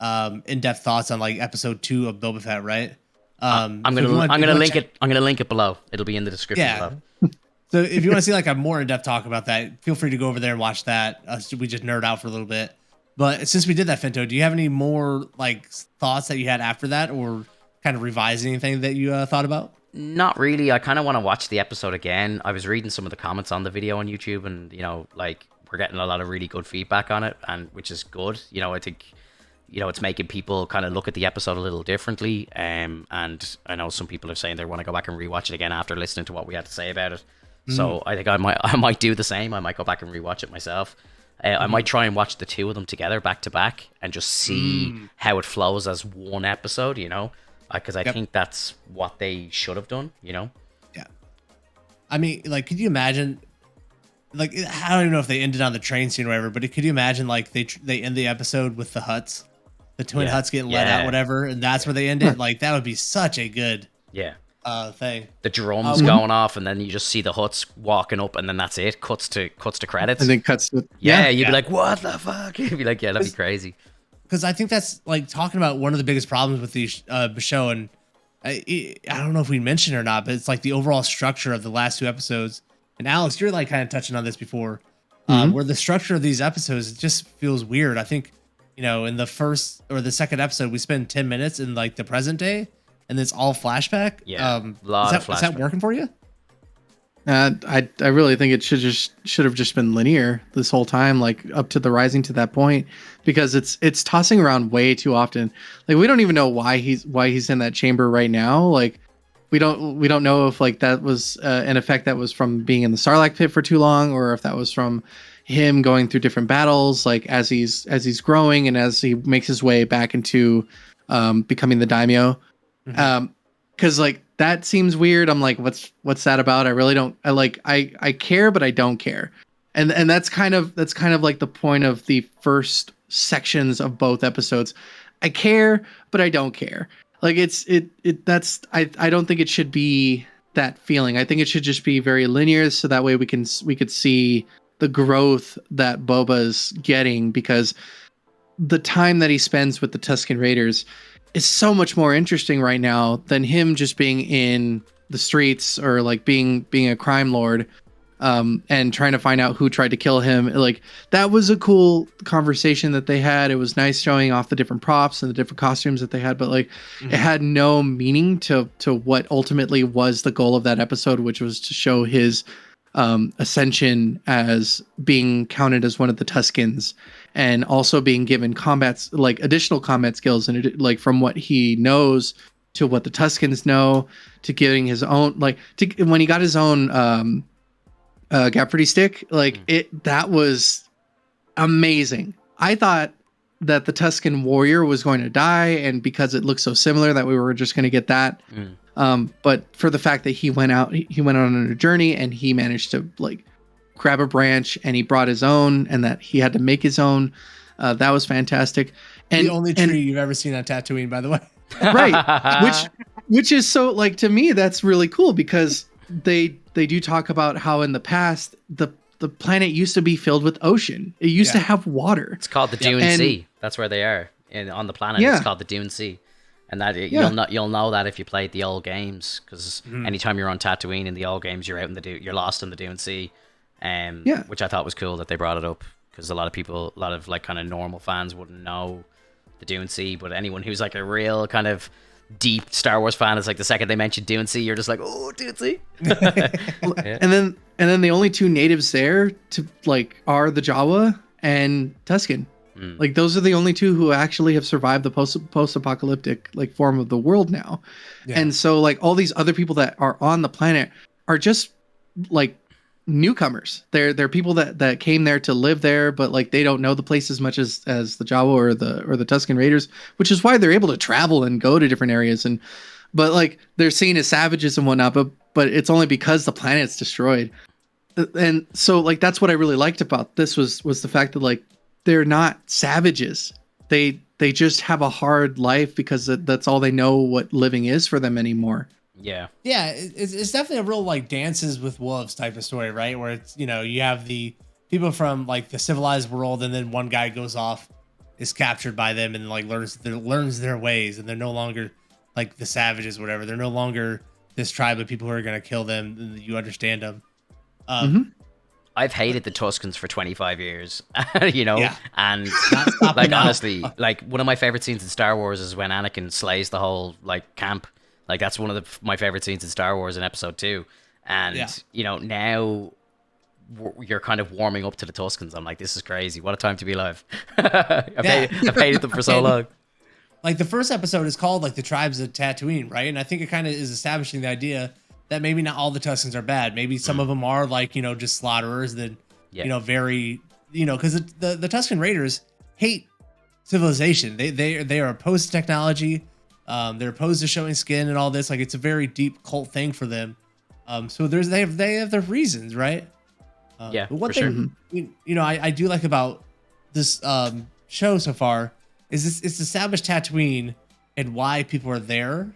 in-depth thoughts on like episode 2 of Boba Fett, right? I'm gonna link it. I'm gonna link it below. It'll be in the description below. So if you want to see like a more in-depth talk about that, feel free to go over there and watch that. We just nerd out for a little bit. But since we did that, Finto, do you have any more like thoughts that you had after that, or kind of revise anything that you thought about? Not really. I kind of want to watch the episode again. I was reading some of the comments on the video on YouTube, and, you know, like, we're getting a lot of really good feedback on it, and which is good. You know, I think, you know, it's making people kind of look at the episode a little differently. And I know some people are saying they want to go back and rewatch it again after listening to what we had to say about it. So I think I might do the same. I might go back and rewatch it myself. I might try and watch the two of them together back to back and just see how it flows as one episode, you know, because I think that's what they should have done, you know? Yeah. I mean, like, could you imagine, like, I don't even know if they ended on the train scene or whatever, but could you imagine, like, they end the episode with the Hutts, the twin Hutts getting let out, whatever, and that's where they end it? Like, that would be such a good thing. The drums going off, and then you just see the Hutts walking up, and then that's it. Cuts to credits, and then cuts to you'd be like, what the fuck? You'd be like, yeah, that'd be crazy. Because I think that's like talking about one of the biggest problems with the show, and I don't know if we mentioned it or not, but it's like the overall structure of the last 2 episodes. And Alex, you're like kind of touching on this before, where the structure of these episodes, it just feels weird. I think, you know, in the first or the second episode, we spend 10 minutes in like the present day, and it's all flashback. Yeah, of flashback. Is that working for you? I really think it should have just been linear this whole time, like up to the rising to that point, because it's tossing around way too often. Like, we don't even know why he's in that chamber right now. Like, we don't know if like that was an effect that was from being in the Sarlacc pit for too long, or if that was from him going through different battles, like as he's growing and as he makes his way back into becoming the daimyo. Because like that seems weird. I'm like, what's that about? I really don't. I care, but I don't care. And that's kind of like the point of the first sections of both episodes. I care, but I don't care. Like I don't think it should be that feeling. I think it should just be very linear, so that way we could see the growth that Boba's getting, because the time that he spends with the Tusken Raiders is so much more interesting right now than him just being in the streets or like being a crime lord, and trying to find out who tried to kill him. Like, that was a cool conversation that they had. It was nice showing off the different props and the different costumes that they had, but like it had no meaning to what ultimately was the goal of that episode, which was to show his ascension as being counted as one of the Tuskens, and also being given additional combat skills, and like from what he knows to what the Tuskens know, to getting his own, like when he got his own Gafferty stick, like that was amazing. I thought that the Tusken warrior was going to die, and because it looked so similar that we were just going to get that. But for the fact that he went on a journey and he managed to like grab a branch and he brought his own, and that he had to make his own, that was fantastic. And the only tree you've ever seen on Tatooine, by the way. Right. Which is so, like, to me, that's really cool, because they do talk about how in the past the planet used to be filled with ocean. It used to have water. It's called the Dune Sea. That's where they are on the planet. It's called the Dune Sea, and that you'll know that if you played the old games, because anytime you're on Tatooine in the old games, you're out in you're lost in the Dune Sea, which I thought was cool that they brought it up, because a lot of like kind of normal fans wouldn't know the Dune Sea, but anyone who's like a real kind of deep Star Wars fan is like, the second they mention Dune Sea, you're just like, oh, Dune Sea. And then the only two natives there to like are the Jawa and Tusken. Like those are the only two who actually have survived the post-apocalyptic like form of the world now. And so like all these other people that are on the planet are just like newcomers. They're people that came there to live there, but like they don't know the place as much as the Jawa or the Tusken Raiders, which is why they're able to travel and go to different areas. But like they're seen as savages and whatnot, but it's only because the planet's destroyed. And so like that's what I really liked about this was the fact that like they're not savages. They just have a hard life because that's all they know what living is for them anymore. Yeah, it's definitely a real like Dances with Wolves type of story, right? Where it's, you know, you have the people from like the civilized world, and then one guy goes off, is captured by them, and like learns their ways, and they're no longer like the savages, whatever. They're no longer this tribe of people who are going to kill them. And you understand them. I've hated the Tuscans for 25 years, you know, and like honestly, like one of my favorite scenes in Star Wars is when Anakin slays the whole like camp. Like that's one of my favorite scenes in Star Wars in Episode 2, and you know, now you're kind of warming up to the Tuscans. I'm like, this is crazy. What a time to be alive. I've hated them for so long. Like the first episode is called like the Tribes of Tatooine, right? And I think it kind of is establishing the idea that maybe not all the Tuscans are bad. Maybe some of them are like, you know, just slaughterers that, you know, very, you know, because the Tusken Raiders hate civilization. They are opposed to technology. They're opposed to showing skin and all this. Like it's a very deep cult thing for them. So they have their reasons, right? Yeah. But one thing, you know, I do like about this show so far is it's established Tatooine and why people are there.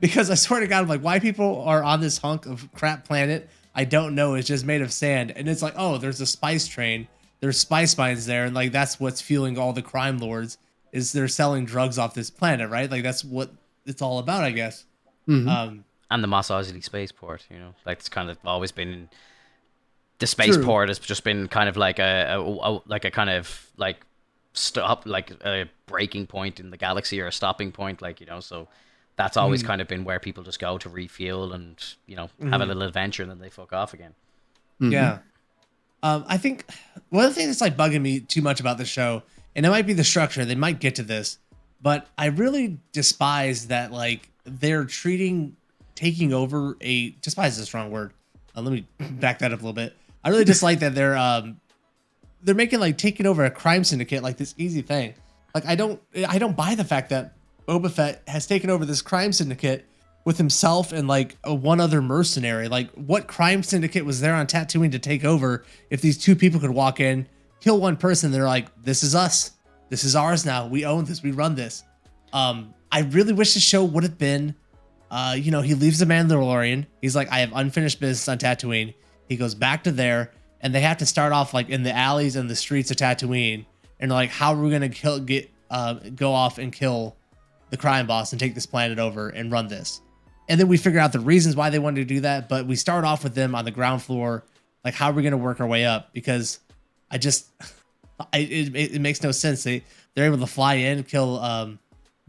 Because I swear to God, I'm like, why people are on this hunk of crap planet, I don't know. It's just made of sand. And it's like, oh, there's a spice train. There's spice mines there. And like, that's what's fueling all the crime lords, is they're selling drugs off this planet, right? Like, that's what it's all about, I guess. And the Mos Eisley spaceport, you know, like it's kind of always been, the spaceport has just been kind of like a kind of like stop, like a breaking point in the galaxy or a stopping point, like, you know, so that's always kind of been where people just go to refuel and, you know, have a little adventure, and then they fuck off again. Yeah. I think one of the things that's like bugging me too much about the show, and it might be the structure, they might get to this, but I really despise that like they're taking over despise is a strong word. Let me back that up a little bit. I really dislike that they're making like taking over a crime syndicate like this easy thing. Like I don't buy the fact that Boba Fett has taken over this crime syndicate with himself and like one other mercenary. Like what crime syndicate was there on Tatooine to take over if these two people could walk in, kill one person, they're like, this is us. This is ours now. We own this. We run this. I really wish the show would have been, you know, he leaves the Mandalorian. He's like, I have unfinished business on Tatooine. He goes back to there, and they have to start off like in the alleys and the streets of Tatooine. And like, how are we going to go off and kill the crime boss and take this planet over and run this? And then we figure out the reasons why they wanted to do that. But we start off with them on the ground floor. Like, how are we going to work our way up? Because it makes no sense. They're able to fly in, kill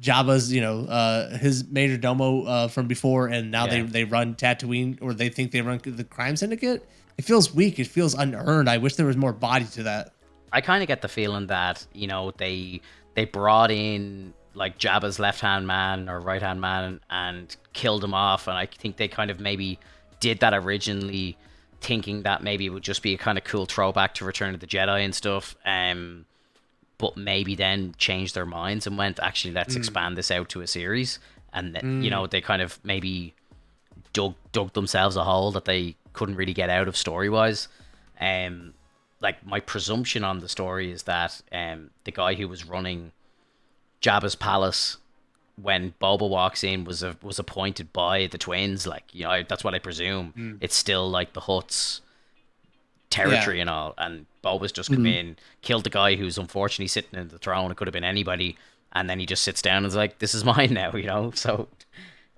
Jabba's, you know, his major domo from before, and now they run Tatooine, or they think they run the crime syndicate. It feels weak. It feels unearned. I wish there was more body to that. I kind of get the feeling that, you know, they brought in like Jabba's left-hand man or right-hand man and killed him off, and I think they kind of maybe did that originally thinking that maybe it would just be a kind of cool throwback to Return of the Jedi and stuff, but maybe then changed their minds and went, actually, let's expand this out to a series, and then, you know, they kind of maybe dug themselves a hole that they couldn't really get out of story-wise. Like, my presumption on the story is that the guy who was running Jabba's palace when Boba walks in was appointed by the twins. Like, that's what I presume. It's still like the Hutt's territory and all, and Boba's just come in, killed the guy who's unfortunately sitting in the throne. It could have been anybody, and then he just sits down and is like, "This is mine now," So,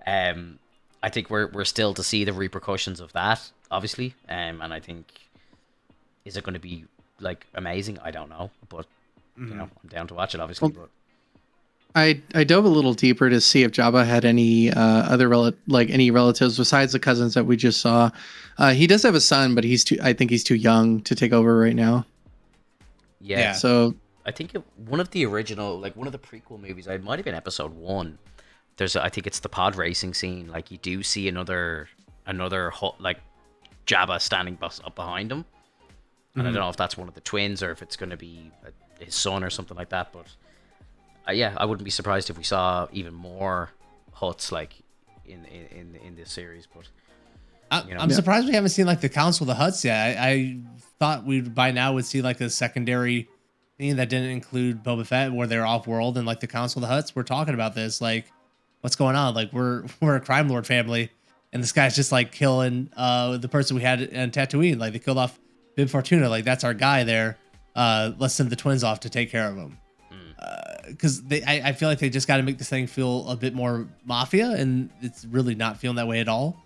I think we're still to see the repercussions of that, obviously. And I think, is it going to be like amazing? I don't know, but I'm down to watch it, obviously. But I dove a little deeper to see if Jabba had any any relatives besides the cousins that we just saw. He does have a son, but I think he's too young to take over right now. Yeah. So I think one of the original, like one of the prequel movies, it might have been episode 1. I think it's the pod racing scene. Like, you do see another like Jabba standing up behind him, and I don't know if that's one of the twins or if it's going to be his son or something like that. But I wouldn't be surprised if we saw even more Hutts like in this series. But I'm surprised we haven't seen like the Council of the Hutts yet. I thought we by now would see like a secondary thing that didn't include Boba Fett, where they're off world, and like the Council of the Hutts. We're talking about this, like, what's going on? Like, we're a crime lord family, and this guy's just like killing the person we had in Tatooine. Like, they killed off Bib Fortuna. Like, that's our guy there. Let's send the twins off to take care of him. Because I feel like they just got to make this thing feel a bit more mafia, and it's really not feeling that way at all.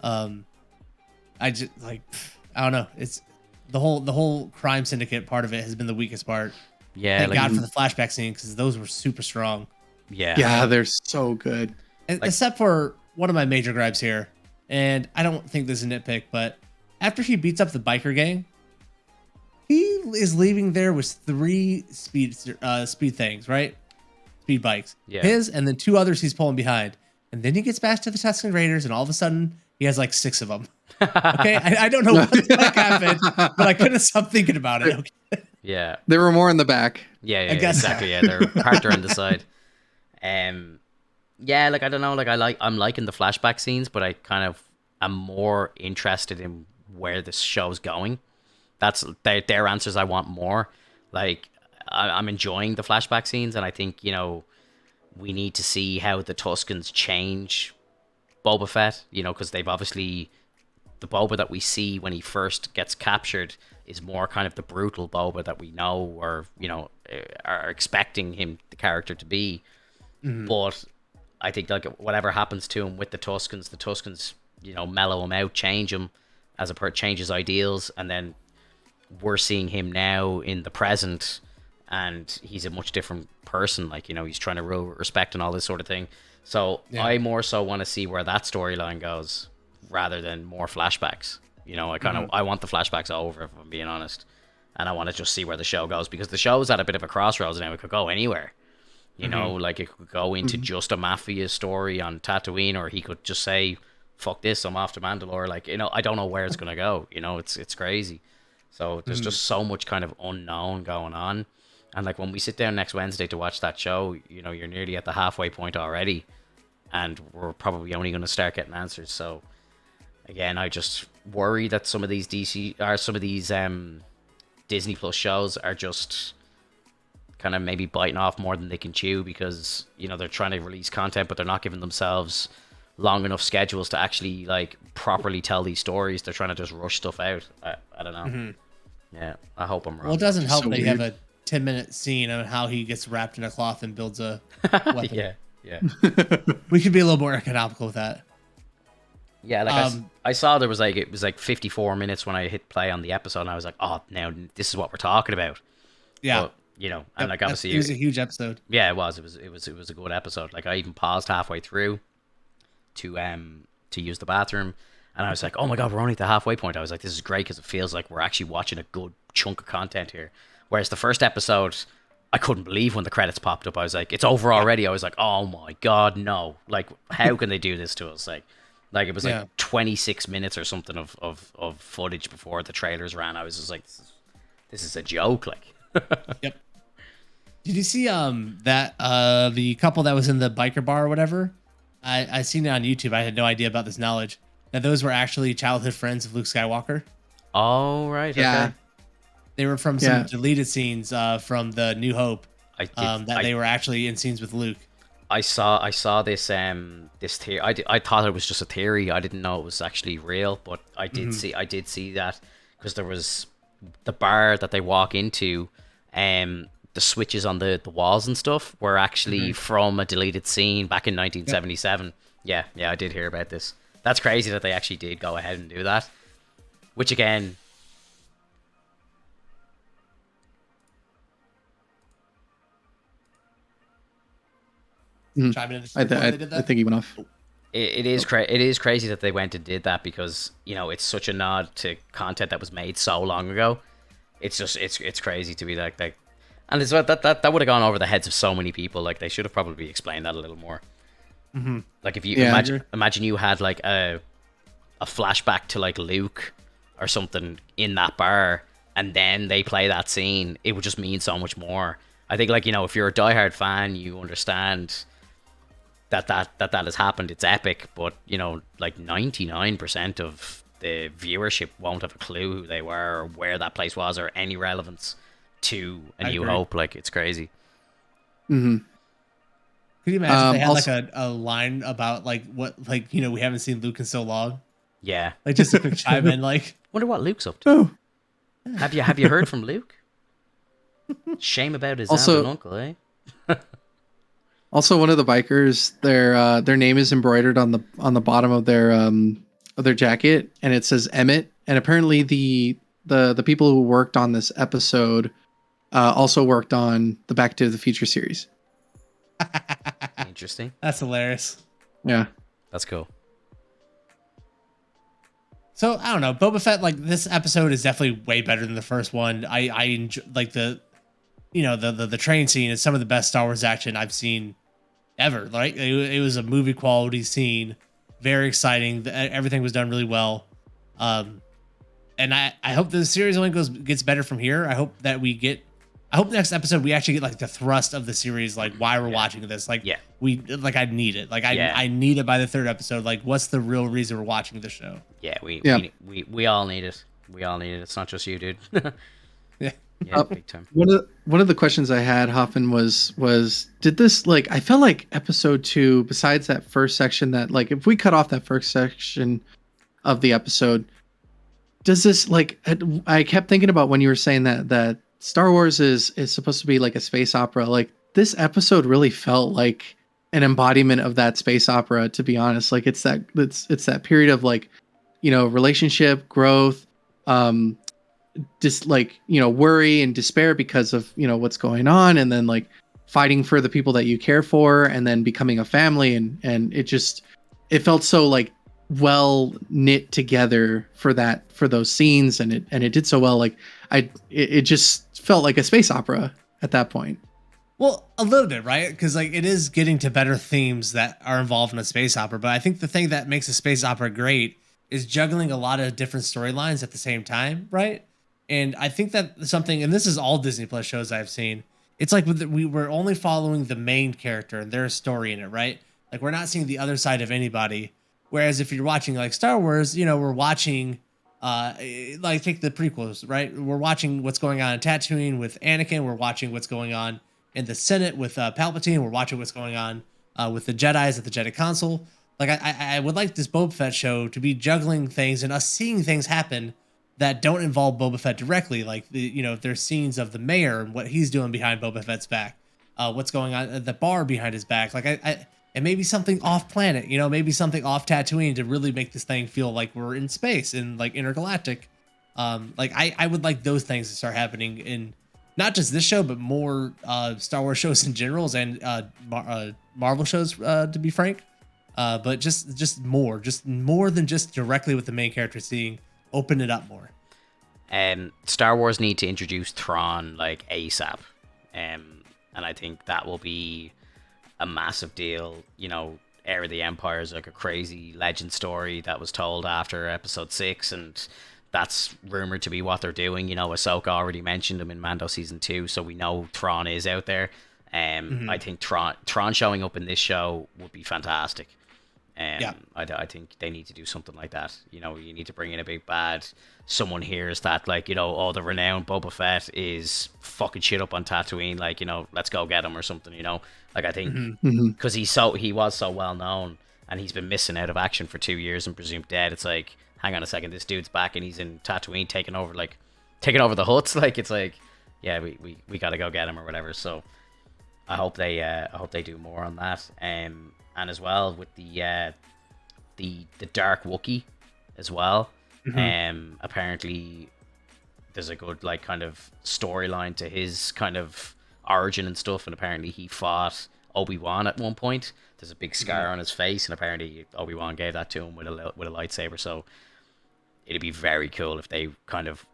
I just I don't know. It's the whole crime syndicate part of it has been the weakest part. Yeah, thank God for the flashback scene, because those were super strong. Yeah, they're so good. Except for one of my major gripes here, and I don't think this is a nitpick, but after he beats up the biker gang, he is leaving there with 3 speed things, right? Speed bikes. Yeah. His, and then 2 others he's pulling behind. And then he gets back to the Tusken Raiders, and all of a sudden he has like 6 of them. Okay, I don't know what the heck happened, but I couldn't stop thinking about it. Okay? Yeah. There were more in the back. I guess exactly. Yeah, they're parked around the side. Yeah, like, I don't know, like, I'm liking the flashback scenes, but I kind of am more interested in where this show's going. That's their answers I want more. Like, I'm enjoying the flashback scenes, and I think, we need to see how the Tuskens change Boba Fett, because they've obviously, the Boba that we see when he first gets captured is more kind of the brutal Boba that we know, or, are expecting the character to be. But I think, like, whatever happens to him with the Tuskens, mellow him out, change him change his ideals, and then we're seeing him now in the present, and he's a much different person. Like, he's trying to rule with respect and all this sort of thing. So I more so want to see where that storyline goes rather than more flashbacks. I want the flashbacks over, if I'm being honest, and I want to just see where the show goes, because the show's at a bit of a crossroads now. It could go anywhere. Like, it could go into just a mafia story on Tatooine, or he could just say, "Fuck this, I'm off to Mandalore." Like, I don't know where it's gonna go. It's crazy. So there's just so much kind of unknown going on. And like, when we sit down next Wednesday to watch that show, you're nearly at the halfway point already, and we're probably only going to start getting answers. So again, I just worry that some of these Disney Plus shows are just kind of maybe biting off more than they can chew, because they're trying to release content, but they're not giving themselves long enough schedules to actually like properly tell these stories. They're trying to just rush stuff out. I don't know. Yeah, I hope I'm wrong. Well, it doesn't help that you have a 10-minute scene on how he gets wrapped in a cloth and builds a weapon. Yeah. We could be a little more economical with that. Yeah, like, I saw it was like 54 minutes when I hit play on the episode, and I was like, oh, now this is what we're talking about. Yeah. But, and like, obviously it was a huge episode. Yeah, it was a good episode. Like, I even paused halfway through to use the bathroom, and I was like, oh my god, we're only at the halfway point. I was like, this is great, because it feels like we're actually watching a good chunk of content here. Whereas the first episode, I couldn't believe when the credits popped up. I was like, it's over already. I was like, oh my god, no. Like, how can they do this to us? Like it was like 26 minutes or something of footage before the trailers ran. I was just like, this is a joke. Like, Yep. Did you see that the couple that was in the biker bar or whatever? I seen it on YouTube. I had no idea about this knowledge, that those were actually childhood friends of Luke Skywalker. Oh, right. Yeah. Okay. They were from some deleted scenes from the New Hope, that they were actually in scenes with Luke. I saw this theory. I thought it was just a theory. I didn't know it was actually real, but I did see that, because there was the bar that they walk into, the switches on the walls and stuff were actually from a deleted scene back in 1977. Yep. Yeah, I did hear about this. That's crazy that they actually did go ahead and do that. Which again, chime in I think he went off. it is crazy that they went and did that, because it's such a nod to content that was made so long ago. It's just it's crazy to be like, and it's that would have gone over the heads of so many people. Like, they should have probably explained that a little more. Like, if you imagine you had like a flashback to like Luke or something in that bar, and then they play that scene, it would just mean so much more. I think, like, if you're a diehard fan, you understand that has happened. It's epic, but like 99% of the viewership won't have a clue who they were or where that place was or any relevance to A New Hope. Like, it's crazy. Could you imagine if they had also, like a line about like what, like, we haven't seen Luke in so long? Yeah. Like, just a quick chime in, like, wonder what Luke's up to. Oh. Have you heard from Luke? Shame about his aunt and uncle, eh? Also, one of the bikers, their name is embroidered on the bottom of their jacket, and it says Emmett. And apparently the people who worked on this episode also worked on the Back to the Future series. Interesting. That's hilarious. Yeah, that's cool. So I don't know, Boba Fett. Like, this episode is definitely way better than the first one. I enjoy, like, the train scene is some of the best Star Wars action I've seen ever. Like, it was a movie quality scene, very exciting. Everything was done really well. And I hope the series only gets better from here. I hope next episode we actually get like the thrust of the series, like why we're watching this. Like, I need it. Like, I need it by the third episode. Like, what's the real reason we're watching the show? Yeah, we all need it. We all need it. It's not just you, dude. Yeah, big time. One of the questions I had, Hofmvn, was did this, like, I felt like episode 2, besides that first section, that, like, if we cut off that first section of the episode, does this, like, I kept thinking about when you were saying that Star Wars is supposed to be like a space opera. Like, this episode really felt like an embodiment of that space opera, to be honest. Like, it's that period of, like, relationship growth, just like, worry and despair because of, what's going on, and then like fighting for the people that you care for, and then becoming a family, and it felt so like well knit together for those scenes, and it did so well. Like, it just felt like a space opera at that point. Well, a little bit, right? Because, like, it is getting to better themes that are involved in a space opera. But I think the thing that makes a space opera great is juggling a lot of different storylines at the same time, right? And I think that something, and this is all Disney Plus shows I've seen, it's like we were only following the main character and their story in it, right? Like, we're not seeing the other side of anybody. Whereas if you're watching like Star Wars, we're watching, like, take the prequels, right? We're watching what's going on in Tatooine with Anakin. We're watching what's going on in the Senate with Palpatine. We're watching what's going on with the Jedis at the Jedi Council. Like, I would like this Boba Fett show to be juggling things and us seeing things happen that don't involve Boba Fett directly. Like, if there's scenes of the mayor and what he's doing behind Boba Fett's back, what's going on at the bar behind his back. Like, and maybe something off planet, maybe something off Tatooine to really make this thing feel like we're in space and like intergalactic. Like, I would like those things to start happening in not just this show, but more Star Wars shows in general, and Marvel shows, to be frank. But just more than just directly with the main character seeing. Open it up more. Star Wars need to introduce Thrawn like ASAP, and I think that will be a massive deal. Heir of the Empire is like a crazy legend story that was told after Episode 6, and that's rumored to be what they're doing. Ahsoka already mentioned him in Mando Season 2, so we know Thrawn is out there. I think Thrawn showing up in this show would be fantastic. I think they need to do something like that. You know, you need to bring in a big bad. Someone hears that, like, you know, oh, the renowned Boba Fett is fucking shit up on Tatooine. Like, you know, let's go get him or something. You know, like I think because he was so well known and he's been missing out of action for 2 years and presumed dead. It's like, hang on a second, this dude's back and he's in Tatooine taking over the Hutts. Like, it's like, yeah, we got to go get him or whatever. So I hope they do more on that. And as well with the Dark Wookiee as well. Apparently there's a good like kind of storyline to his kind of origin and stuff, and apparently he fought Obi-Wan at one point. There's a big scar on his face, and apparently Obi-Wan gave that to him with a lightsaber. So it'd be very cool if they kind of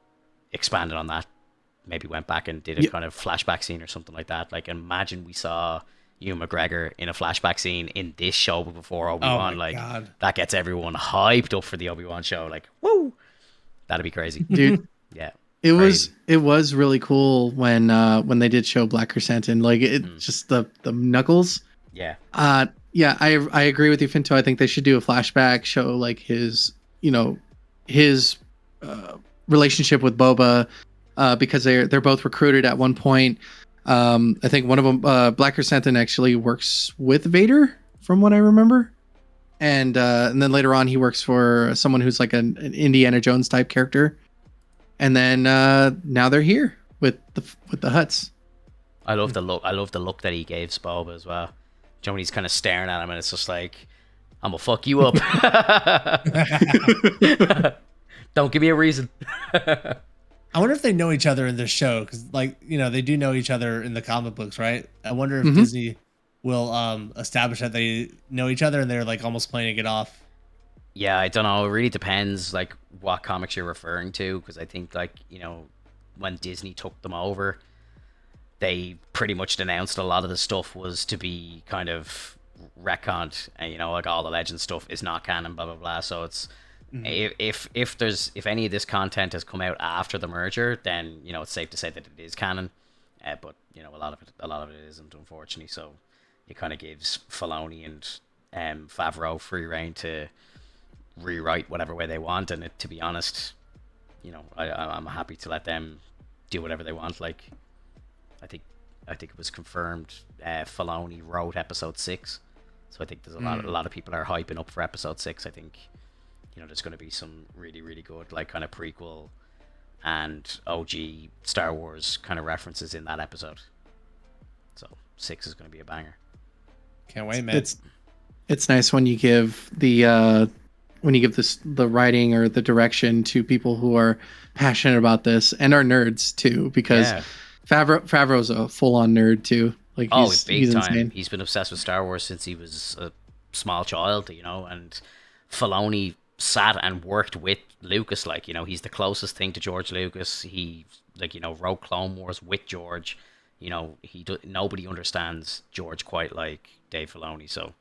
expanded on that, maybe went back and did a kind of flashback scene or something like that. Like, imagine we saw Ewan McGregor in a flashback scene in this show before Obi-Wan. God. That gets everyone hyped up for the Obi-Wan show. Like, woo! That'd be crazy. Dude. Yeah. It was really cool when they did show Black Chrysanthemum. Like, it just the knuckles. Yeah. Yeah, I agree with you, Finto. I think they should do a flashback show like his relationship with Boba, because they're both recruited at one point. I think one of them, Black Chrysanthemum, actually works with Vader, from what I remember, and then later on he works for someone who's like an Indiana Jones type character, and then now they're here with the Hutts. I love the look. I love the look that he gave Boba as well. You know, when he's kind of staring at him, and it's just like, I'm gonna fuck you up. Don't give me a reason. I wonder if they know each other in this show, because, like, you know, they do know each other in the comic books, right? I wonder if Disney will establish that they know each other and they're like almost playing it off. Yeah, I don't know. It really depends, like, what comics you're referring to, because I think, like, you know, when Disney took them over, they pretty much announced a lot of the stuff was to be kind of retconned, and, you know, like, all the legend stuff is not canon, blah blah blah. So it's if any of this content has come out after the merger, then, you know, it's safe to say that it is canon. But, you know, a lot of it isn't, unfortunately. So it kind of gives Filoni and Favreau free reign to rewrite whatever way they want. And to be honest, you know, I'm happy to let them do whatever they want. Like, I think it was confirmed Filoni wrote episode 6, so I think there's a lot of people are hyping up for episode 6. I think, you know, there's going to be some really, really good, like, kind of prequel and OG Star Wars kind of references in that episode. So 6 is going to be a banger. Can't wait, man. It's nice when you give the writing or the direction to people who are passionate about this and are nerds too, because Favreau's a full-on nerd too. Like, he's time. Insane. He's been obsessed with Star Wars since he was a small child, you know, and Filoni sat and worked with Lucas. Like, you know, he's the closest thing to George Lucas. He, like, you know, wrote Clone Wars with George. You know, nobody understands George quite like Dave Filoni. So,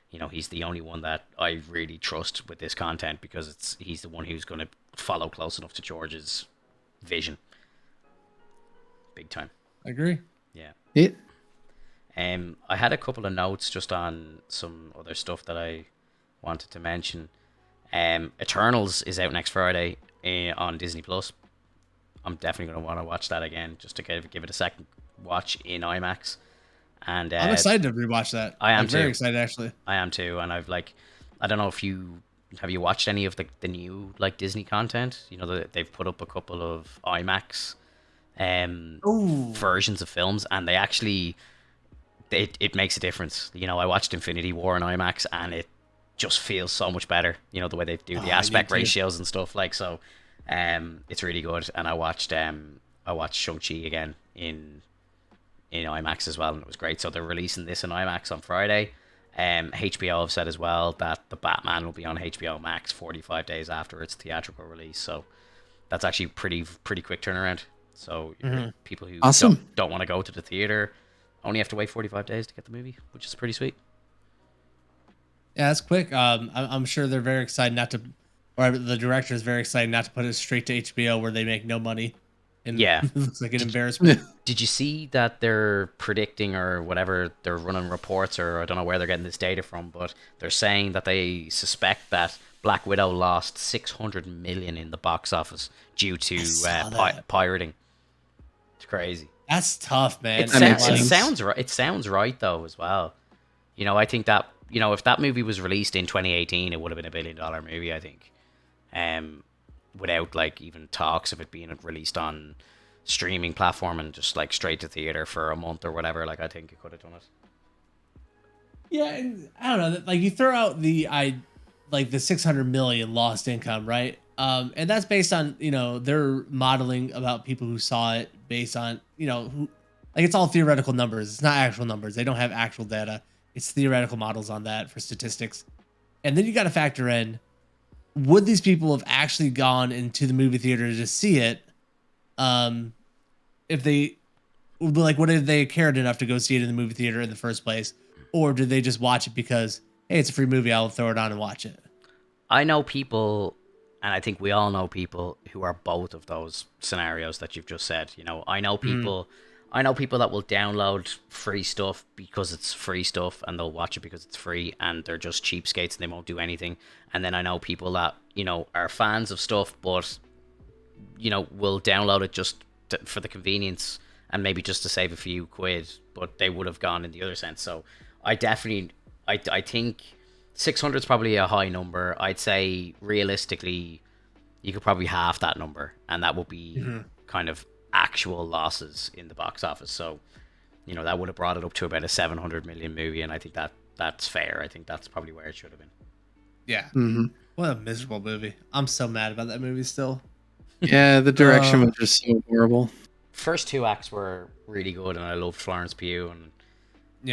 you know, he's the only one that I really trust with this content, because he's the one who's going to follow close enough to George's vision. Big time. I agree. Yeah. Yeah. I had a couple of notes just on some other stuff that I wanted to mention. Eternals is out next Friday on Disney Plus. I'm definitely going to want to watch that again, just to give it a second watch in IMAX. And I'm excited to rewatch that. I am too. Very excited, actually. I am too, and I don't know if you watched any of the new, like, Disney content. You know, they've put up a couple of IMAX versions of films, and they actually it makes a difference. You know, I watched Infinity War in IMAX, and it just feels so much better. You know, the way they do the aspect ratios and stuff, like, so. It's really good, and I watched Shang-Chi again in IMAX as well, and it was great. So they're releasing this in IMAX on Friday. HBO have said as well that the Batman will be on HBO Max 45 days after its theatrical release. So that's actually pretty quick turnaround. So people who don't want to go to the theater only have to wait 45 days to get the movie, which is pretty sweet. Yeah, that's quick. I'm sure they're very excited not to, or the director is very excited not to put it straight to HBO where they make no money And Yeah. it looks like an embarrassment. Did you see that they're predicting or whatever, they're running reports, or I don't know where they're getting this data from, but they're saying that they suspect that Black Widow lost 600 million in the box office due to pirating. It's crazy. That's tough, man. It sounds right. It sounds right though as well. You know, I think that, you know, if that movie was released in 2018, it would have been $1 billion movie, I think. Without like even talks of it being released on streaming platform and just like straight to theater for a month or whatever, like I think it could have done it. Yeah, and I don't know. Like you throw out the 600 million lost income, right? And that's based on, you know, their modeling about people who saw it, based on, you know, like it's all theoretical numbers. It's not actual numbers. They don't have actual data. It's theoretical models on that for statistics. And then you got to factor in, would these people have actually gone into the movie theater to see it? If they, like, what if they cared enough to go see it in the movie theater in the first place? Or did they just watch it because, hey, it's a free movie, I'll throw it on and watch it? I know people, and I think we all know people who are both of those scenarios that you've just said. You know, I know people that will download free stuff because it's free stuff, and they'll watch it because it's free, and they're just cheapskates and they won't do anything. And then I know people that, you know, are fans of stuff, but, you know, will download it just for the convenience and maybe just to save a few quid, but they would have gone in the other sense. So I definitely, I think 600 is probably a high number. I'd say realistically, you could probably half that number, and that would be kind of actual losses in the box office. So, you know, that would have brought it up to about a 700 million movie, and I think that's fair. I think that's probably where it should have been. Yeah. What a miserable movie. I'm so mad about that movie still. Yeah, the direction was just so horrible. First two acts were really good, and I loved Florence Pugh, and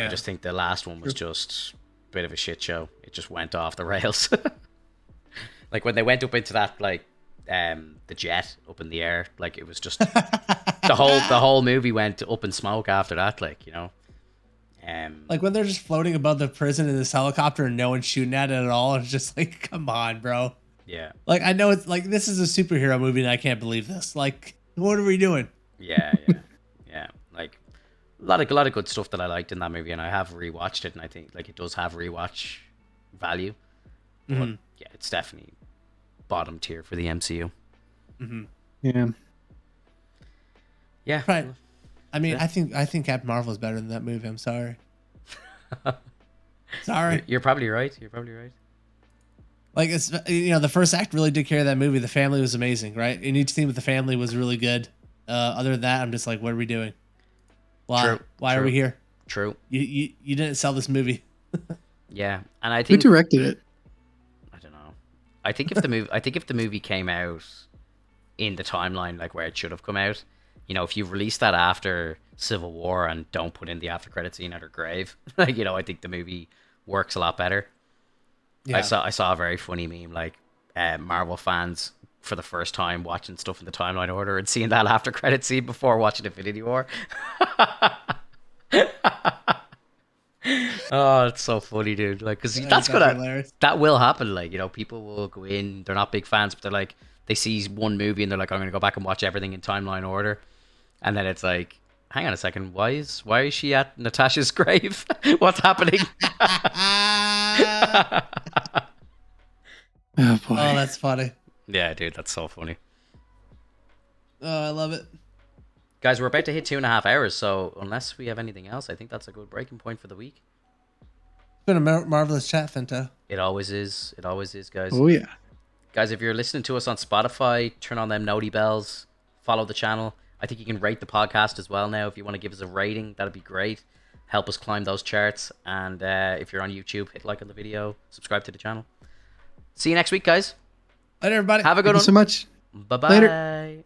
I just think the last one was just a bit of a shit show. It just went off the rails. Like when they went up into that, like, the jet up in the air, like it was just the whole movie went up in smoke after that, like, you know. Like when they're just floating above the prison in this helicopter and no one's shooting at it at all. It's just like, come on, bro. Yeah. Like, I know it's like, this is a superhero movie and I can't believe this. Like, what are we doing? Yeah. Like a lot of good stuff that I liked in that movie, and I have rewatched it, and I think like it does have rewatch value. But yeah, it's definitely bottom tier for the MCU. Yeah. Yeah. Right. I mean, I think Captain Marvel is better than that movie. I'm sorry. Sorry. You're probably right. Like, it's, you know, the first act really did carry that movie. The family was amazing, right? And each scene with the family was really good. Other than that, I'm just like, what are we doing? Why are we here? True. You didn't sell this movie. Yeah, and I think who directed it? I don't know. I think if the movie came out in the timeline like where it should have come out, you know, if you release that after Civil War and don't put in the after credit scene at her grave, like, you know, I think the movie works a lot better. Yeah. I saw a very funny meme, like Marvel fans for the first time watching stuff in the timeline order and seeing that after credit scene before watching Infinity War. Oh, it's so funny, dude. Like, because that will happen. Like, you know, people will go in, they're not big fans, but they're like, they see one movie and they're like, I'm gonna go back and watch everything in timeline order, and then it's like, hang on a second, why is she at Natasha's grave? What's happening? Oh boy. Oh, that's funny. Yeah, dude, that's so funny. Oh, I love it. Guys, we're about to hit 2.5 hours, so unless we have anything else, I think that's a good breaking point for the week. It's been a marvelous chat, Finto. It always is. It always is, guys. Oh yeah. Guys, if you're listening to us on Spotify, turn on them noti bells, follow the channel. I think you can rate the podcast as well now. If you want to give us a rating, that'd be great. Help us climb those charts. And if you're on YouTube, hit like on the video, subscribe to the channel. See you next week, guys. Later, everybody. Have a good one. Thank you so much. Bye-bye. Later.